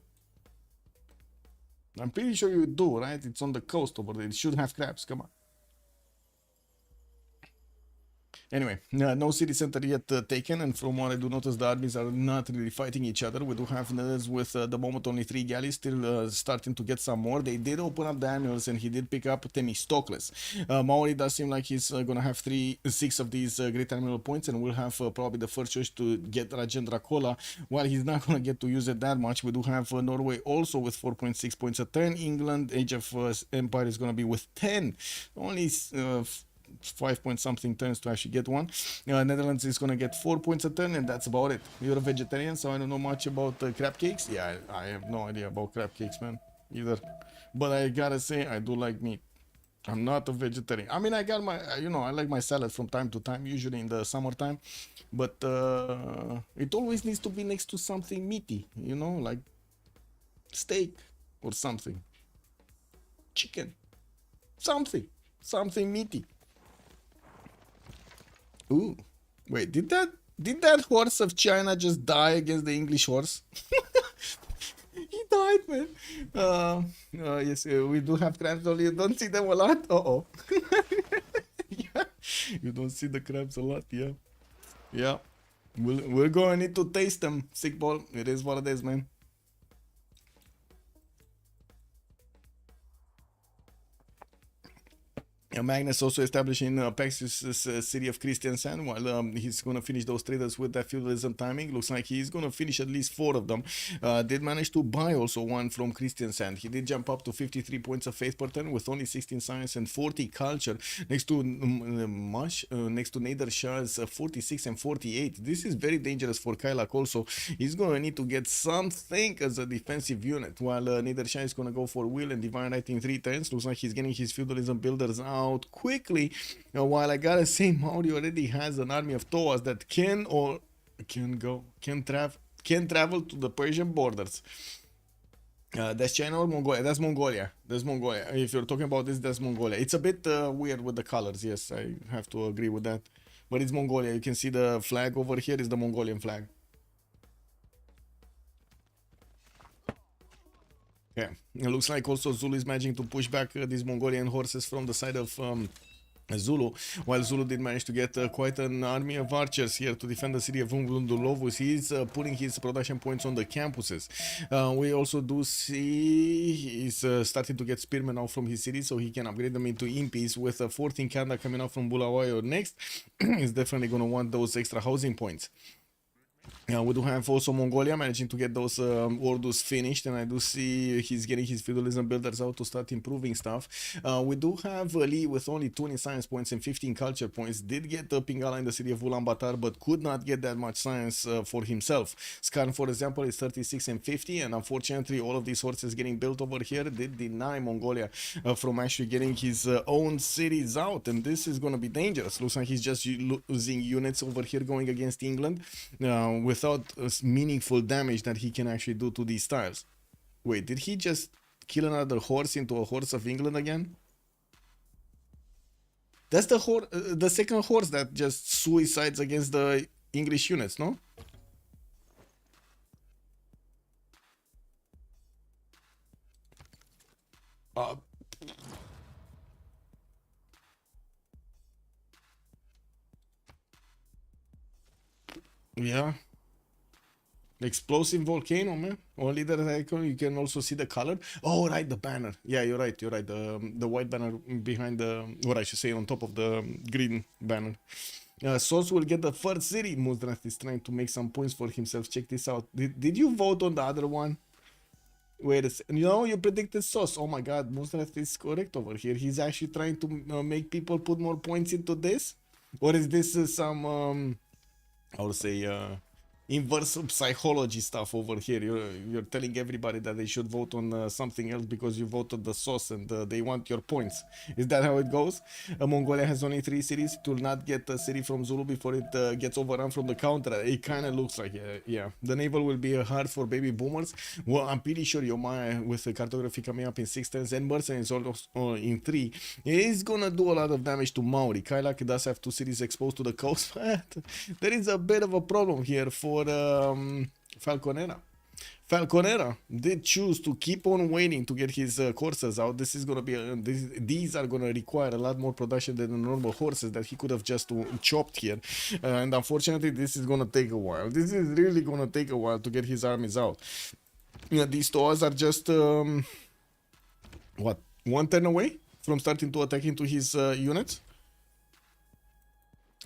I'm pretty sure you do, right? It's on the coast over there. It should have crabs. Come on. Anyway, no city center yet taken, and from what I do notice, the armies are not really fighting each other. We do have Netherlands with the moment only 3 galleys, still starting to get some more. They did open up the admirals, and he did pick up Themistocles. Maori does seem like he's gonna have 6 of these great admiral points, and will have probably the first choice to get Rajendra Kola. While he's not gonna get to use it that much, we do have Norway also with 4.6 points a turn. England, Age of Empire, is gonna be with 10. Only 5 point something turns to actually get one. Netherlands is gonna get 4 points a turn, and that's about it. You're a vegetarian, so I don't know much about crab cakes. Yeah, I have no idea about crab cakes, man, either. But I gotta say, I do like meat. I'm not a vegetarian. I mean, I got my, you know, I like my salad from time to time, usually in the summertime. But it always needs to be next to something meaty, you know, like steak or something, chicken, something meaty. Ooh, wait, did that horse of China just die against the English horse? He died, man. Yes, we do have crabs, only you don't see them a lot. Uh-oh. Yeah, you don't see the crabs a lot, yeah. Yeah, we're going to need to taste them, sick ball. It is what it is, man. Magnus also establishing Pax's city of Kristiansand, while he's going to finish those traders with that feudalism timing. Looks like he's going to finish at least 4 of them. Did manage to buy also one from Kristiansand. He did jump up to 53 points of faith per turn with only 16 science and 40 culture. Next to next to Nadershah's 46 and 48. This is very dangerous for Kailak also. He's going to need to get something as a defensive unit, while Nadershah is going to go for will and divine right in 3 turns. Looks like he's getting his feudalism builders out quickly, while I gotta say Maori already has an army of Toas that can travel to the Persian borders. That's China or Mongolia? That's Mongolia. That's Mongolia. If you're talking about this, that's Mongolia. It's a bit weird with the colors. Yes, I have to agree with that. But it's Mongolia. You can see the flag over here is the Mongolian flag. Okay. It looks like also Zulu is managing to push back these Mongolian horses from the side of Zulu, while Zulu did manage to get quite an army of archers here to defend the city of Unglulovus. He's putting his production points on the campuses. We also do see he's starting to get spearmen out from his city, so he can upgrade them into impies. With 14 Kanda coming out from Bulawayo next, he's definitely going to want those extra housing points. We do have also Mongolia managing to get those orders finished, and I do see he's getting his feudalism builders out to start improving stuff. We do have Lee with only 20 science points and 15 culture points. Did get the Pingala in the city of Ulaanbaatar, but could not get that much science for himself. Skarn, for example, is 36 and 50, and unfortunately all of these horses getting built over here did deny Mongolia from actually getting his own cities out, and this is going to be dangerous. Looks like he's just losing units over here going against England without meaningful damage that he can actually do to these tiles. Wait, did he just kill another horse into a horse of England again? That's the second horse that just suicides against the English units, no? Yeah. Explosive volcano, man. Only that icon, you can also see the color. Oh, right, the banner. Yeah, you're right. The white banner behind the, what I should say, on top of the green banner. Sos will get the first city. Muzdrat is trying to make some points for himself. Check this out. Did you vote on the other one? Wait a second. You predicted Sos. Oh my god, Muzdrat is correct over here. He's actually trying to make people put more points into this? Or is this some, I would say, inverse psychology stuff over here? You're telling everybody that they should vote on something else because you voted the sauce and they want your points. Is that how it goes? Mongolia has only 3 cities. It will not get a city from Zulu before it gets overrun from the counter. It kind of looks like yeah. The naval will be hard for baby boomers. Well, I'm pretty sure Yomaya, with the cartography coming up in 6 turns and Mercenary is also in 3, is gonna do a lot of damage to Maori. Kailak does have 2 cities exposed to the coast, but there is a bit of a problem here for Falconera. Falconera did choose to keep on waiting to get his coursers out. This is gonna be these are gonna require a lot more production than the normal horses that he could have just chopped here, and unfortunately this is gonna take a while. This is really gonna take a while to get his armies out. These tours are just what, 1 turn away from starting to attack into his units.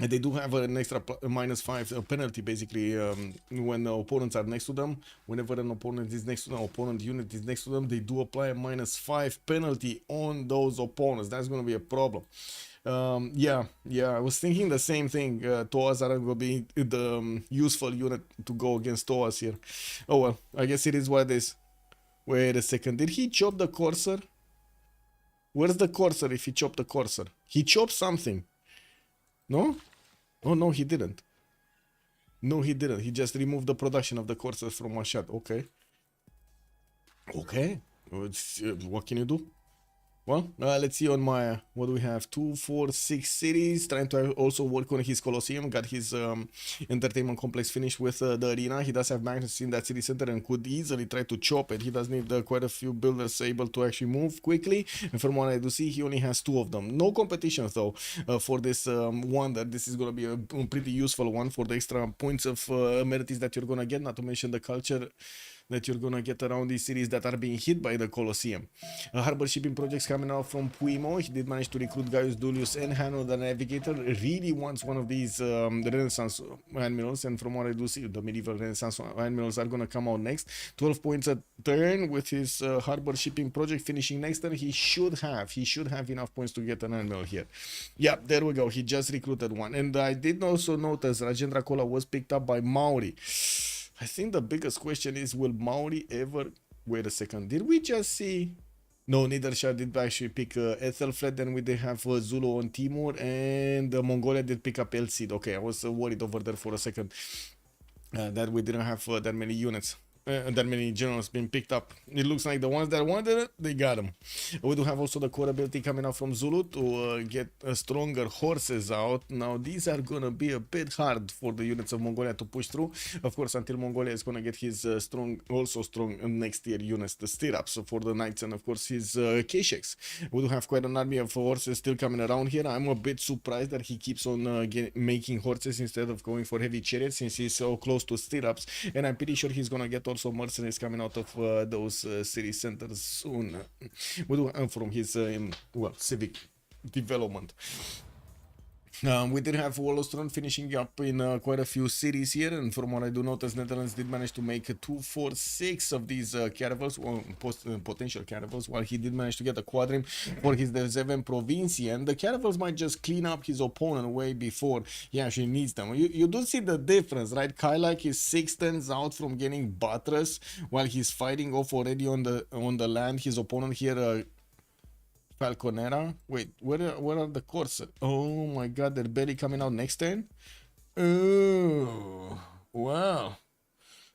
And they do have an extra -5 penalty, basically, when the opponents are next to them. Whenever an opponent is next to them, opponent unit is next to them, they do apply a -5 penalty on those opponents. That's going to be a problem. Yeah, I was thinking the same thing. Toas are going to be the useful unit to go against Toas here. Oh well, I guess it is what it is. Wait a second, did he chop the Corsair? Where's the Corsair if he chopped the Corsair? He chopped something. No? Oh, no, he didn't. No, he didn't. He just removed the production of the Corsairs from one shot. Okay. Okay. What can you do? Well, let's see on Maya. What do we have? 2, 4, 6 cities. Trying to also work on his Colosseum. Got his entertainment complex finished with the arena. He does have magnets in that city center and could easily try to chop it. He does need quite a few builders able to actually move quickly. And from what I do see, he only has 2 of them. No competition though for this wonder. This is going to be a pretty useful one for the extra points of amenities that you're going to get. Not to mention the culture that you're gonna get around these cities that are being hit by the Colosseum. Harbor shipping projects coming out from Puimo. He did manage to recruit Gaius Dulius and Hanno the Navigator. Really wants one of these Renaissance admirals, and from what I do see, the medieval Renaissance admirals are gonna come out next. 12 points a turn with his harbor shipping project finishing next turn. He should have enough points to get an admiral here. Yeah, there we go. He just recruited one, and I did also notice Rajendra Kola was picked up by Maori. I think the biggest question is, will Maori ever... Wait a second. Did we just see... No, neither Shah did actually pick Ethelflaed. Then we did have Zulu on Timur, and Mongolia did pick up El Cid. Okay, I was worried over there for a second that we didn't have that many units. that many generals being picked up. It looks like the ones that wanted it, they got them. We do have also the core ability coming out from Zulu to get stronger horses out. Now these are gonna be a bit hard for the units of Mongolia to push through, of course, until Mongolia is gonna get his strong next tier units, the stirrups for the knights, and of course his Kesheks. We do have quite an army of horses still coming around here. I'm a bit surprised that he keeps on making horses instead of going for heavy chariots, since he's so close to stirrups, and I'm pretty sure he's gonna get also mercenaries coming out of those city centers soon. We do from his civic development. We did have Wallostron finishing up in quite a few cities here, and from what I do notice, Netherlands did manage to make 246 of these caravels, or potential caravels, while he did manage to get a quadrim for his Zeven Provincie, and the caravels might just clean up his opponent way before he actually needs them. You do see the difference, right? Kailak is 6 turns out from getting buttress, while he's fighting off already on the land. His opponent here, Falconera. Wait, where are the courses? Oh my god, they're barely coming out next turn. Oh, wow.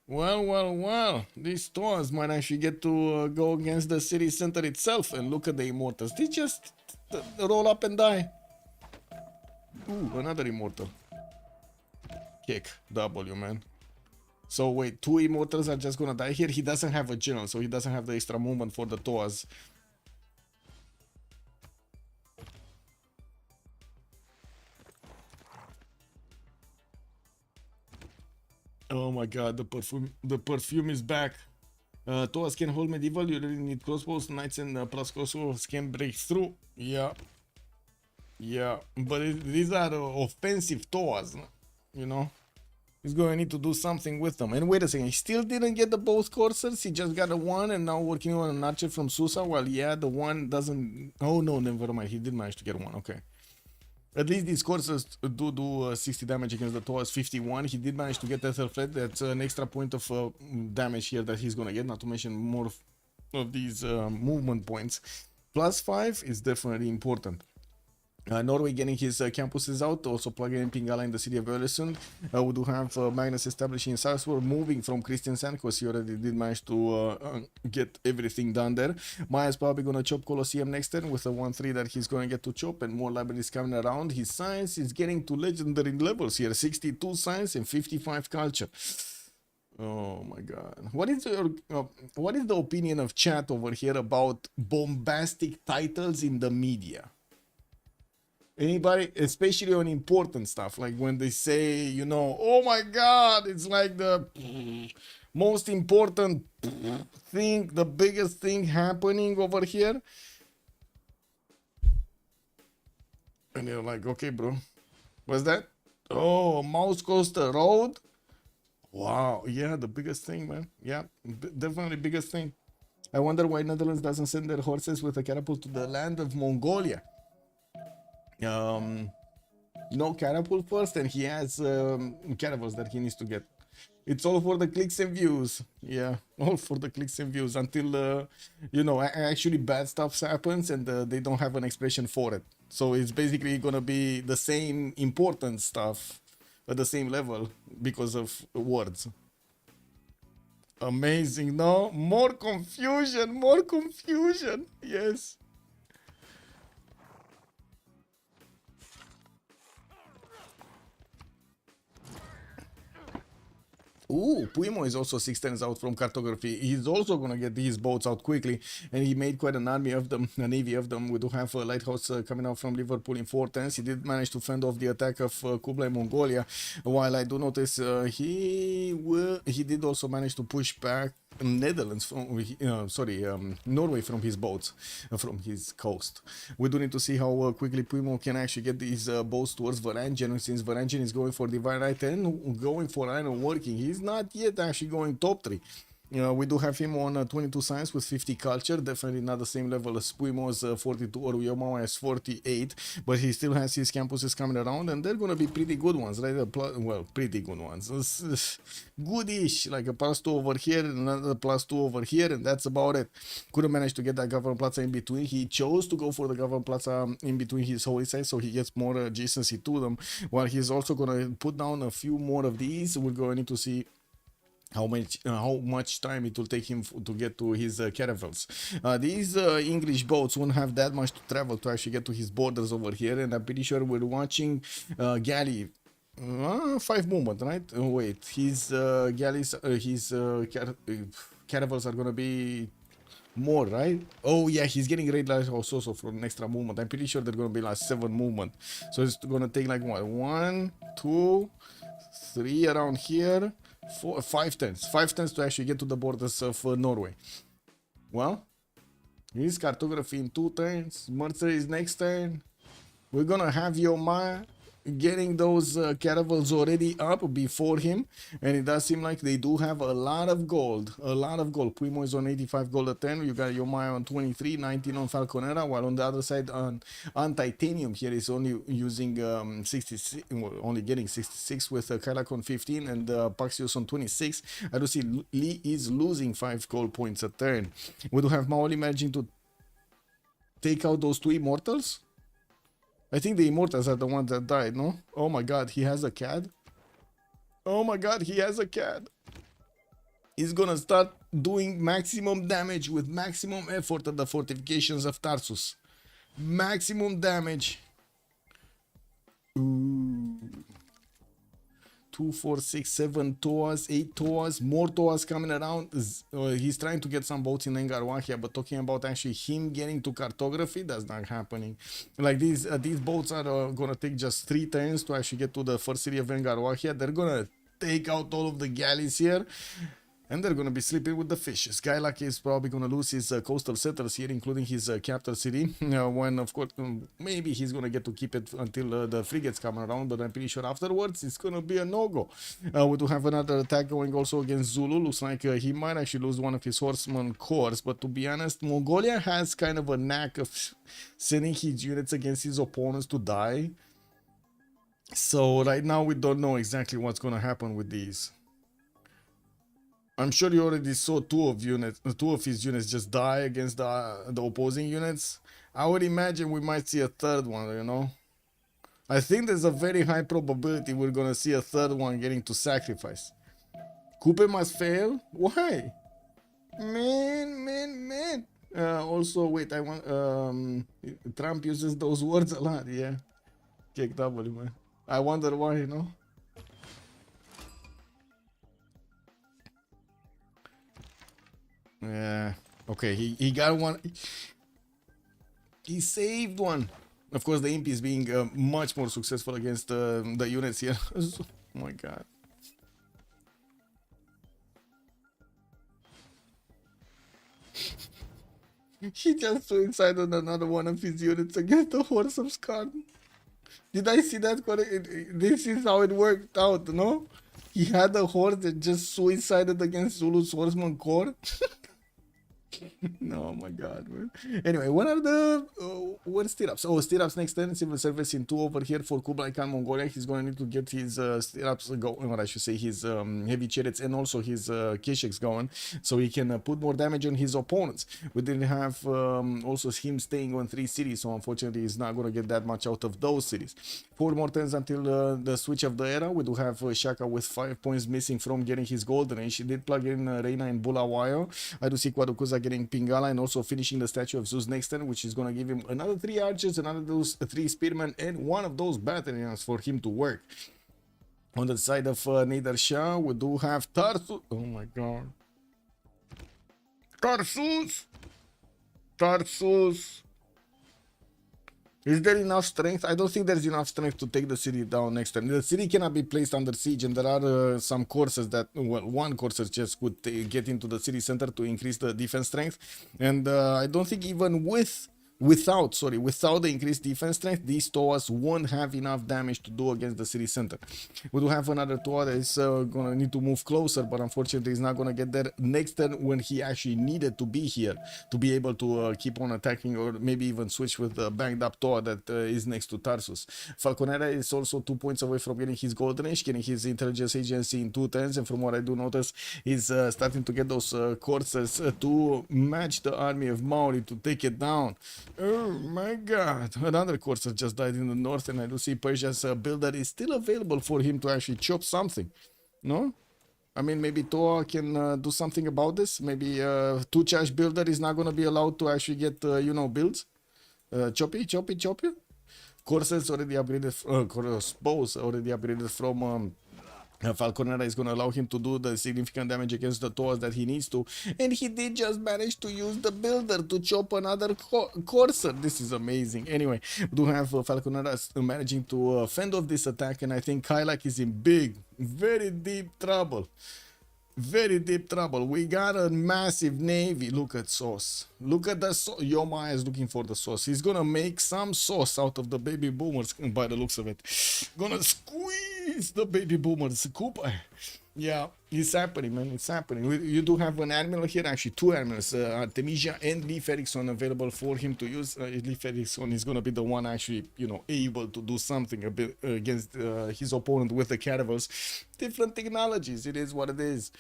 Well. These Toas might actually get to go against the city center itself. And look at the Immortals. They just roll up and die. Ooh, another Immortal. Kick. W, man. So wait, 2 Immortals are just gonna die here. He doesn't have a general, so he doesn't have the extra movement for the Toas. Oh my god, the perfume is back. Toas can hold medieval, you really need crossbows, knights and plus crossbows can break through. Yeah, but these are offensive Toas, you know. He's going to need to do something with them. And wait a second, he still didn't get the both coursers, he just got a 1 and now working on an archer from Susa. Well, yeah, the 1 doesn't... Oh no, never mind, he did manage to get 1, okay. At least these coursers do 60 damage against the Toas 51. He did manage to get that threat. That's an extra point of damage here that he's gonna get, not to mention more of these movement points. +5 is definitely important. Norway getting his campuses out, also plugging in Pingala in the city of Öresund. We do have Magnus establishing in Salzburg, moving from Kristiansand, because he already did manage to get everything done there. Maya's probably going to chop Colosseum next turn with a 1-3 that he's going to get to chop, and more libraries coming around. His science is getting to legendary levels here, 62 science and 55 culture. Oh my god. What is the opinion of chat over here about bombastic titles in the media? Anybody, especially on important stuff, like when they say, you know, oh my god, it's like the most important thing, the biggest thing happening over here. And they're like, okay, bro, what's that? Oh, Mouse Coaster Road? Wow, yeah, the biggest thing, man. Yeah, definitely biggest thing. I wonder why Netherlands doesn't send their horses with a catapult to the land of Mongolia. No catapult first, and he has catapults that he needs to get. It's all for the clicks and views. Yeah, all for the clicks and views until you know, actually bad stuff happens and they don't have an expression for it. So it's basically gonna be the same important stuff at the same level because of words. Amazing, no? More confusion, yes. Ooh, Puimo is also 6 turns out from cartography. He's also gonna get these boats out quickly, and he made quite an army of them, a navy of them. We do have a lighthouse coming out from Liverpool in 4 turns. He did manage to fend off the attack of Kublai Mongolia, while I do notice he did also manage to push back Netherlands from Norway from his boats, from his coast. We do need to see how quickly Puimo can actually get these boats towards Varangian, since Varangian is going for Divine Right and going for Iron Working. He's not yet actually going top 3. We do have him on 22 science with 50 culture, definitely not the same level as Puimo's 42 or Yomawa has 48, but he still has his campuses coming around, and they're gonna be pretty good ones, right? Well, pretty good ones. Goodish, like a +2 over here, another +2 over here, and that's about it. Couldn't manage to get that Government Plaza in between. He chose to go for the Government Plaza in between his holy sites, so he gets more adjacency to them, while he's also gonna put down a few more of these. We're going to see how much time it will take him to get to his caravels. These English boats won't have that much to travel to actually get to his borders over here, and I'm pretty sure we're watching galley 5 movement, right? Oh, wait, his galleys, caravels are gonna be more, right? Oh yeah, he's getting great light also for an extra movement. I'm pretty sure they're gonna be like 7 movement, so it's gonna take like what, 1, 2, 3 around here, 4, 5 turns, 5 turns to actually get to the borders of Norway. Well, his cartography in 2 turns. Mercer is next turn. We're gonna have Yomaya getting those caravels already up before him, and it does seem like they do have a lot of gold. Primo is on 85 gold a 10. You got Yomaya on 23, 19 on Falconera, while on the other side on Titanium here is only using 66, only getting 66 with Kylak on 15 and Paxios on 26. I do see Lee is losing 5 gold points a turn. We do have Maoli managing to take out those 2 immortals. I think the immortals are the ones that died, no? Oh my god, he has a CAD? Oh my god, he has a CAD. He's gonna start doing maximum damage with maximum effort at the fortifications of Tarsus. Maximum damage. Ooh. 2, 4, 6, 7 toas, 8 toas, more toas coming around. He's trying to get some boats in Engarwahia, but talking about actually him getting to cartography, that's not happening. Like these boats are gonna take just 3 turns to actually get to the first city of Engarwahia. They're gonna take out all of the galleys here, and they're gonna be sleeping with the fishes. Kylak is probably gonna lose his coastal settlers here, including his capital city. When of course maybe he's gonna get to keep it until the frigates come around, but I'm pretty sure afterwards it's gonna be a no-go. We do have another attack going also against Zulu. Looks like he might actually lose one of his horseman corps, but to be honest, Mongolia has kind of a knack of sending his units against his opponents to die. So right now we don't know exactly what's gonna happen with these. I'm sure you already saw 2 of his units just die against the opposing units. I would imagine we might see a 3rd one, you know. I think there's a very high probability we're gonna see a 3rd one getting to sacrifice. Coupe must fail? Why? Man. Also, wait, I want Trump uses those words a lot, yeah. Kick W, man. I wonder why, you know. Yeah. Okay, he got one. He saved one. Of course, the imp is being much more successful against the units here. Oh my god. He just suicided another one of his units against the horse of Scarn. Did I see that correct? This is how it worked out, no? He had a horse that just suicided against Zulu's horseman corps. No, my god, man. Anyway, what are the where's stirrups? Oh, stirrups next turn. Civil service in 2 over here for Kublai Khan Mongolia. He's going to need to get his stirrups going, or I should say his heavy chariots and also his kishaks going, so he can put more damage on his opponents. We didn't have also him staying on 3 cities, so unfortunately he's not going to get that much out of those cities. 4 more turns until the switch of the era. We do have Shaka with 5 points missing from getting his golden age. He did plug in Reina and Bulawayo. I do see Quadukuza getting Pingala and also finishing the statue of Zeus next turn, which is going to give him another 3 archers, another those 3 spearmen, and one of those battalions for him to work. On the side of Nader Shah, we do have Tarsus. Oh my god. Tarsus. Is there enough strength? I don't think there's enough strength to take the city down next turn. The city cannot be placed under siege, and there are some courses that, well, one course just could get into the city center to increase the defense strength. And I don't think even without the increased defense strength, these Toas won't have enough damage to do against the city center. We do have another Toa that is gonna need to move closer, but unfortunately he's not gonna get there next turn when he actually needed to be here to be able to keep on attacking, or maybe even switch with the banged up Toa that is next to Tarsus. Falconera is also 2 points away from getting his golden age, getting his intelligence agency in 2 turns, and from what I do notice, he's starting to get those courses to match the army of Maori to take it down. Oh my god, another courser just died in the north, and I do see Persia's builder is still available for him to actually chop something. No? I mean, maybe Toa can do something about this. Maybe two Chash builder is not gonna be allowed to actually get you know, builds. Choppy. Corsairs already upgraded. Bows already upgraded from. Falconera is going to allow him to do the significant damage against the Toas that he needs to, and he did just manage to use the builder to chop another Corsair. This is amazing. Anyway, we do have Falconera managing to fend off this attack, and I think Kylak is in very deep trouble. Very deep trouble. We got a massive navy. Look at sauce. Look at the sauce. Yoma is looking for the sauce. He's gonna make some sauce out of the baby boomers by the looks of it. Gonna squeeze the baby boomers. Koopa. Yeah, it's happening, man. It's happening. You do have an admiral here, actually two admirals, Artemisia and Leif Erikson available for him to use. Leif Erikson is gonna be the one actually, you know, able to do something a bit against his opponent with the caravels. Different technologies. It is what it is.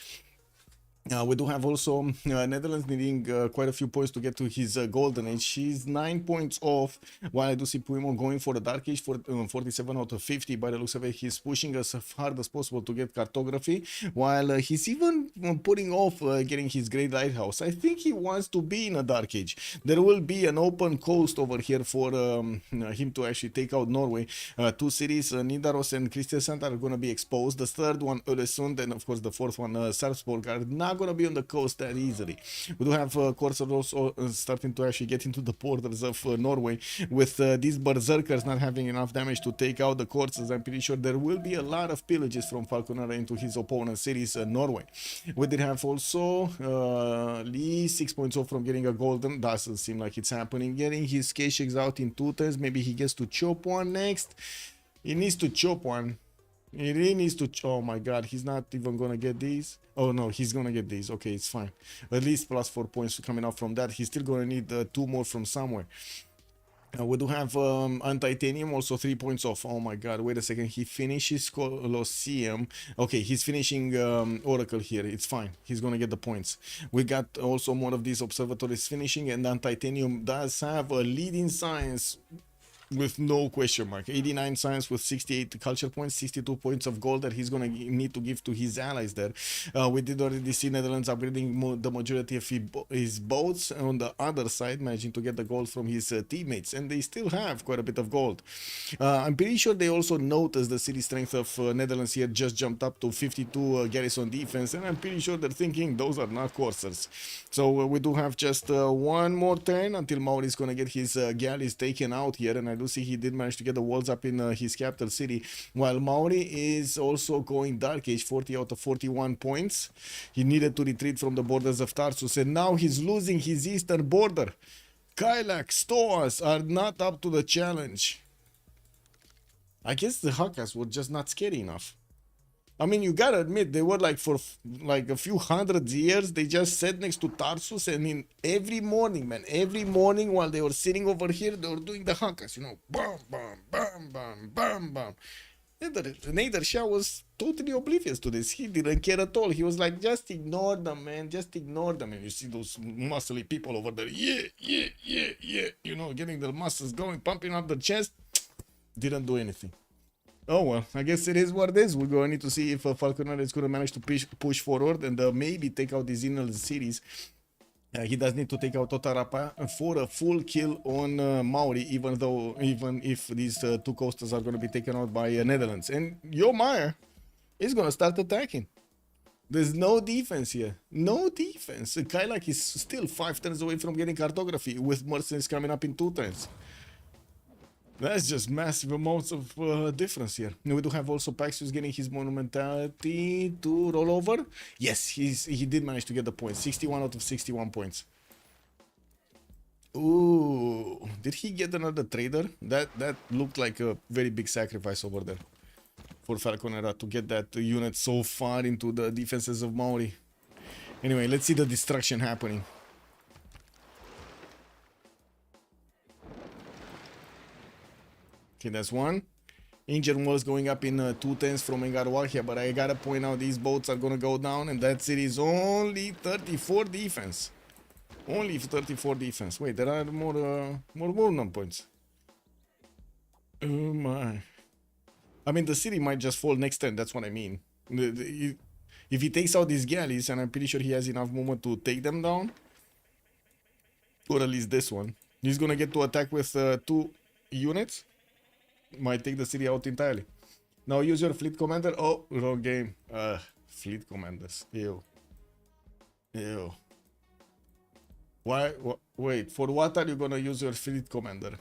We do have also Netherlands needing quite a few points to get to his golden age. He's 9 points off, while I do see Puimo going for the dark age for 47 out of 50. By the looks of it, he's pushing as hard as possible to get cartography, while he's even putting off getting his great lighthouse. I think he wants to be in a dark age. There will be an open coast over here for him to actually take out Norway. Two cities, Nidaros and Kristiansand, are going to be exposed. The third one, Öresund, and of course the fourth one, Sarpsborg, are not going to be on the coast that easily. We do have Corsairs also starting to actually get into the borders of Norway, with these berserkers not having enough damage to take out the Corsairs. I'm pretty sure there will be a lot of pillages from Falconera into his opponent's cities, Norway. We did have also Lee 6 points off from getting a golden. Doesn't seem like it's happening. Getting his K-Shakes out in 2 turns. Maybe he gets to chop one next. He needs to chop one. He really needs to. Oh my god, he's not even gonna get these. Oh no, he's gonna get these. Okay, it's fine. At least plus 4 points coming out from that. He's still gonna need 2 more from somewhere. We do have Titanium also 3 points off. Oh my god, wait a second. He finishes Colosseum. Okay, he's finishing Oracle here. It's fine. He's gonna get the points. We got also more of these observatories finishing, and Titanium does have a lead in science with no question mark. 89 science with 68 culture points, 62 points of gold that he's gonna need to give to his allies there. We did already see Netherlands upgrading the majority of his boats on the other side, managing to get the gold from his teammates, and they still have quite a bit of gold. I'm pretty sure they also noticed the city strength of Netherlands here just jumped up to 52 garrison defense, and I'm pretty sure they're thinking those are not Corsairs. So we do have just one more turn until Mauri is gonna get his galleys taken out here, and I do see he did manage to get the walls up in his capital city, while Mauri is also going dark age, 40 out of 41 points. He needed to retreat from the borders of Tarsus, and now he's losing his eastern border. Kylak, Stoas are not up to the challenge. I guess the Hakas were just not scary enough. I mean, you gotta admit, they were like for like a few hundred years, they just sat next to Tarsus, and in every morning, man, every morning while they were sitting over here, they were doing the Hakas, you know, bam, bam, bam, bam, bam, bam. Nader Shah was totally oblivious to this. He didn't care at all. He was like, just ignore them, man, just ignore them. And you see those muscly people over there, yeah, you know, getting their muscles going, pumping up their chest, didn't do anything. Oh well, I guess it is what it is. We're going to need to see if Falconer is going to manage to push forward and maybe take out these inner cities. He does need to take out Totarapa for a full kill on Mauri, even if these two coasters are going to be taken out by Netherlands. And Yomaya is going to start attacking. There's no defense here. No defense. Kylak is still 5 turns away from getting cartography, with mercenaries coming up in 2 turns. That's just massive amounts of difference here. We do have also Paxius getting his monumentality to roll over. Yes, he did manage to get the points. 61 out of 61 points. Ooh, did he get another trader? That looked like a very big sacrifice over there for Falconera to get that unit so far into the defenses of Mauri. Anyway, let's see the destruction happening. Okay, that's one. Injured walls going up in 2 turns from Engarwalhia, but I gotta point out these boats are gonna go down, and that city is only 34 defense. Only 34 defense. Wait, there are more movement points. Oh my. I mean, the city might just fall next turn, that's what I mean. If he takes out these galleys, and I'm pretty sure he has enough movement to take them down, or at least this one, he's gonna get to attack with 2 units. Might take the city out entirely. Now use your fleet commander. Oh, wrong game. Fleet commanders. Ew. Ew. Why? Wait, for what are you gonna use your fleet commander?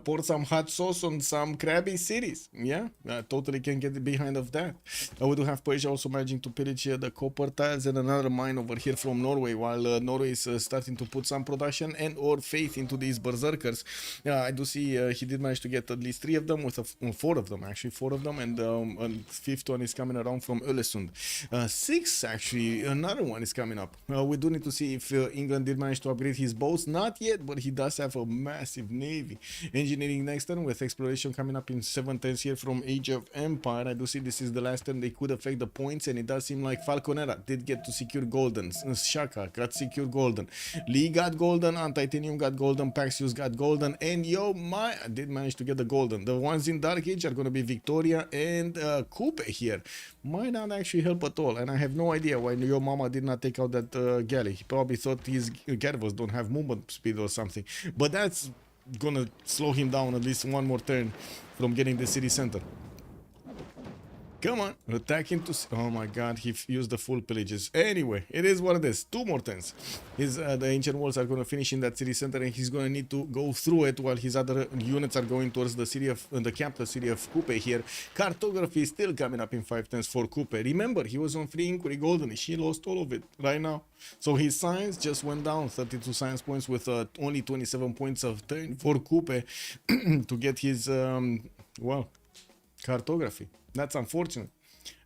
Pour some hot sauce on some crabby cities. Yeah, totally can get behind of that. We do have Persia also managing to pillage the copper tiles and another mine over here from Norway, while Norway is starting to put some production and or faith into these berserkers. I do see he did manage to get at least 3 of them, with 4 of them actually, 4 of them, and a 5th one is coming around from Öresund. 6 actually, another one is coming up. We do need to see if England did manage to upgrade his boats. Not yet, but he does have a massive navy. Engineering next turn, with exploration coming up in 7 turns here from Age of Empire. I do see this is the last turn they could affect the points, and it does seem like Falconera did get to secure golden. Shaka got secure golden. Lee got golden, Titanium got golden, Paxius got golden, and Yo Maya did manage to get the golden. The ones in Dark Age are going to be Victoria and Coupe here. Might not actually help at all, and I have no idea why Yo Mama did not take out that galley. He probably thought his garvels don't have movement speed or something, but that's gonna slow him down at least 1 more turn from getting the city center. Come on, attack him to... Oh my god, he used the full pillages. Anyway, it is what it is. 2 more turns. The ancient walls are going to finish in that city center, and he's going to need to go through it while his other units are going towards the city of... the capital city of Coupe here. Cartography is still coming up in 5 turns for Coupe. Remember, he was on 3 inquiry goldenish. He lost all of it right now. So his science just went down 32 science points, with only 27 points of turn for Coupe to get his, well, cartography. That's unfortunate.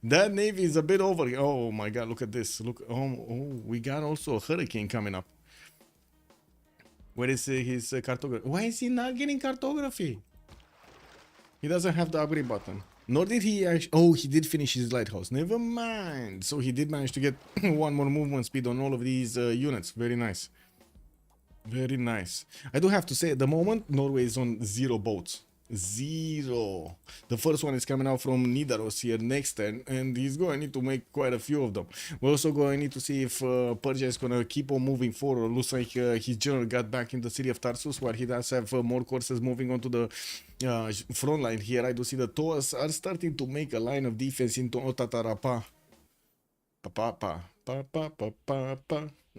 That navy is a bit over. Oh my god, look at this. Look. Oh, we got also a hurricane coming up. Where is his cartography? Why is he not getting cartography? He doesn't have the upgrade button. Nor did he actually... Oh, he did finish his lighthouse. Never mind. So he did manage to get 1 more movement speed on all of these units. Very nice. Very nice. I do have to say, at the moment, Norway is on 0 boats. 0. The first one is coming out from Nidaros here next turn, and he's going to need to make quite a few of them. We're also going to need to see if Persia is going to keep on moving forward. Looks like his general got back in the city of Tarsus, where he does have more courses moving on to the front line here. I do see the Toas are starting to make a line of defense into Otatarapa.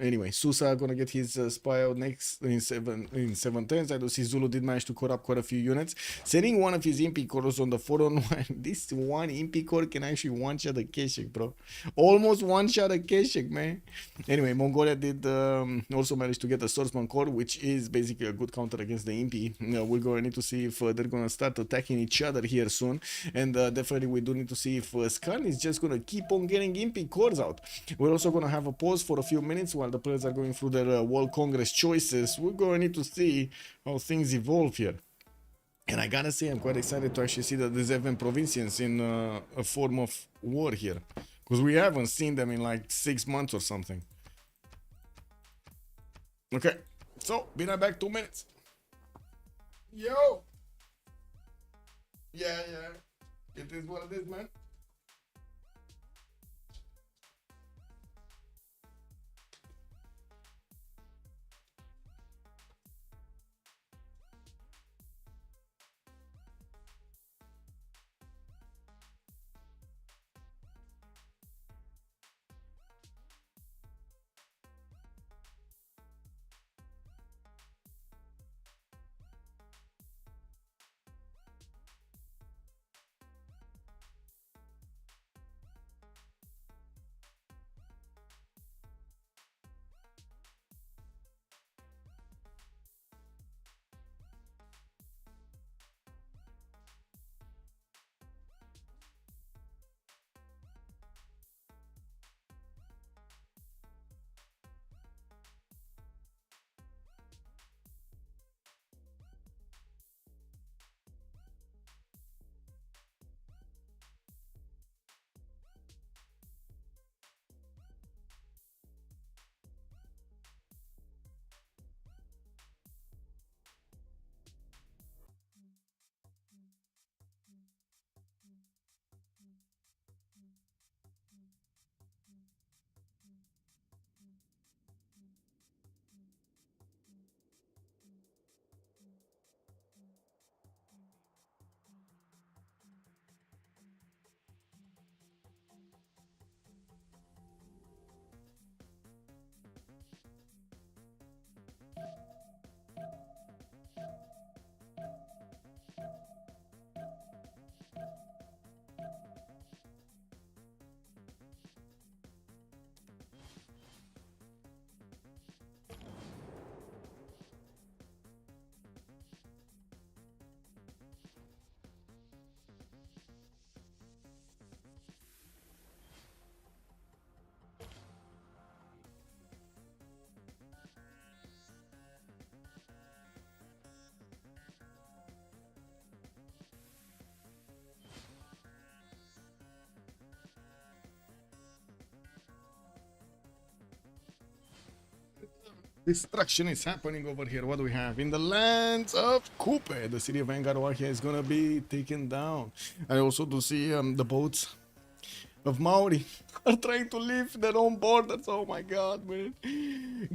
Anyway, Susa gonna get his spy out next in 7 turns. I do see Zulu did manage to core up quite a few units, sending one of his Impi cores on the 4-on-1. This one Impi core can actually one-shot a Keshik, bro. Almost one-shot a Keshik, man. Anyway, Mongolia did also manage to get a Swordsman core, which is basically a good counter against the Impi. We're going to need to see if they're going to start attacking each other here soon, and definitely we do need to see if Skarn is just going to keep on getting Impi cores out. We're also going to have a pause for a few minutes while the players are going through their World Congress choices. We're going to need to see how things evolve here. And I gotta say, I'm quite excited to actually see the Zeven Provincians in a form of war here, because we haven't seen them in like 6 months or something. Okay, so be right back, 2 minutes. Yo! Yeah, it is what it is, man. Destruction is happening over here. What do we have? In the lands of Coupe, the city of Angaroahia is gonna be taken down. I also do see the boats of Maori are trying to leave their own borders. Oh my god, man.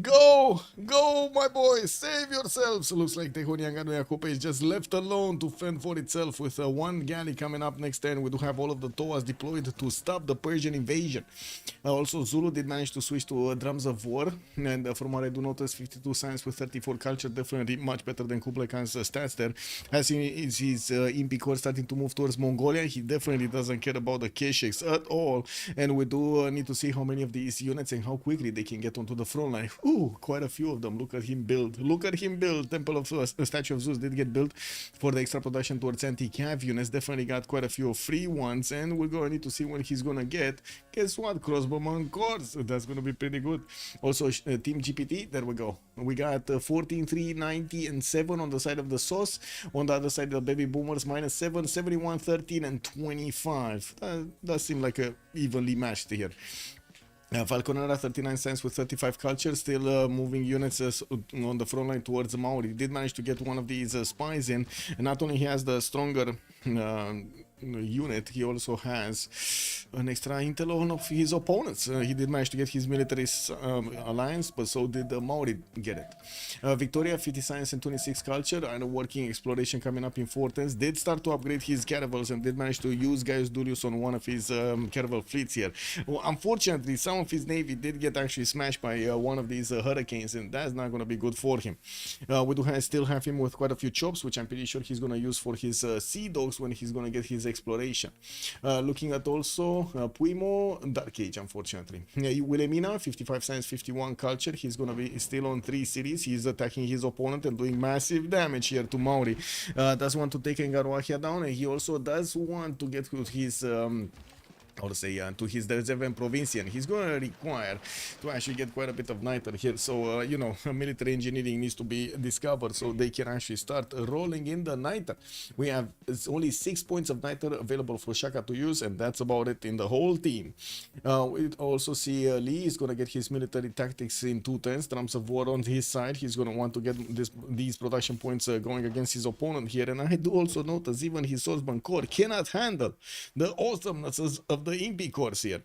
Go! Go, my boys! Save yourselves! Looks like Tehoniangano Coupe is just left alone to fend for itself with one galley coming up next turn. We do have all of the TOAs deployed to stop the Persian invasion. Also, Zulu did manage to switch to drums of war, and from what I do notice, 52 science with 34 culture, definitely much better than Kublai Khan's stats there. As he is his Impi core starting to move towards Mongolia, he definitely doesn't care about the Keshiks at all, and we do need to see how many of these units and how quickly they can get onto the front line. Ooh, quite a few of them. Look at him build. Look at him build. Temple of Statue of Zeus did get built for the extra production towards anti-cav units. Definitely got quite a few free ones, and we're going to need to see when he's going to get. Guess what? Crossbowman cores. That's going to be pretty good. Also, Team GPT. There we go. We got 14, 3, 90, and 7 on the side of the sauce. On the other side, the baby boomers -7, 71, 13, and 25. That seemed like a evenly matched here. Falconera 39 cents with 35 culture, still moving units on the front line towards Maori. Did manage to get one of these spies in, and not only he has the stronger unit, he also has an extra intel on of his opponents. He did manage to get his military alliance, but so did Maori get it. Victoria 50 science and 26 culture, and a working exploration coming up in 4 turns. Did start to upgrade his caravels and did manage to use Gaius Dulius on one of his caravel fleets here. Well, unfortunately, some of his navy did get actually smashed by one of these hurricanes, and that's not going to be good for him. We do still have him with quite a few chops, which I'm pretty sure he's going to use for his sea dogs when he's going to get his exploration. Looking at also Puimo, Dark Age, unfortunately. Wilhelmina, 55 science, 51 culture. He's going to be still on 3 cities. He's attacking his opponent and doing massive damage here to Maori. Does want to take Angaroahia down, and he also does want to get his to his Reserve Provincian. He's going to require to actually get quite a bit of niter here, so you know, military engineering needs to be discovered so they can actually start rolling in the niter. We have only 6 points of niter available for Shaka to use, and that's about it in the whole team. We also see Lee is going to get his military tactics in 2 turns, drums of war on his side. He's going to want to get these production points going against his opponent here, and I do also notice even his Swordsman Corps cannot handle the awesomenesses of the Impi course here.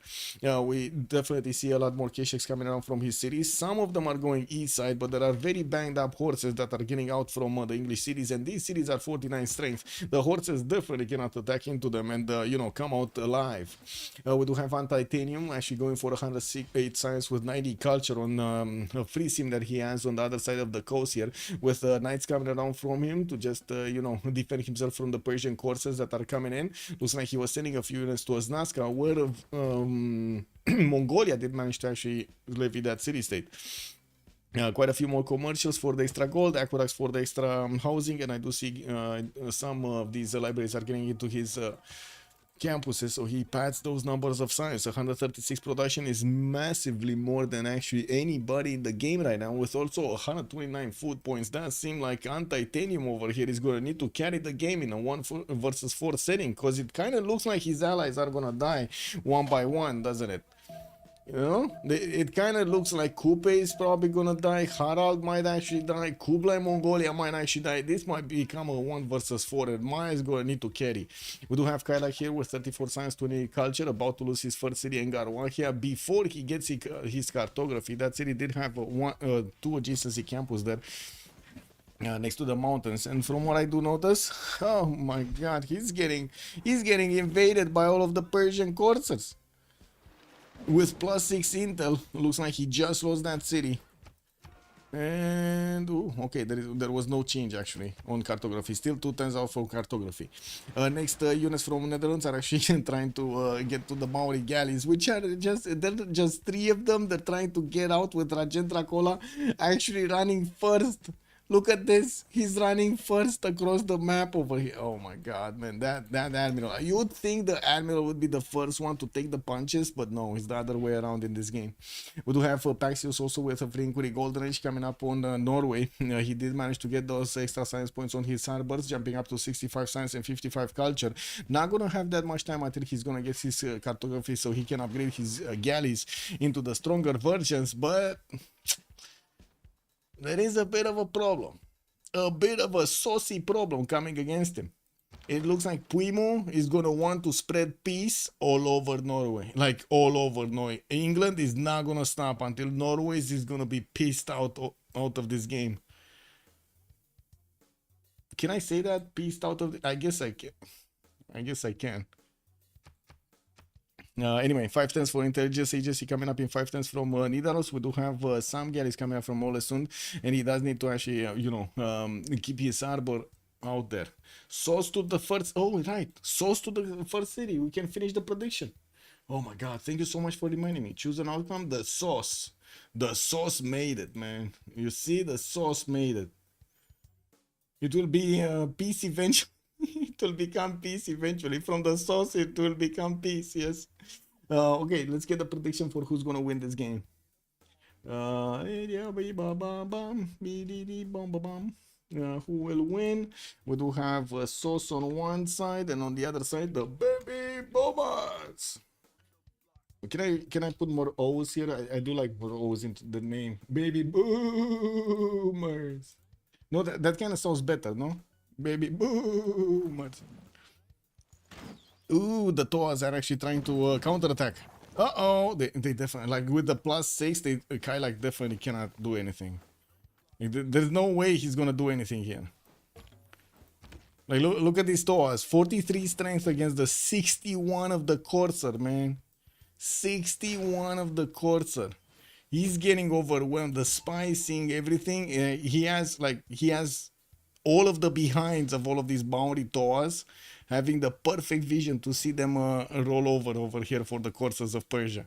We definitely see a lot more Keshiks coming around from his cities. Some of them are going east side, but there are very banged up horses that are getting out from the English cities, and these cities are 49 strength. The horses definitely cannot attack into them and you know, come out alive. We do have Titanium actually going for 108 science with 90 culture on a free sim that he has on the other side of the coast here, with knights coming around from him to just you know, defend himself from the Persian courses that are coming in. Looks like he was sending a few units towards Nazca, where Mongolia did manage to actually levy that city-state. Quite a few more commercials for the extra gold, aqueducts for the extra housing, and I do see some of these libraries are getting into his campuses, so he pads those numbers of science. 136 production is massively more than actually anybody in the game right now, with also 129 food points. That seems like Titanium over here is going to need to carry the game in a 1 versus 4 setting, because it kind of looks like his allies are going to die one by one, doesn't it? You know, it kind of looks like Kupe is probably gonna die, Harald might actually die, Kublai Mongolia might actually die. This might become a 1 versus 4, and Maya is gonna need to carry. We do have Kaila here with 34 science, 20 culture, about to lose his first city in Angaroahia before he gets his cartography. That city did have 2 adjacency campus there. Next to the mountains, and from what I do notice, oh my god, he's getting invaded by all of the Persian coursers. With +6 intel, looks like he just lost that city. And okay, there was no change actually on cartography. Still 2 turns out for cartography. Next units from Netherlands are actually trying to get to the Maori galleys, which are just 3 of them. They're trying to get out, with Rajendra Kola actually running first. Look at this, he's running first across the map over here. Oh my god, man, that admiral. You would think the admiral would be the first one to take the punches, but no, it's the other way around in this game. We do have Paxios also with a Frinkuri Golden Age coming up on Norway. He did manage to get those extra science points on his harbors, jumping up to 65 science and 55 culture. Not gonna have that much time until he's gonna get his cartography, so he can upgrade his galleys into the stronger versions, but there is a bit of a problem. A bit of a saucy problem coming against him. It looks like Puimo is going to want to spread peace all over Norway. Like all over Norway. England is not going to stop until Norway is going to be pissed out of this game. Can I say that? Pissed out of... I guess I can. I guess I can. Anyway, 5 turns for intelligence agency coming up in 5 turns from Nidaros. We do have Samgar is coming up from Olesund, and he does need to actually, keep his arbor out there. Sauce to the first. Oh, right. Sauce to the first city. We can finish the prediction. Oh my God. Thank you so much for reminding me. Choose an outcome. The sauce. The sauce made it, man. You see, the sauce made it. It will be peace eventually. It will become peace eventually. From the sauce, it will become peace. Yes. Okay, let's get the prediction for who's gonna win this game. Who will win? We do have sauce on one side, and on the other side, the baby bombers. Can I put more O's here? I do like more O's into the name. Baby boomers. No, that kind of sounds better, no? Baby boomers. Ooh, the Toas are actually trying to counterattack. Uh-oh, they definitely, like with the +6, Kai like definitely cannot do anything. Like, there's no way he's gonna do anything here. Like, look at these Toas. 43 strength against the 61 of the Corsair, man. 61 of the Corsair. He's getting overwhelmed. The spy seeing everything. He has all of the behinds of all of these bounty Toas, having the perfect vision to see them roll over here for the Corsairs of Persia.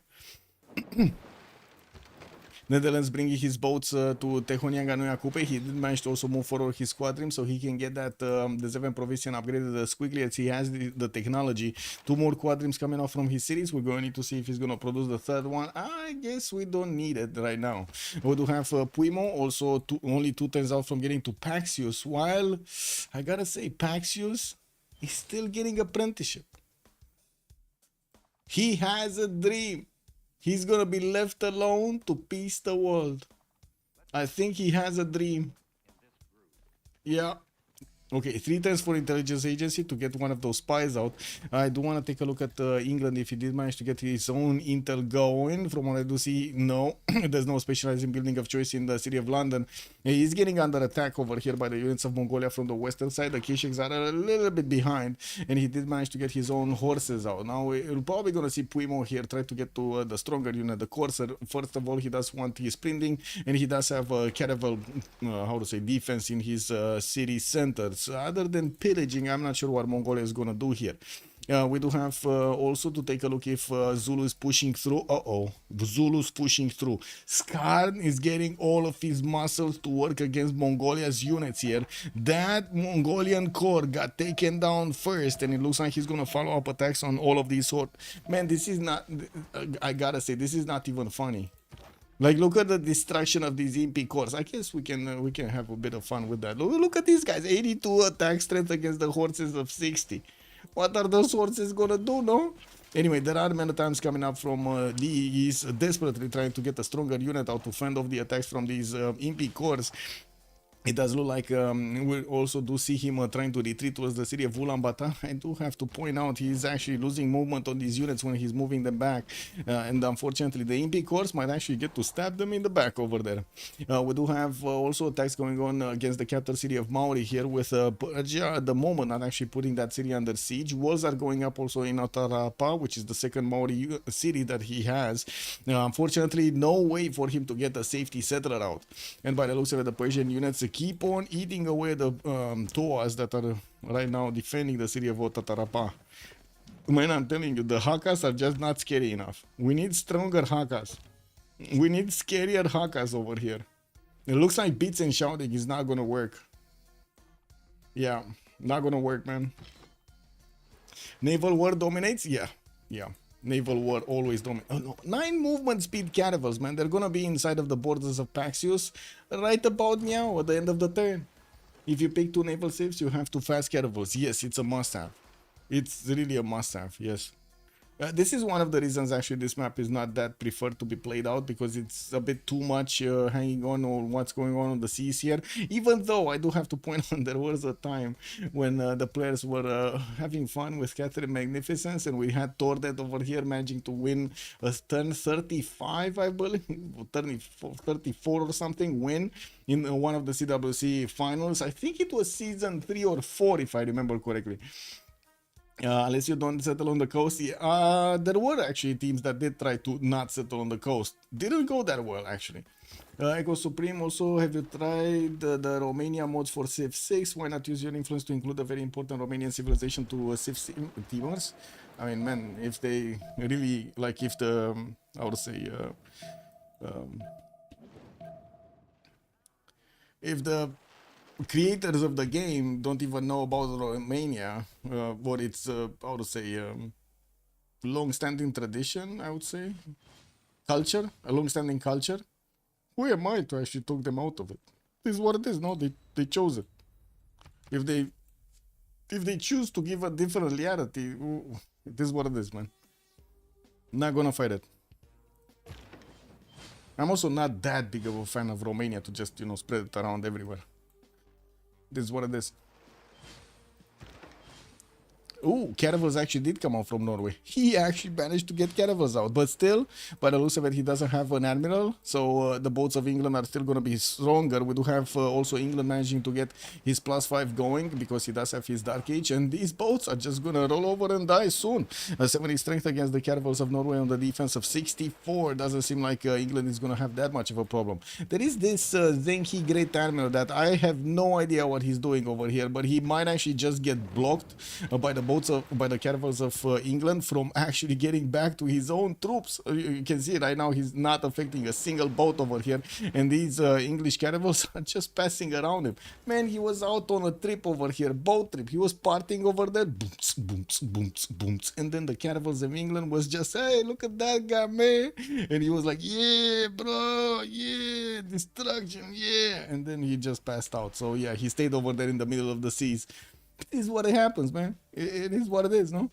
Netherlands bringing his boats to Tehonianga Noia Coupe. He did manage to also move forward his squadron so he can get that the 7 provision upgraded as quickly as he has the technology. 2 more quadrims coming off from his cities. We're going to need to see if he's going to produce the 3rd one. I guess we don't need it right now. We do have Puimo, also only 2 turns out from getting to Paxius, while I gotta say Paxius is still getting apprenticeship. He has a dream. He's gonna be left alone to peace the world. I think he has a dream. Yeah. Okay, 3 turns for intelligence agency to get one of those spies out. I do want to take a look at England if he did manage to get his own intel going. From what I do see, no, there's no specializing building of choice in the city of London. He's getting under attack over here by the units of Mongolia from the western side. The Kishaks are a little bit behind, and he did manage to get his own horses out. Now we're probably going to see Puimo here try to get to the stronger unit, the Corsair. First of all, he does want his printing, and he does have a caravel, defense in his city center. Other than pillaging, I'm not sure what Mongolia is going to do here. We do have also to take a look if Zulu is pushing through. Zulu's pushing through. Skarn is getting all of his muscles to work against Mongolia's units here. That Mongolian corps got taken down first, and it looks like he's going to follow up attacks on all of these. Man, this is not, I gotta say, this is not even funny. Like, look at the destruction of these MP cores. I guess we can have a bit of fun with that. Look at these guys. 82 attack strength against the horses of 60. What are those horses gonna do, no? Anyway, there are many times coming up from Lee. He's desperately trying to get a stronger unit out to fend off the attacks from these MP cores. It does look like we also do see him trying to retreat towards the city of Ulaanbaatar. I do have to point out he's actually losing movement on these units when he's moving them back. And unfortunately, the MP corps might actually get to stab them in the back over there. We do have also attacks going on against the capital city of Mauri here, with Persia at the moment not actually putting that city under siege. Walls are going up also in Atarapa, which is the second Mauri city that he has. Unfortunately, no way for him to get a safety settler out. And by the looks of it, the Persian units keep on eating away the Toas that are right now defending the city of Tatarapa. Man, I'm telling you, the Hakas are just not scary enough. We need stronger Hakas. We need scarier Hakas over here. It looks like beats and shouting is not gonna work. Yeah, not gonna work, man. Naval war dominates? Yeah. Naval war always dominates. Oh no, 9 movement speed caravels, man. They're gonna be inside of the borders of Paxius right about now at the end of the turn. If you pick 2 naval civs, you have 2 fast caravels. Yes, it's a must-have. It's really a must-have, yes. This is one of the reasons actually this map is not that preferred to be played out, because it's a bit too much hanging on what's going on the seas here. Even though I do have to point out there was a time when the players were having fun with Catherine Magnificence, and we had Tordet over here managing to win a turn 35, I believe, 34 or something, win in one of the CWC finals. I think it was season 3 or 4 if I remember correctly. Unless you don't settle on the coast. There were actually teams that did try to not settle on the coast. Didn't go that well, actually. Echo Supreme also, have you tried the Romania mods for Civ6? Why not use your influence to include a very important Romanian civilization to Civ teamers? I mean, man, if they really, like, if the, I would say, if the creators of the game don't even know about Romania, what it's, how to say, long-standing tradition, I would say, culture, a long-standing culture. Who am I to actually talk them out of it? This is what it is. No, they chose it. If they choose to give a different reality, it is what it is, man. Not gonna fight it. I'm also not that big of a fan of Romania to just, you know, spread it around everywhere. This is what it is. Ooh, Caravels actually did come out from Norway. He actually managed to get Caravels out, but still, by the looks of it, he doesn't have an admiral, so the boats of England are still going to be stronger. We do have also England managing to get his +5 going, because he does have his Dark Age, and these boats are just going to roll over and die soon. 70 strength against the Caravels of Norway on the defense of 64. Doesn't seem like England is going to have that much of a problem. There is this Zenki Great Admiral that I have no idea what he's doing over here, but he might actually just get blocked by the by the caravels of England from actually getting back to his own troops. You can see right now he's not affecting a single boat over here, and these English caravels are just passing around him. Man, he was out on a trip over here, boat trip. He was partying over there, booms, booms, booms, booms, and then the caravels of England was just, hey, look at that guy, man, and he was like, yeah, bro, yeah, destruction, yeah, and then he just passed out. So yeah, he stayed over there in the middle of the seas. It is what it happens, man. It is what it is, no?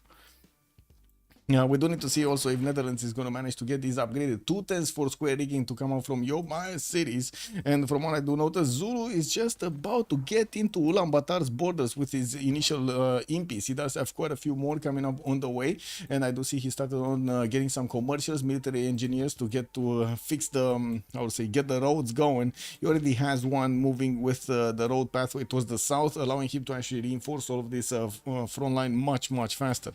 Yeah, we do need to see also if Netherlands is going to manage to get these upgraded 210s for square rigging to come out from Yomaya cities. And from what I do notice, Zulu is just about to get into Ulaanbaatar's borders with his initial impies. He does have quite a few more coming up on the way. And I do see he started on getting some commercials, military engineers to get to fix the, I would say, get the roads going. He already has one moving with the road pathway towards the south, allowing him to actually reinforce all of this front line much, much faster.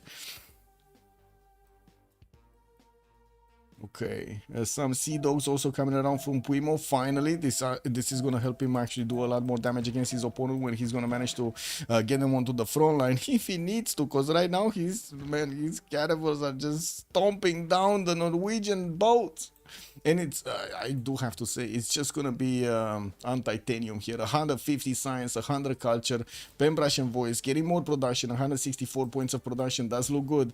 Okay, some sea dogs also coming around from Puimo. Finally, this is going to help him actually do a lot more damage against his opponent when he's going to manage to get him onto the front line if he needs to, because right now his caravels are just stomping down the Norwegian boats. And it's, I do have to say, it's just going to be on titanium here. 150 science, 100 culture, Pembrasian voice, getting more production, 164 points of production. Does look good.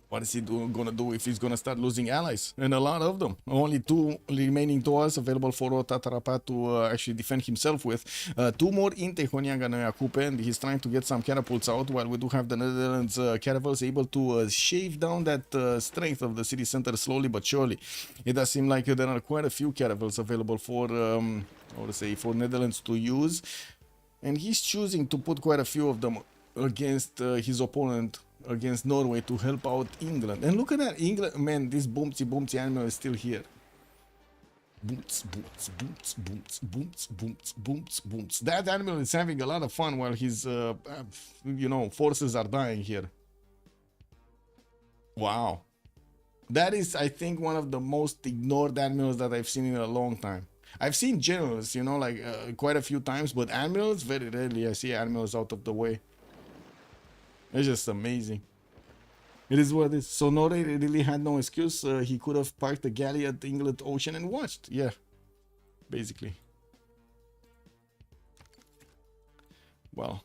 What is he gonna do if he's gonna start losing allies? And a lot of them. Only 2 remaining to us available for Tatarapat to actually defend himself with. 2 more in Tehonianga Noyakupe, and he's trying to get some catapults out, while we do have the Netherlands caravels able to shave down that strength of the city center slowly but surely. It does seem like there are quite a few caravels available for, I would say, for Netherlands to use. And he's choosing to put quite a few of them against his opponent, against Norway, to help out England. And look at that, England, man, this boomsy animal is still here. Booms, booms, booms, booms, booms, booms, booms, booms. That animal is having a lot of fun while his, you know, forces are dying here. Wow. That is, I think, one of the most ignored admirals that I've seen in a long time. I've seen generals, you know, like quite a few times, but admirals, very rarely I see admirals out of the way. It's just amazing. It is what it is. So Norway really had no excuse. He could have parked the galley at the England Ocean and watched. Yeah, basically. Well,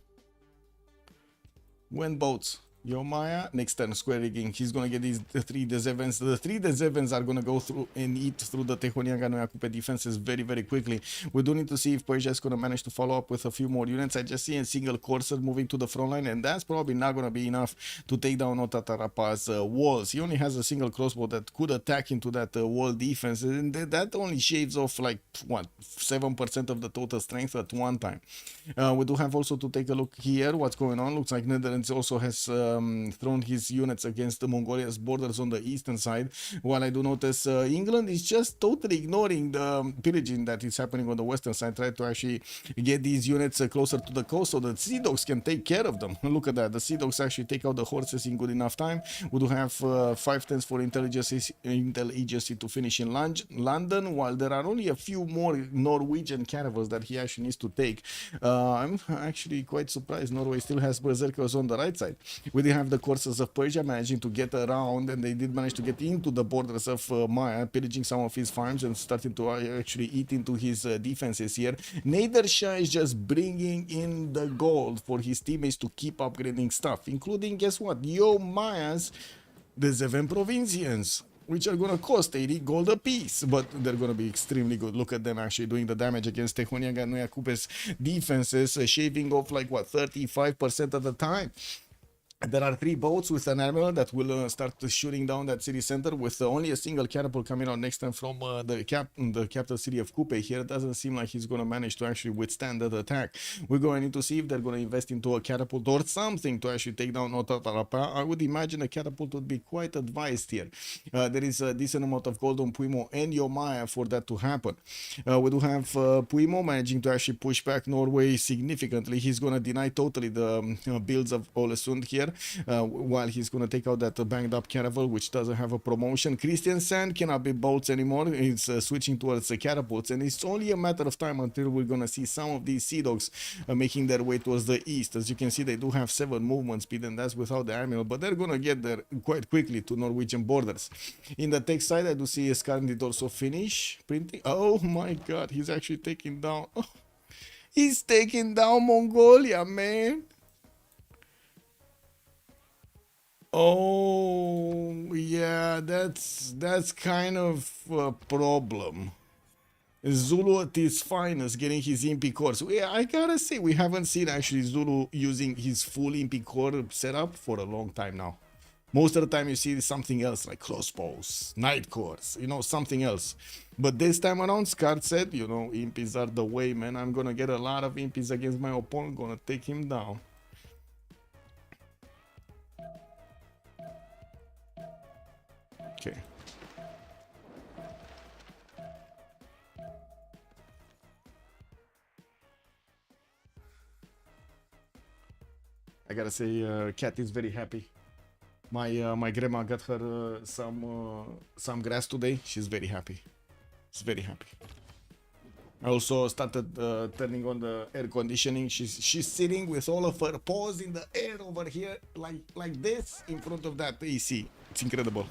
when boats Yo Maya, next turn square rigging. He's gonna get these three Desevens. The three Desevens are gonna go through and eat through the Tehonianga Noyakupe defenses very, very quickly. We do need to see if Persia is gonna manage to follow up with a few more units. I just see a single Corsair moving to the front line, and that's probably not gonna be enough to take down Otatarapa's walls. He only has a single crossbow that could attack into that wall defense, and that only shaves off like what 7% of the total strength at one time. We do have also to take a look here what's going on. Looks like Netherlands also has thrown his units against the Mongolia's borders on the eastern side, while I do notice England is just totally ignoring the pillaging that is happening on the western side, try to actually get these units closer to the coast so that Sea Dogs can take care of them. Look at that, the Sea Dogs actually take out the horses in good enough time. We do have 5 10s for intelligence to finish in London, while there are only a few more Norwegian caravels that he actually needs to take. I'm actually quite surprised Norway still has berserkers on the right side. We did have the Corsairs of Persia managing to get around, and they did manage to get into the borders of Maya, pillaging some of his farms and starting to actually eat into his defenses here. Nader Shah is just bringing in the gold for his teammates to keep upgrading stuff, including, guess what, Yo Maya's the Zeven Provincians, which are going to cost 80 gold a piece, but they're going to be extremely good. Look at them actually doing the damage against Tehonianga Noyakupe's defenses, shaving off like what 35% of the time. There are 3 boats with an admiral that will start shooting down that city center with only a single catapult coming out next time from the capital city of Kupe. Here it doesn't seem like he's going to manage to actually withstand that attack. We're going to need to see if they're going to invest into a catapult or something to actually take down Otatarapa. I would imagine a catapult would be quite advised here. There is a decent amount of gold on Puimo and Yomaya for that to happen. We do have Puimo managing to actually push back Norway significantly. He's going to deny totally the builds of Olesund here. While he's going to take out that banged up caravel which doesn't have a promotion. Christiansen cannot be bolts anymore. He's switching towards catapults, and it's only a matter of time until we're going to see some of these Sea Dogs making their way towards the east. As you can see, they do have 7 movement speed, and that's without the admiral, but they're going to get there quite quickly to Norwegian borders. In the tech side, I do see Scarlet also finish printing. Oh my god, he's actually taking down he's taking down Mongolia, man. Oh yeah, that's kind of a problem. Zulu at his finest getting his Impi cores. Yeah, I gotta say, we haven't seen actually Zulu using his full Impi core setup for a long time now. Most of the time you see something else like crossbows, night cores, you know, something else. But this time around, Scar said, you know, Impis are the way, man. I'm gonna get a lot of Impis against my opponent, gonna take him down. Okay. I gotta say, Cat is very happy. My grandma got her some grass today. She's very happy. She's very happy. I also started turning on the air conditioning. She's sitting with all of her paws in the air over here, like this, in front of that AC. It's incredible.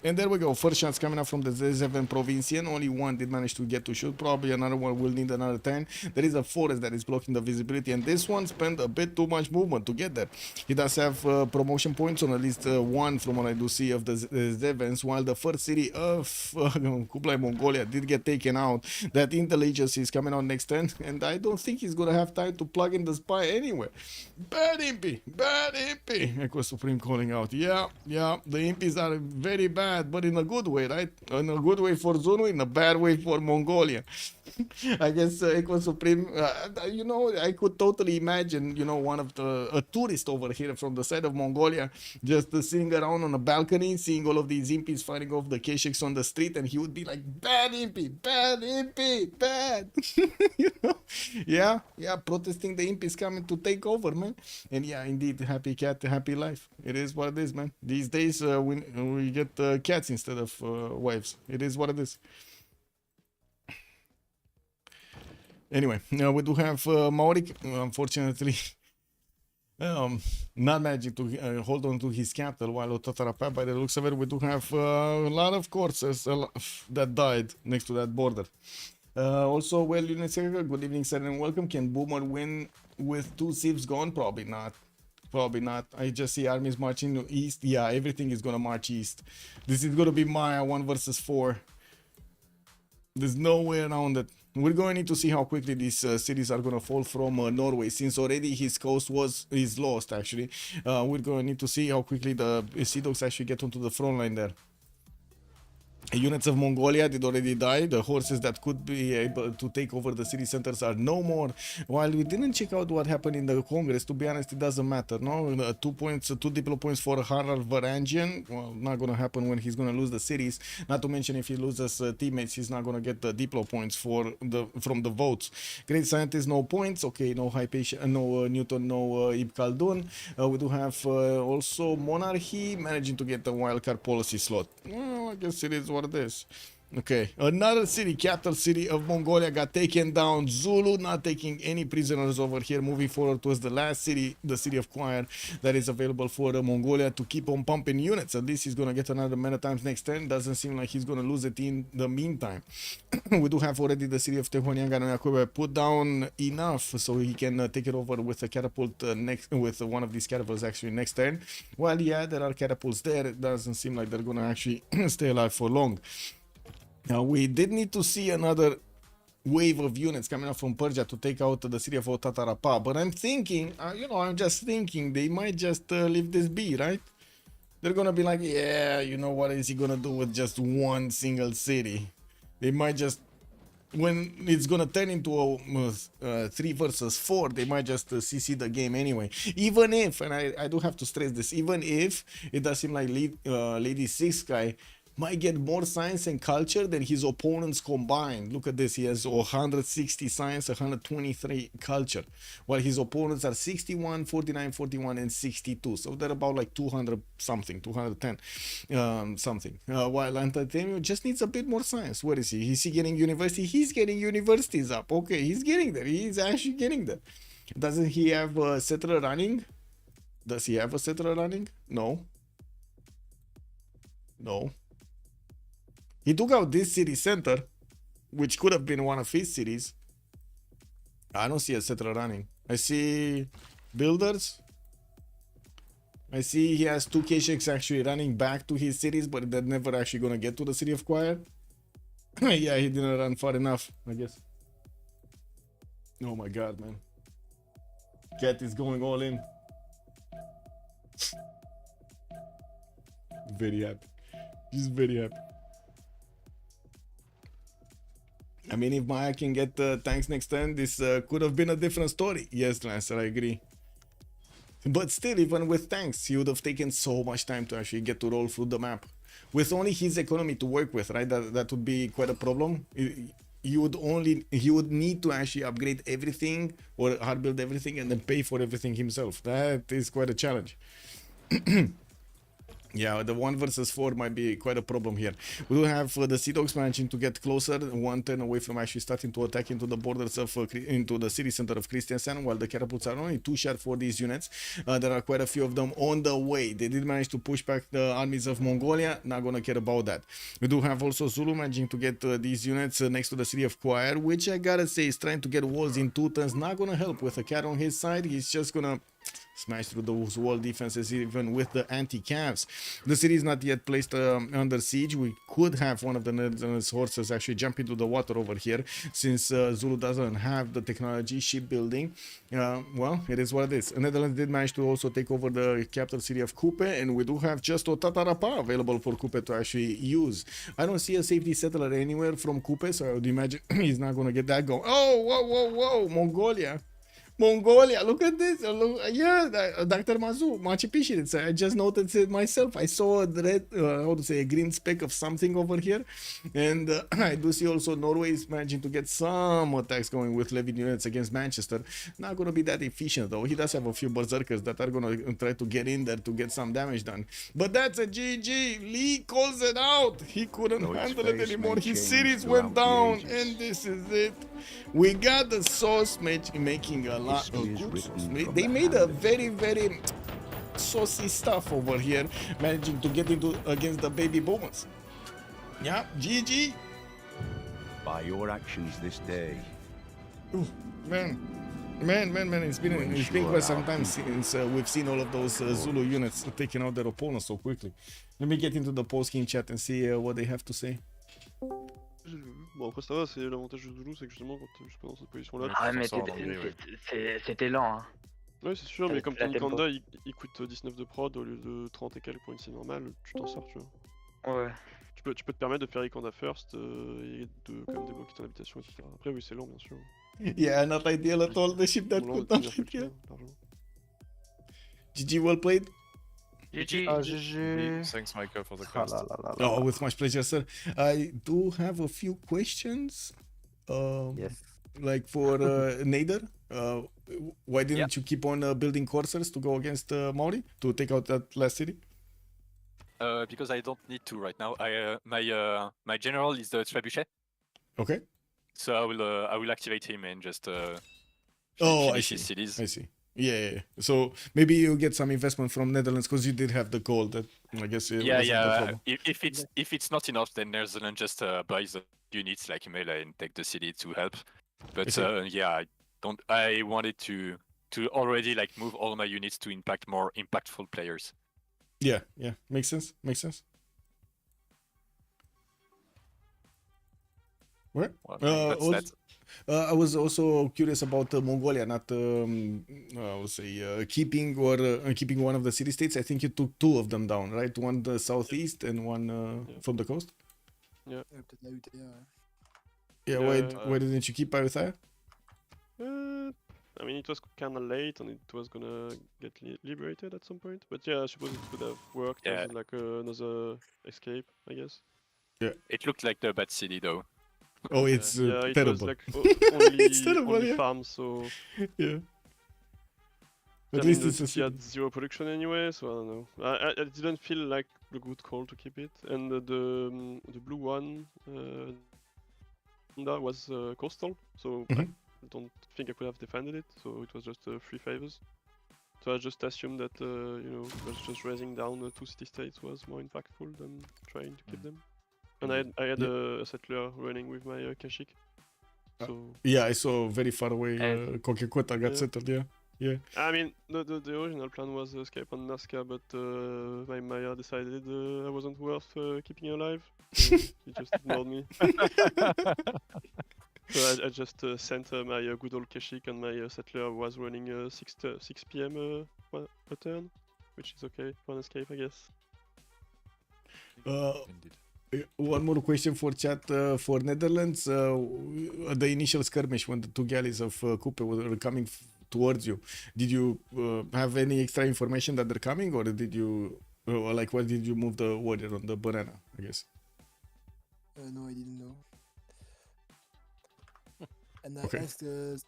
And there we go. First shots coming up from the Z7 Provincian. Only one did manage to get to shoot. Probably another one will need another 10. There is a forest that is blocking the visibility, and this one spent a bit too much movement to get there. He does have promotion points on at least one from what I do see of the Zevens, while the first city of Kublai Mongolia did get taken out. That intelligence is coming out next turn, and I don't think he's gonna have time to plug in the spy anywhere. Bad Impy! Bad Impy! Echo Supreme calling out. Yeah, the Impys are very bad, but in a good way, right? In a good way for Zulu, in a bad way for Mongolia. I guess Echo Supreme, you know, I could totally imagine, you know, a tourist over here from the side of Mongolia just sitting around on a balcony, seeing all of these Impis fighting off the Keshiks on the street, and he would be like, bad Impy, bad. You know? Yeah, protesting the Impis coming to take over, man. And yeah, indeed, happy cat, happy life. It is what it is, man. These days, we get cats instead of wives. It is what it is. Anyway, we do have Maurik, unfortunately, not managing to hold on to his capital, while Otatarapa, by the looks of it, we do have a lot of courses that died next to that border. Also, well, good evening, sir, and welcome. Can Boomer win with 2 civs gone? Probably not. Probably not. I just see armies marching east. Yeah, everything is gonna march east. This is gonna be Maya 1 versus 4. There's no way around it. We're going to need to see how quickly these cities are going to fall from Norway, since already his coast is lost, actually. We're going to need to see how quickly the Sea Dogs actually get onto the front line there. Units of Mongolia did already die. The horses that could be able to take over the city centers are no more. While we didn't check out what happened in the Congress, to be honest, it doesn't matter. No, 2 points, 2 diplo points for Harald Varangian. Well, not gonna happen when he's gonna lose the cities. Not to mention, if he loses teammates, he's not gonna get the diplo points from the votes. Great scientist, no points. Okay, no Hypatia, no Newton, no Ibn Khaldun. We do have also Monarchy managing to get the wildcard policy slot. Well, I guess it is what it is. Okay, another city, capital city of Mongolia, got taken down. Zulu not taking any prisoners over here. Moving forward towards the last city, the city of Choir, that is available for Mongolia to keep on pumping units. At least he's gonna get another many times next turn. Doesn't seem like he's gonna lose it in the meantime. We do have already the city of Tehonianga put down enough so he can take it over with a catapult next, with one of these catapults actually next turn. Well, yeah, there are catapults there. It doesn't seem like they're gonna actually stay alive for long. Now, we did need to see another wave of units coming up from Persia to take out the city of Otatarapa. But I'm thinking, I'm just thinking they might just leave this be, right? They're gonna be like, yeah, you know, what is he gonna do with just one single city? They might just, when it's gonna turn into a 3 versus 4, they might just CC the game anyway. Even if, and I do have to stress this, even if it does seem like Lady 6 guy might get more science and culture than his opponents combined. Look at this, he has 160 science, 123 culture, while his opponents are 61, 49, 41, and 62. So they're about like 200 something, 210 something. While Antatemio just needs a bit more science. Where is he? Is he getting university? He's getting universities up. Okay, he's getting there. He's actually getting there. Doesn't he have a settler running? Does he have a settler running? No. No. He took out this city center, which could have been one of his cities. I don't see a settler running. I see builders. I see he has 2 K-Shakes actually running back to his cities, but they're never actually going to get to the city of Choir. Yeah, he didn't run far enough, I guess. Oh my god, man. Cat is going all in. Very happy. Just very happy. I mean, if Maya can get tanks next turn, this could have been a different story. Yes, Lancer, I agree. But still, even with tanks, he would have taken so much time to actually get to roll through the map. With only his economy to work with, right? That would be quite a problem. He would need to actually upgrade everything or hard build everything and then pay for everything himself. That is quite a challenge. Yeah, the 1 versus 4 might be quite a problem here. We do have the Sea Dogs managing to get closer, 1 turn away from actually starting to attack into the borders of into the city center of Kristiansand, while the catapults are only 2 shot for these units. There are quite a few of them on the way. They did manage to push back the armies of Mongolia. Not gonna care about that. We do have also Zulu managing to get these units next to the city of Choir, which I gotta say is trying to get walls in 2 turns. Not gonna help with a cat on his side. He's just gonna smash through those wall defenses even with the anti-cavs. The city is not yet placed under siege. We could have one of the Netherlands horses actually jump into the water over here, since Zulu doesn't have the technology shipbuilding. Well, it is what it is. The Netherlands did manage to also take over the capital city of Kupe, and we do have just Otatarapa available for Kupe to actually use. I don't see a safety settler anywhere from Kupe, so I would imagine he's not going to get that going. Oh, whoa, whoa, whoa, Mongolia, look at this. Look, yeah, Dr. Mazu, Machu Picchu. I just noticed it myself. I saw a red, a green speck of something over here. And I do see also Norway is managing to get some attacks going with Levin units against Manchester. Not going to be that efficient, though. He does have a few berserkers that are going to try to get in there to get some damage done. But that's a GG. Lee calls it out. He couldn't handle it anymore. His cities went down, and this is it. We got the sauce making a lot of good sauce. They made a very, very saucy stuff over here, managing to get into against the baby boomers. Yeah, GG. By your actions this day. Ooh, man. Man, it's been quite some time since we've seen all of those Zulu units taking out their opponents so quickly. Let me get into the post-game chat and see what they have to say. Bon après ça va, c'est l'avantage de Zulu, c'est que justement quand t'es juste dans cette position-là... Ouais. Ah mais ça en anglais, c'était lent hein. Ouais c'est sûr, mais comme La ton tempo. Kanda il coûte 19 de prod au lieu de 30 et quelques pour une cible normale, tu t'en sors tu vois. Ouais. Tu peux te permettre de faire Kanda first et de quand même débloquer ton habitation etc. Après oui c'est lent bien sûr. Yeah, not ideal at all. The ship that Lent could de not tenir hit, yeah. largement. GG, well played. GG. Ah, GG. Thanks, Michael, for the Ah cast. là là là là. Oh, with much pleasure, sir. I do have a few questions. Yes. Like for Nader, why didn't you keep on building coursers to go against Maori to take out that last city? Because I don't need to right now. My general is the trebuchet, Okay. so I will activate him and just Oh, I finish see. his cities. I see. Yeah. So maybe you get some investment from Netherlands because you did have the gold. That I guess it wasn't the problem. If it's not enough, then Netherlands just buys the units like Melee and take the city to help. But yeah, I wanted to already like move all my units to impact more impactful players. Yeah. Makes sense. What? Well, that's that. I was also curious about Mongolia, not I would say keeping one of the city states. I think you took two of them down, right? One the southeast and one from the coast. Peut-être la UTA, ouais. Yeah. Why didn't you keep Ayutthaya? I mean it was kinda late and it was gonna get liberated at some point. But yeah, I suppose it could have worked as like another escape, I guess. Yeah. It looked like the bad city though. Oh, it's it terrible. was like only, It's terrible, only yeah. farm, so... Yeah. I At mean, least the it's a city had zero production anyway, so I don't know. I didn't feel like a good call to keep it. And the blue one that was coastal, so I don't think I could have defended it. So it was just 3 favors. So I just assumed that just raising down the 2 city states was more impactful than trying to keep them. And I had a settler running with my Kashik. So Yeah, I saw very far away Kokekweta got Yeah. settled. Yeah. I mean, the original plan was escape on Nazca, but my Maya decided I wasn't worth keeping alive. So he just ignored me. So I just sent my good old Kashik, and my settler was running 6 PM a turn, which is okay for an escape, I guess. Indeed. One more question for chat for Netherlands. The initial skirmish when the 2 galleys of Kupe were coming towards you, did you have any extra information that they're coming, or did you why did you move the warrior on the banana? I guess. No, I didn't know. And I Okay. asked the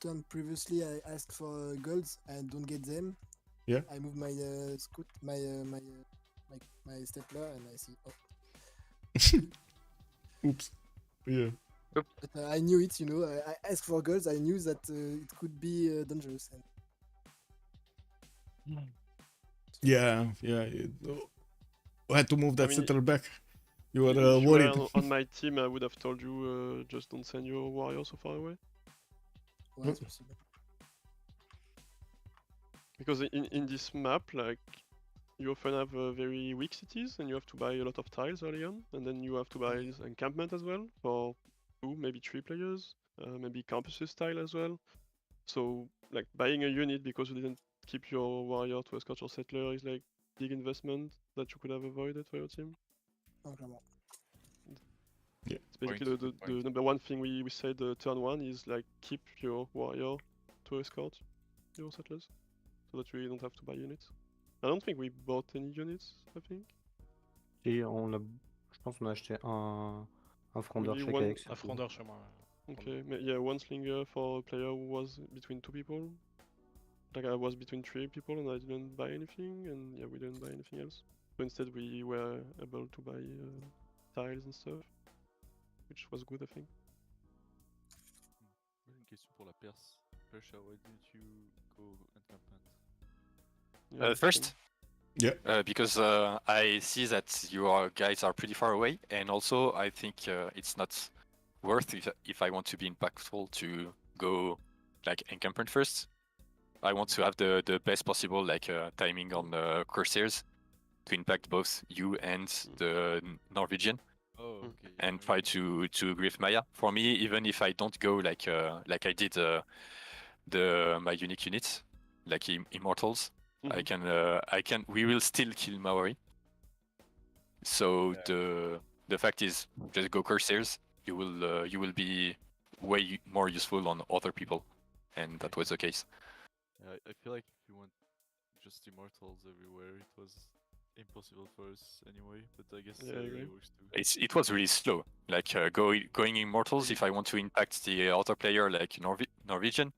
turn previously. I asked for golds and don't get them. Yeah. I moved my scout, my stapler, and I see. Oh. Oops. Yeah. But I knew it. I asked for golds. I knew that it could be dangerous. Yeah. I had to move that I mean, settler back. You were If you worried. were on my team, I would have told you just don't send your warrior so far away. Ouais, c'est possible. Because in this map, like, you often have very weak cities, and you have to buy a lot of tiles early on, and then you have to buy encampment as well for 2, maybe 3 players, maybe campuses style as well. So, like, buying a unit because you didn't keep your warrior to escort your settler is like big investment that you could have avoided for your team. Non, clairement. It's basically the number one thing we said turn 1 is like keep your warrior to escort your settlers, so that we don't have to buy units. I don't think we bought any units, I think. Et je pense qu'on a acheté un frondeur Maybe chèque one- avec ça. Un frondeur chez moi. Okay, yeah, 1 slinger for a player who was between 2 people. Like I was between 3 people and I didn't buy anything, and yeah, we didn't buy anything else. So instead we were able to buy tiles and stuff, which was good, I think. Une question pour la Perse. Pressure, why didn't you go encampment? Yeah, First, Yeah. because I see that your guys are pretty far away, and also I think it's not worth if I want to be impactful to go like encampment first. I want to have the best possible like timing on the Corsairs to impact both you and the Norwegian. Oh, okay. And try to grief Maya. For me, even if I don't go like I did my unique units, like Immortals, I can we will still kill Maori. So the fact is, just go Corsairs. You will be way more useful on other people, and that was the case. I feel like if you want just Immortals everywhere, it was impossible for us anyway. But I guess it works too. It was really slow. Like going Immortals, if I want to impact the other player, like Norwegian.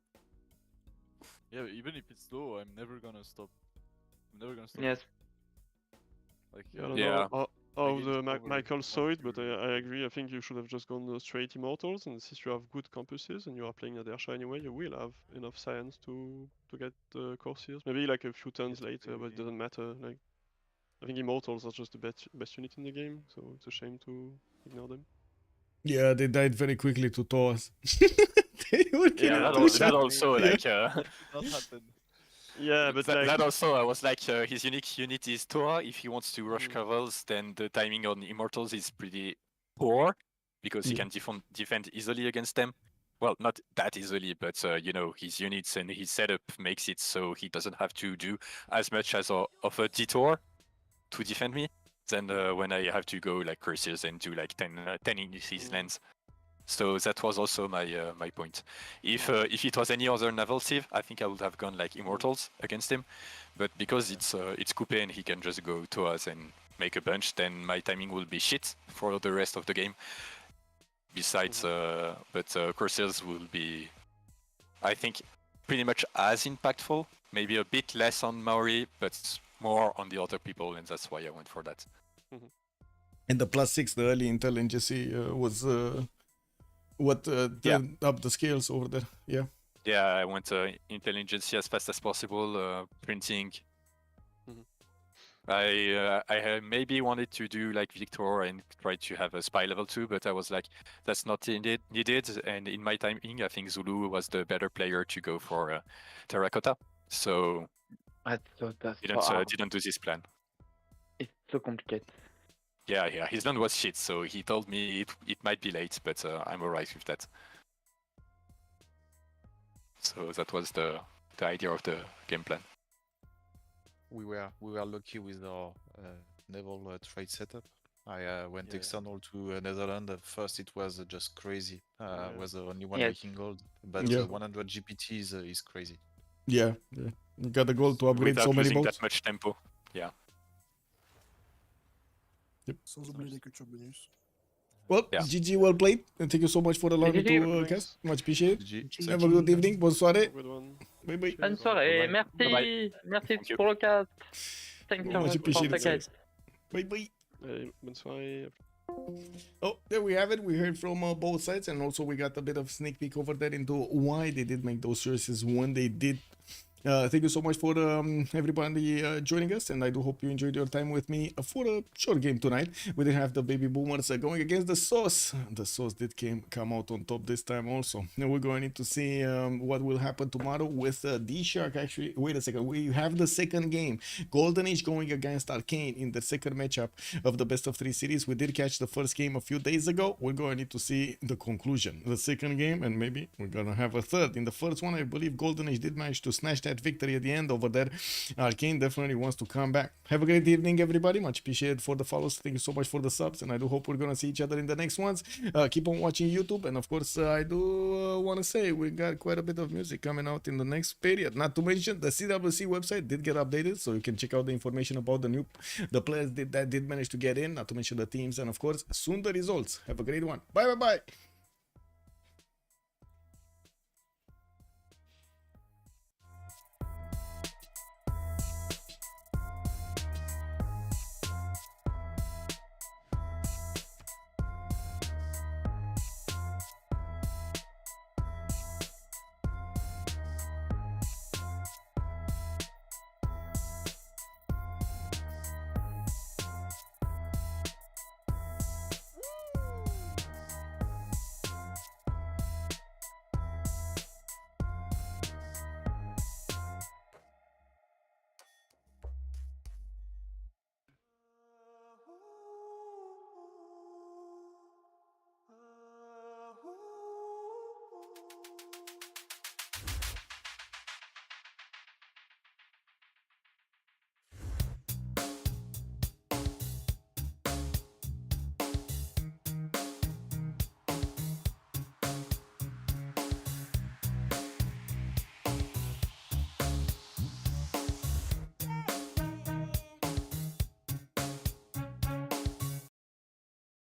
Yeah, but even if it's slow, I'm never gonna stop. Yes. Like I don't know how Michael saw it, but I agree. I think you should have just gone straight Immortals, and since you have good campuses and you are playing at Arsha anyway, you will have enough science to get the Corsairs. Maybe like a few turns later, but it doesn't matter. Like I think Immortals are just the best unit in the game, so it's a shame to ignore them. Yeah, they died very quickly to Thoas. That also like. Not happen. Yeah, but that also I was like his unique unit is Tora. If he wants to rush Cavals, then the timing on Immortals is pretty poor because he can defend easily against them. Well, not that easily, but you know, his units and his setup makes it so he doesn't have to do as much as of a detour to defend me. Then when I have to go like Corsairs and do like 10 indices lands. So that was also my point. If it was any other naval civ, I think I would have gone like Immortals against him. But because it's Coupe and he can just go to us and make a bunch, then my timing will be shit for the rest of the game. Besides, but Corsairs will be, I think, pretty much as impactful. Maybe a bit less on Maori, but more on the other people, and that's why I went for that. And the +6, the early intelligence was what up the scales over there. Yeah, I went intelligence as fast as possible, printing. I maybe wanted to do like Victor and try to have a spy level 2, but I was like, that's not needed. And in my timing, I think Zulu was the better player to go for Terracotta. So didn't do this plan. It's so complicated. Yeah, his land was shit, so he told me it might be late, but I'm alright with that. So that was the idea of the game plan. We were lucky with our naval trade setup. I went external to Netherlands. At first, it was just crazy. Was the only one making gold, but 100 GPT is crazy. Yeah. You got the goal to upgrade without so many losing boats. that much tempo. Yeah. Sans oublier les cultures bonus. Well, GG, well played, and thank you so much for allowing me to cast. Much appreciated. Have a good evening, bonne soirée. Bye bye. Bonne soirée, merci. Merci pour le cast. Thank you Much for the appreciated. cast. Bye bye. Bonne soirée. Oh, there we have it. We heard from both sides, and also we got a bit of sneak peek over there into why they did make those choices when they did. Thank you so much for everybody joining us, and I do hope you enjoyed your time with me for a short game tonight. We did have the baby boomers going against the sauce. The sauce did come out on top this time also. Now we're going to see what will happen tomorrow with D-Shark. Actually, wait a second. We have the second game. Golden Age going against Arcane in the second matchup of the best of 3 series. We did catch the first game a few days ago. We're going to see the conclusion, the second game, and maybe we're gonna have a third. In the first one, I believe Golden Age did manage to snatch that victory at the end over there. Arcane definitely wants to come back. Have a great evening, everybody. Much appreciated for the follows. Thank you so much for the subs, and I do hope we're gonna see each other in the next ones. Keep on watching YouTube, and of course I do want to say we got quite a bit of music coming out in the next period. Not to mention the CWC website did get updated, so you can check out the information about the players that did manage to get in, not to mention the teams, and of course soon the results. Have a great one. Bye.